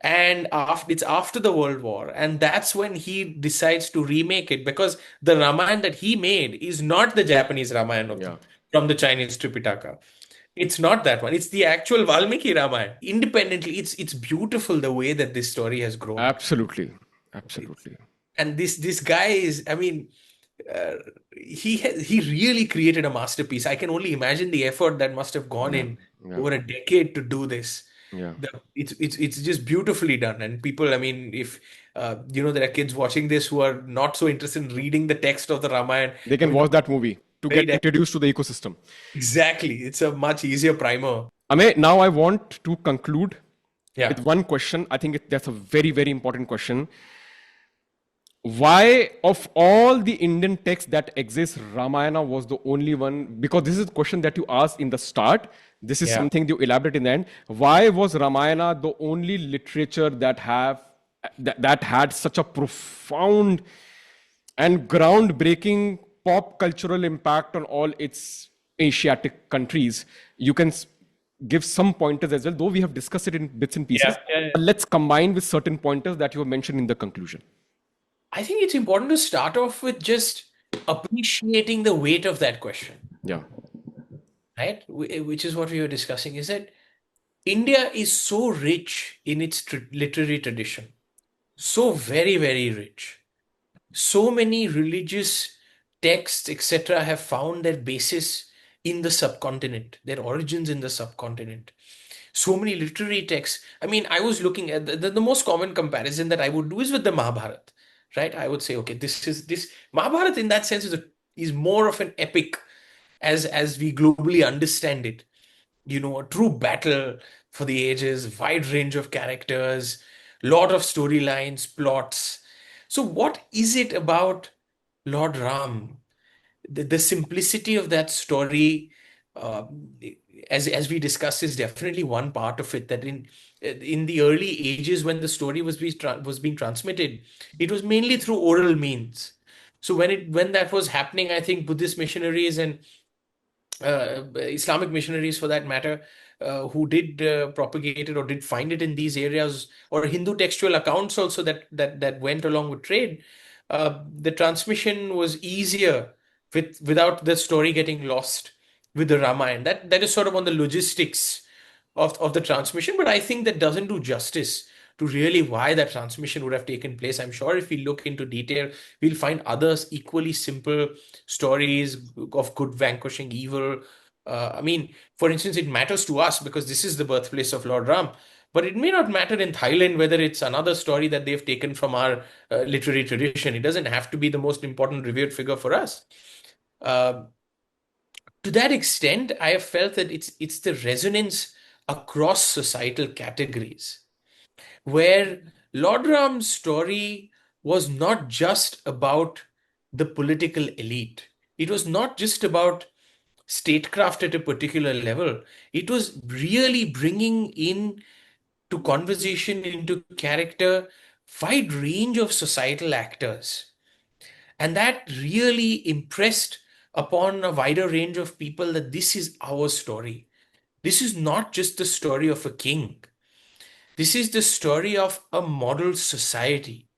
[SPEAKER 2] and it's after the World War, and that's when he decides to remake it, because the Ramayana that he made is not the Japanese Ramayana
[SPEAKER 1] Yeah,
[SPEAKER 2] from the Chinese Tripitaka. It's not that one. It's the actual Valmiki Ramayana. Independently, it's beautiful the way that this story has grown.
[SPEAKER 1] absolutely.
[SPEAKER 2] It's,
[SPEAKER 1] Absolutely.
[SPEAKER 2] and this guy is, I mean, uh, he really created a masterpiece. I can only imagine the effort that must have gone
[SPEAKER 1] Yeah,
[SPEAKER 2] in
[SPEAKER 1] yeah,
[SPEAKER 2] over a decade to do this.
[SPEAKER 1] yeah.
[SPEAKER 2] It's just beautifully done. And people, I mean, if there are kids watching this who are not so interested in reading the text of the Ramayana,
[SPEAKER 1] They
[SPEAKER 2] I
[SPEAKER 1] can
[SPEAKER 2] mean,
[SPEAKER 1] watch that movie to
[SPEAKER 2] very
[SPEAKER 1] get introduced to the ecosystem.
[SPEAKER 2] exactly. It's a much easier primer.
[SPEAKER 1] Ame, now I want to conclude with
[SPEAKER 2] Yeah.
[SPEAKER 1] one question. I think that's a very, very important question. Why, of all the Indian texts that exist, Ramayana was the only one? Because this is a question that you asked in the start. This is
[SPEAKER 2] Yeah.
[SPEAKER 1] something you elaborate in the end. Why was Ramayana the only literature that had such a profound and groundbreaking pop cultural impact on all its Asiatic countries? You can give some pointers as well, though we have discussed it in bits and
[SPEAKER 2] Yeah.
[SPEAKER 1] pieces.
[SPEAKER 2] Yeah.
[SPEAKER 1] But let's combine with certain pointers that you have mentioned in the conclusion.
[SPEAKER 2] I think it's important to start off with just appreciating the weight of that question,
[SPEAKER 1] Yeah.
[SPEAKER 2] right? Which is what we were discussing. Is that India is so rich in its literary tradition, so very, very rich. So many religious texts, etc., have found their basis in the subcontinent, their origins in the subcontinent. So many literary texts. I mean, I was looking at the most common comparison that I would do is with the Mahabharata, right? I would say, okay, this Mahabharata in that sense is more of an epic as we globally understand it. A true battle for the ages, wide range of characters, lot of storylines, plots. So, what is it about Lord Ram? The simplicity of that story, uh, as we discussed, is definitely one part of it. That in the early ages when the story was being transmitted, it was mainly through oral means. So when that was happening, I think Buddhist missionaries and Islamic missionaries, for that matter, who did propagate it or did find it in these areas, or Hindu textual accounts also that went along with trade, the transmission was easier without the story getting lost with the Ramayana. That is sort of on the logistics of the transmission, but I think that doesn't do justice to really why that transmission would have taken place. I'm sure if we look into detail, we'll find others equally simple stories of good vanquishing evil. I mean, for instance, it matters to us because this is the birthplace of Lord Ram. But it may not matter in Thailand whether it's another story that they've taken from our literary tradition. It doesn't have to be the most important revered figure for us. Uh, to that extent, I have felt that it's the resonance across societal categories, where Lord Ram's story was not just about the political elite. It was not just about statecraft at a particular level. It was really bringing in to conversation, into character, wide range of societal actors. And that really impressed upon a wider range of people that this is our story. This is not just the story of a king. This is the story of a model society.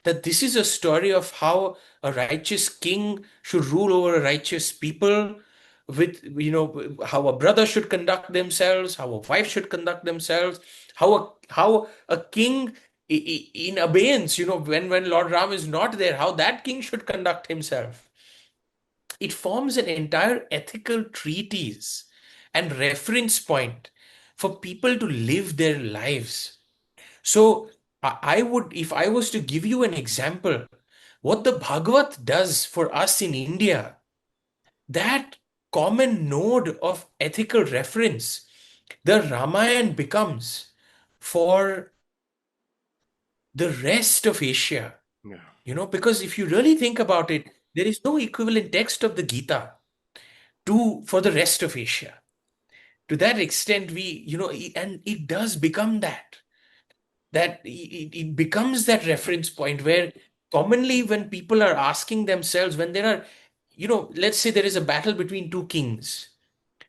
[SPEAKER 2] That this is a story of how a righteous king should rule over a righteous people, with how a brother should conduct themselves, how a wife should conduct themselves, how a king in abeyance, when Lord Ram is not there, how that king should conduct himself. It forms an entire ethical treatise and reference point for people to live their lives. So I would, if I was to give you an example, what the Bhagavat does for us in India, that common node of ethical reference, the Ramayana becomes for the rest of Asia.
[SPEAKER 1] Yeah.
[SPEAKER 2] Because if you really think about it, there is no equivalent text of the Gita for the rest of Asia. To that extent, and it does become that it becomes that reference point where commonly when people are asking themselves, when there are, let's say there is a battle between two kings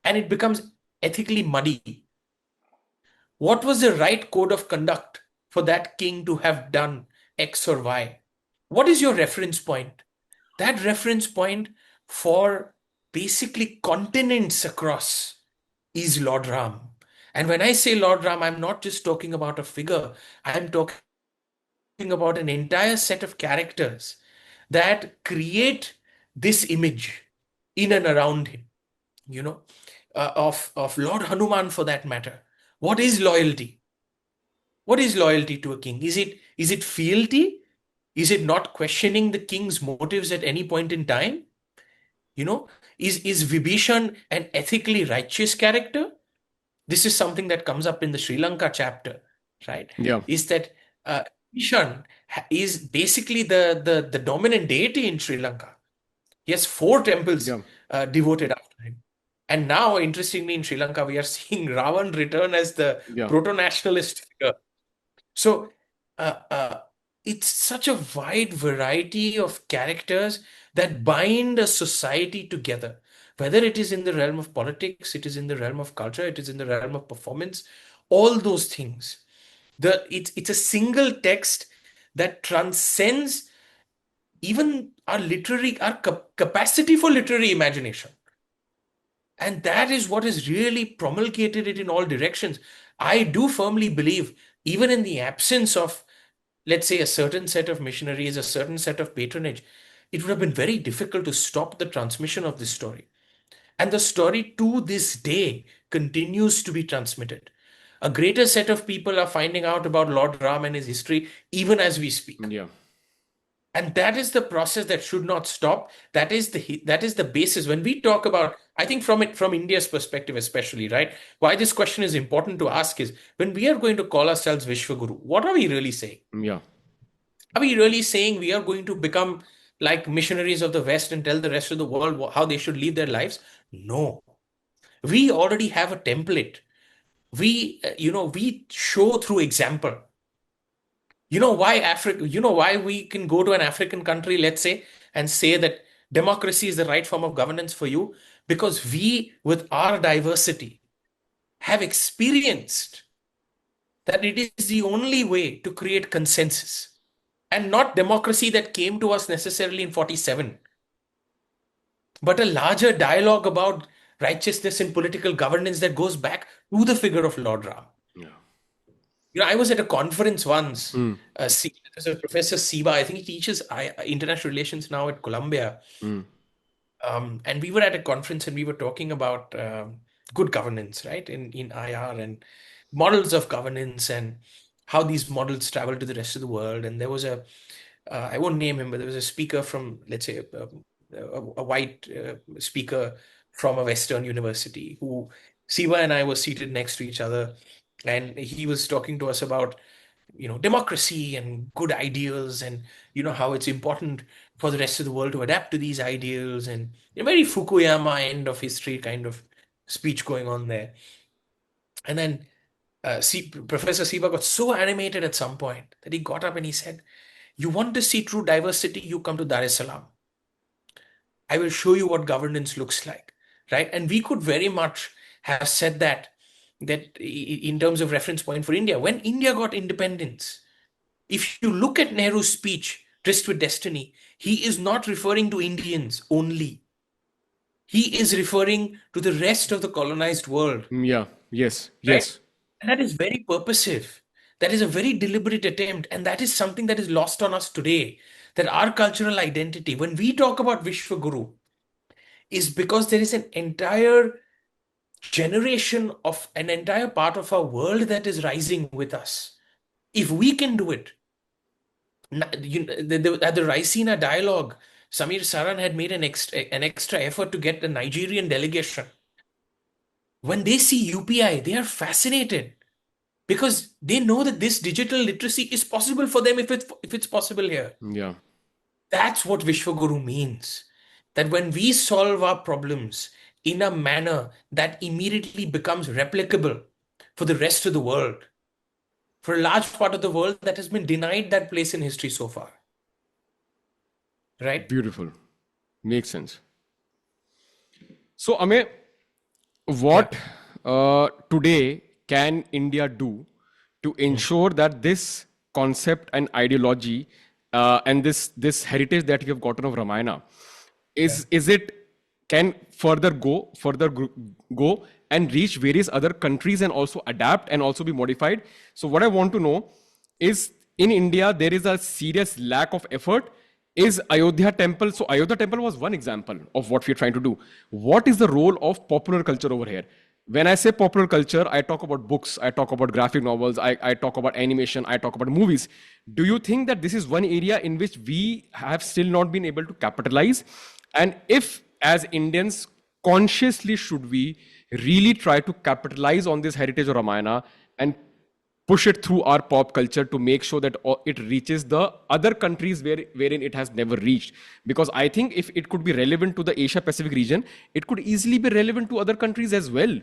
[SPEAKER 2] and it becomes ethically muddy, what was the right code of conduct for that king to have done X or Y? What is your reference point? That reference point for basically continents across is Lord Ram. And when I say Lord Ram, I'm not just talking about a figure, I'm talking about an entire set of characters that create this image in and around him, you know, of Lord Hanuman for that matter. What is loyalty? What is loyalty to a king? Is it fealty? Is it not questioning the king's motives at any point in time? Is Vibhishan an ethically righteous character? This is something that comes up in the Sri Lanka chapter, right?
[SPEAKER 1] Yeah.
[SPEAKER 2] Is that Ishan is basically the dominant deity in Sri Lanka. He has 4 temples
[SPEAKER 1] Yeah.
[SPEAKER 2] devoted after him. And now, interestingly, in Sri Lanka, we are seeing Ravan return as the
[SPEAKER 1] Yeah.
[SPEAKER 2] proto-nationalist figure. So uh, uh, it's such a wide variety of characters that bind a society together. Whether it is in the realm of politics, it is in the realm of culture, it is in the realm of performance, all those things. It's a single text that transcends even our capacity for literary imagination. And that is what has really promulgated it in all directions. I do firmly believe, even in the absence of, let's say, a certain set of missionaries, a certain set of patronage, it would have been very difficult to stop the transmission of this story. And the story to this day continues to be transmitted. A greater set of people are finding out about Lord Ram and his history even as we speak.
[SPEAKER 1] Yeah.
[SPEAKER 2] And that is the process that should not stop. That is the basis. When we talk about, I think from India's perspective, especially, right? Why this question is important to ask is, when we are going to call ourselves Vishwaguru, what are we really saying?
[SPEAKER 1] Yeah.
[SPEAKER 2] Are we really saying we are going to become like missionaries of the West and tell the rest of the world how they should live their lives? No. We already have a template. We show through example. You know why we can go to an African country, let's say, and say that democracy is the right form of governance for you? Because we, with our diversity, have experienced that it is the only way to create consensus, and not democracy that came to us necessarily in 47, but a larger dialogue about righteousness and political governance that goes back to the figure of Lord Ram.
[SPEAKER 1] Yeah.
[SPEAKER 2] I was at a conference once.
[SPEAKER 1] Mm.
[SPEAKER 2] There's a Professor Siba, I think he teaches international relations now at Columbia.
[SPEAKER 1] Mm.
[SPEAKER 2] And we were at a conference and we were talking about good governance, right, in IR, and models of governance and how these models travel to the rest of the world. And there was I won't name him, but there was a speaker from, let's say, a white speaker from a Western university who Siva and I were seated next to each other. And he was talking to us about, democracy and good ideals, and, how it's important for the rest of the world to adapt to these ideals, and a very Fukuyama end of history kind of speech going on there. And then Professor Siva got so animated at some point that he got up and he said, "You want to see true diversity? You come to Dar es Salaam. I will show you what governance looks like." Right? And we could very much have said that in terms of reference point for India, when India got independence, if you look at Nehru's speech, Tryst with Destiny, he is not referring to Indians only. He is referring to the rest of the colonized world.
[SPEAKER 1] Yeah. Yes.
[SPEAKER 2] Right?
[SPEAKER 1] Yes.
[SPEAKER 2] And that is very purposive. That is a very deliberate attempt. And that is something that is lost on us today. That our cultural identity, when we talk about Vishwaguru, is because there is an entire generation of an entire part of our world that is rising with us. If we can do it, at the Raisina dialogue, Samir Saran had made an extra effort to get the Nigerian delegation. When they see UPI, they are fascinated because they know that this digital literacy is possible for them if it's possible here.
[SPEAKER 1] Yeah.
[SPEAKER 2] That's what Vishwaguru means. That when we solve our problems in a manner that immediately becomes replicable for the rest of the world, for a large part of the world that has been denied that place in history so far. Right?
[SPEAKER 1] Beautiful. Makes sense. So, Ame,
[SPEAKER 2] Yeah.
[SPEAKER 1] what today can India do to ensure that this concept and ideology and this heritage that we have gotten of Ramayana is it can go and reach various other countries and also adapt and also be modified? So what I want to know is, in India there is a serious lack of effort. Is Ayodhya temple, so Ayodhya temple was one example of what we're trying to do. What is the role of popular culture over here? When I say popular culture, I talk about books, I talk about graphic novels, I talk about animation, I talk about movies. Do you think that this is one area in which we have still not been able to capitalize? And if, as Indians, consciously should we really try to capitalize on this heritage of Ramayana and push it through our pop culture to make sure that it reaches the other countries wherein it has never reached? Because I think if it could be relevant to the Asia Pacific region, it could easily be relevant to other countries as well, or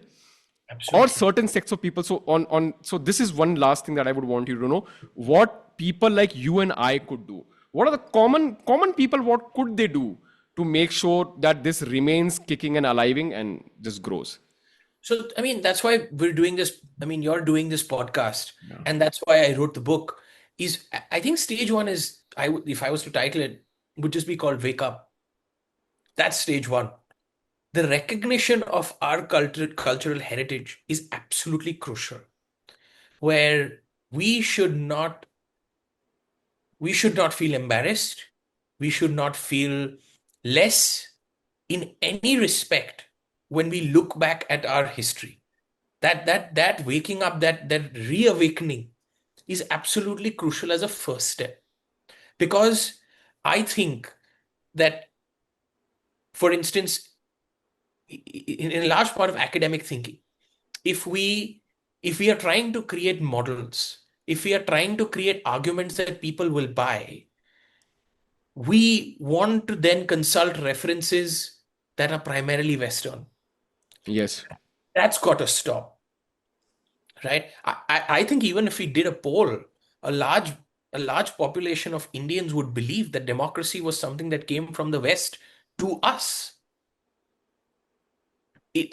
[SPEAKER 2] Absolutely.
[SPEAKER 1] certain sects of people. So this is one last thing that I would want you to know: what people like you and I could do. What are the common people? What could they do to make sure that this remains kicking and alive and just grows?
[SPEAKER 2] So, I mean, that's why we're doing this. I mean, you're doing this podcast, and that's why I wrote the book. I think stage one is, if I was to title it, would just be called Wake Up. That's stage one. the recognition of our cultural heritage is absolutely crucial, where we should not we should not feel embarrassed. We should not feel less in any respect when we look back at our history. That waking up, that reawakening is absolutely crucial as a first step. Because I think that, for instance, in a large part of academic thinking, if we if we are trying to create models, if we are trying to create arguments that people will buy, we want to then consult references that are primarily Western.
[SPEAKER 1] Yes.
[SPEAKER 2] That's got to stop, right? I think even if we did a poll, a large a large population of Indians would believe that democracy was something that came from the West to us.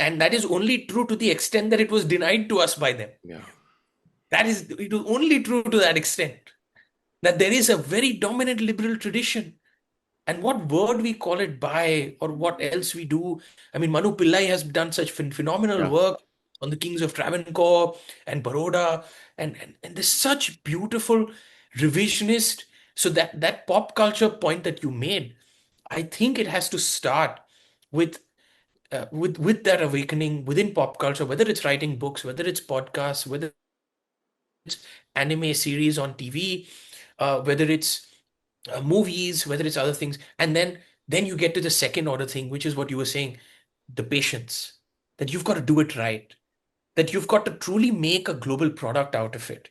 [SPEAKER 2] And that is only true to the extent that it was denied to us by them.
[SPEAKER 1] Yeah.
[SPEAKER 2] It was only true to that extent that there is a very dominant liberal tradition. And what word we call it by, or what else we do. I mean, Manu Pillai has done such phenomenal
[SPEAKER 1] Yeah.
[SPEAKER 2] work on the kings of Travancore and Baroda, and there's such beautiful revisionist. So that pop culture point that you made, I think it has to start with with that awakening within pop culture, whether it's writing books, whether it's podcasts, whether it's anime series on TV, whether it's movies, whether it's other things. And then you get to the second order thing, which is what you were saying, the patience, that you've got to do it right, that you've got to truly make a global product out of it.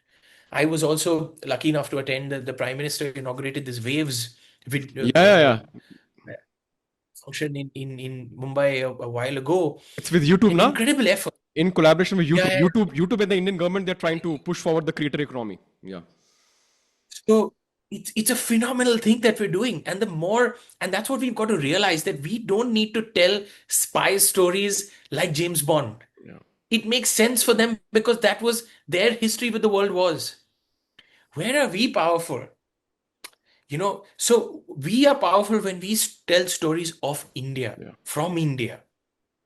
[SPEAKER 2] I was also lucky enough to attend the Prime Minister inaugurated this Waves
[SPEAKER 1] Yeah. Yeah. Yeah.
[SPEAKER 2] function in Mumbai a while ago.
[SPEAKER 1] It's with YouTube
[SPEAKER 2] An
[SPEAKER 1] now.
[SPEAKER 2] incredible effort.
[SPEAKER 1] In collaboration with
[SPEAKER 2] Yeah,
[SPEAKER 1] YouTube.
[SPEAKER 2] yeah.
[SPEAKER 1] YouTube and the Indian government, they're trying to push forward the creator economy. Yeah.
[SPEAKER 2] So it's a phenomenal thing that we're doing. And that's what we've got to realize, that we don't need to tell spy stories like James Bond.
[SPEAKER 1] Yeah.
[SPEAKER 2] It makes sense for them because that was their history with the world wars. Where are we powerful? So we are powerful when we tell stories of India,
[SPEAKER 1] Yeah.
[SPEAKER 2] from India.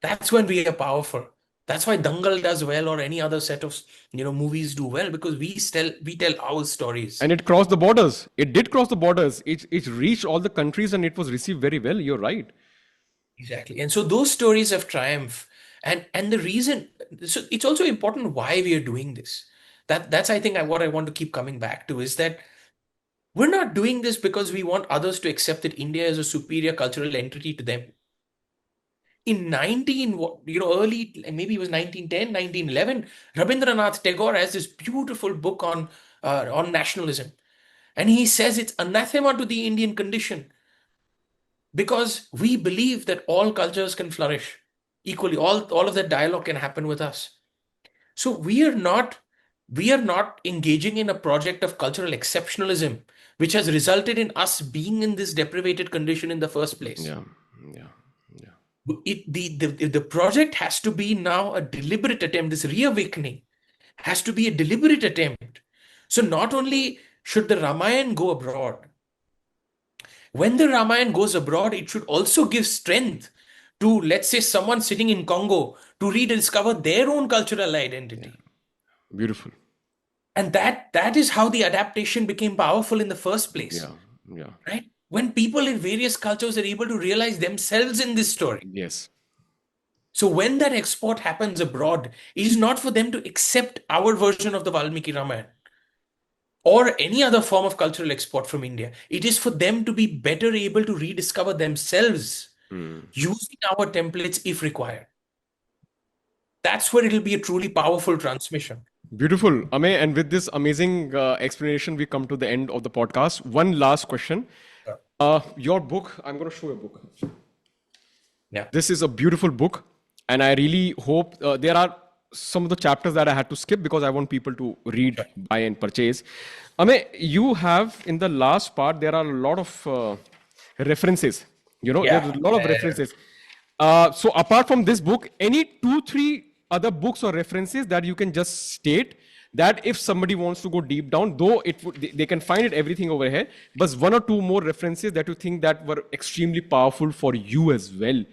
[SPEAKER 2] That's when we are powerful. That's why Dangal does well, or any other set of movies do well, because we tell our stories.
[SPEAKER 1] And it crossed the borders. It did cross the borders. It reached all the countries and it was received very well. You're right.
[SPEAKER 2] Exactly. And so those stories of triumph, and the reason, so it's also important why we are doing this. That's I think what I want to keep coming back to, is that we're not doing this because we want others to accept that India is a superior cultural entity to them. In early, maybe it was 1910, 1911, Rabindranath Tagore has this beautiful book on nationalism. And he says it's anathema to the Indian condition, because we believe that all cultures can flourish equally. All of that dialogue can happen with us. So we are not engaging in a project of cultural exceptionalism, which has resulted in us being in this deprivated condition in the first place.
[SPEAKER 1] Yeah. Yeah. Yeah.
[SPEAKER 2] The project has to be now a deliberate attempt. This reawakening has to be a deliberate attempt. So not only should the Ramayana go abroad, when the Ramayana goes abroad, it should also give strength to, let's say, someone sitting in Congo to rediscover their own cultural identity.
[SPEAKER 1] Beautiful.
[SPEAKER 2] And that is how the adaptation became powerful in the first place.
[SPEAKER 1] Yeah. Yeah.
[SPEAKER 2] Right? When people in various cultures are able to realize themselves in this story.
[SPEAKER 1] Yes.
[SPEAKER 2] So when that export happens abroad, it is not for them to accept our version of the Valmiki Ramayana or any other form of cultural export from India. It is for them to be better able to rediscover themselves using our templates if required. That's where it'll be a truly powerful transmission.
[SPEAKER 1] Beautiful, Amey. And with this amazing explanation, we come to the end of the podcast. One last question. Your book, I'm going to show you a book.
[SPEAKER 2] Yeah.
[SPEAKER 1] This is a beautiful book. And I really hope there are some of the chapters that I had to skip because I want people to read, buy, and purchase. Amey, you have in the last part, there are a lot of references.
[SPEAKER 2] Yeah.
[SPEAKER 1] There's a lot of references. So apart from this book, any 2-3 other books or references that you can just state that if somebody wants to go deep down, though they can find it everything over here, but 1 or 2 more references that you think that were extremely powerful for you as well,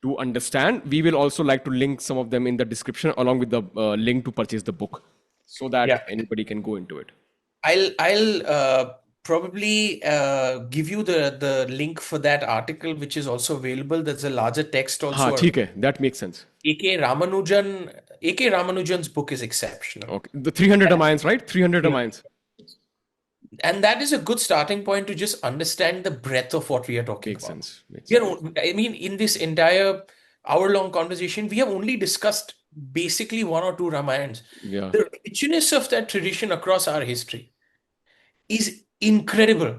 [SPEAKER 1] to understand. We will also like to link some of them in the description along with the link to purchase the book so that
[SPEAKER 2] Yeah.
[SPEAKER 1] anybody can go into it.
[SPEAKER 2] I'll probably give you the link for that article, which is also available. There's a larger text
[SPEAKER 1] हाँ
[SPEAKER 2] also.
[SPEAKER 1] ठीक है, that makes sense.
[SPEAKER 2] A.K. Ramanujan's book is exceptional.
[SPEAKER 1] Okay, the 300 Ramayans, right? 300
[SPEAKER 2] Yeah.
[SPEAKER 1] Ramayans.
[SPEAKER 2] And that is a good starting point to just understand the breadth of what we are talking
[SPEAKER 1] Makes
[SPEAKER 2] about.
[SPEAKER 1] sense. Makes
[SPEAKER 2] We
[SPEAKER 1] sense.
[SPEAKER 2] are, I mean, in this entire hour-long conversation, we have only discussed basically one or two Ramayans.
[SPEAKER 1] Yeah.
[SPEAKER 2] The richness of that tradition across our history is incredible.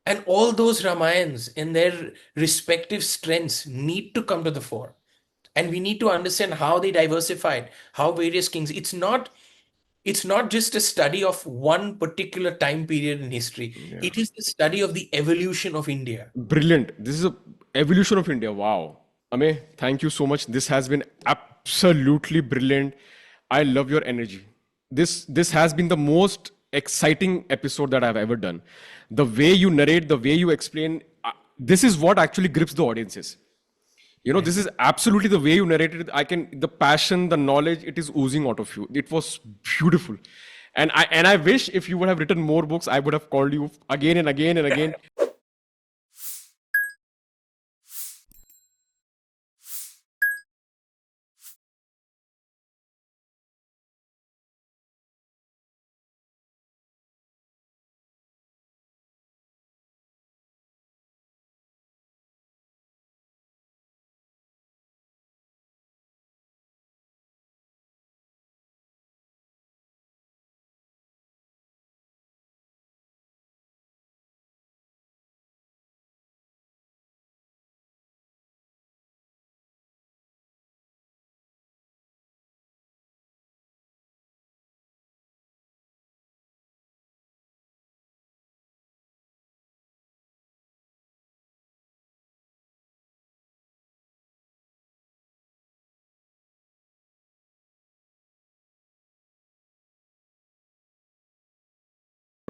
[SPEAKER 2] And all those Ramayans in their respective strengths need to come to the fore. And we need to understand how they diversified, how various kings. It's not just a study of one particular time period in history.
[SPEAKER 1] Yeah.
[SPEAKER 2] It is the study of the evolution of India.
[SPEAKER 1] Brilliant. This is a evolution of India. Wow. Ame, thank you so much. This has been absolutely brilliant. I love your energy. This has been the most exciting episode that I've ever done. The way you narrate, the way you explain, this is what actually grips the audiences. You know, this is absolutely the way you narrated it. The passion, the knowledge, it is oozing out of you. It was beautiful. And I wish if you would have written more books, I would have called you again and again and again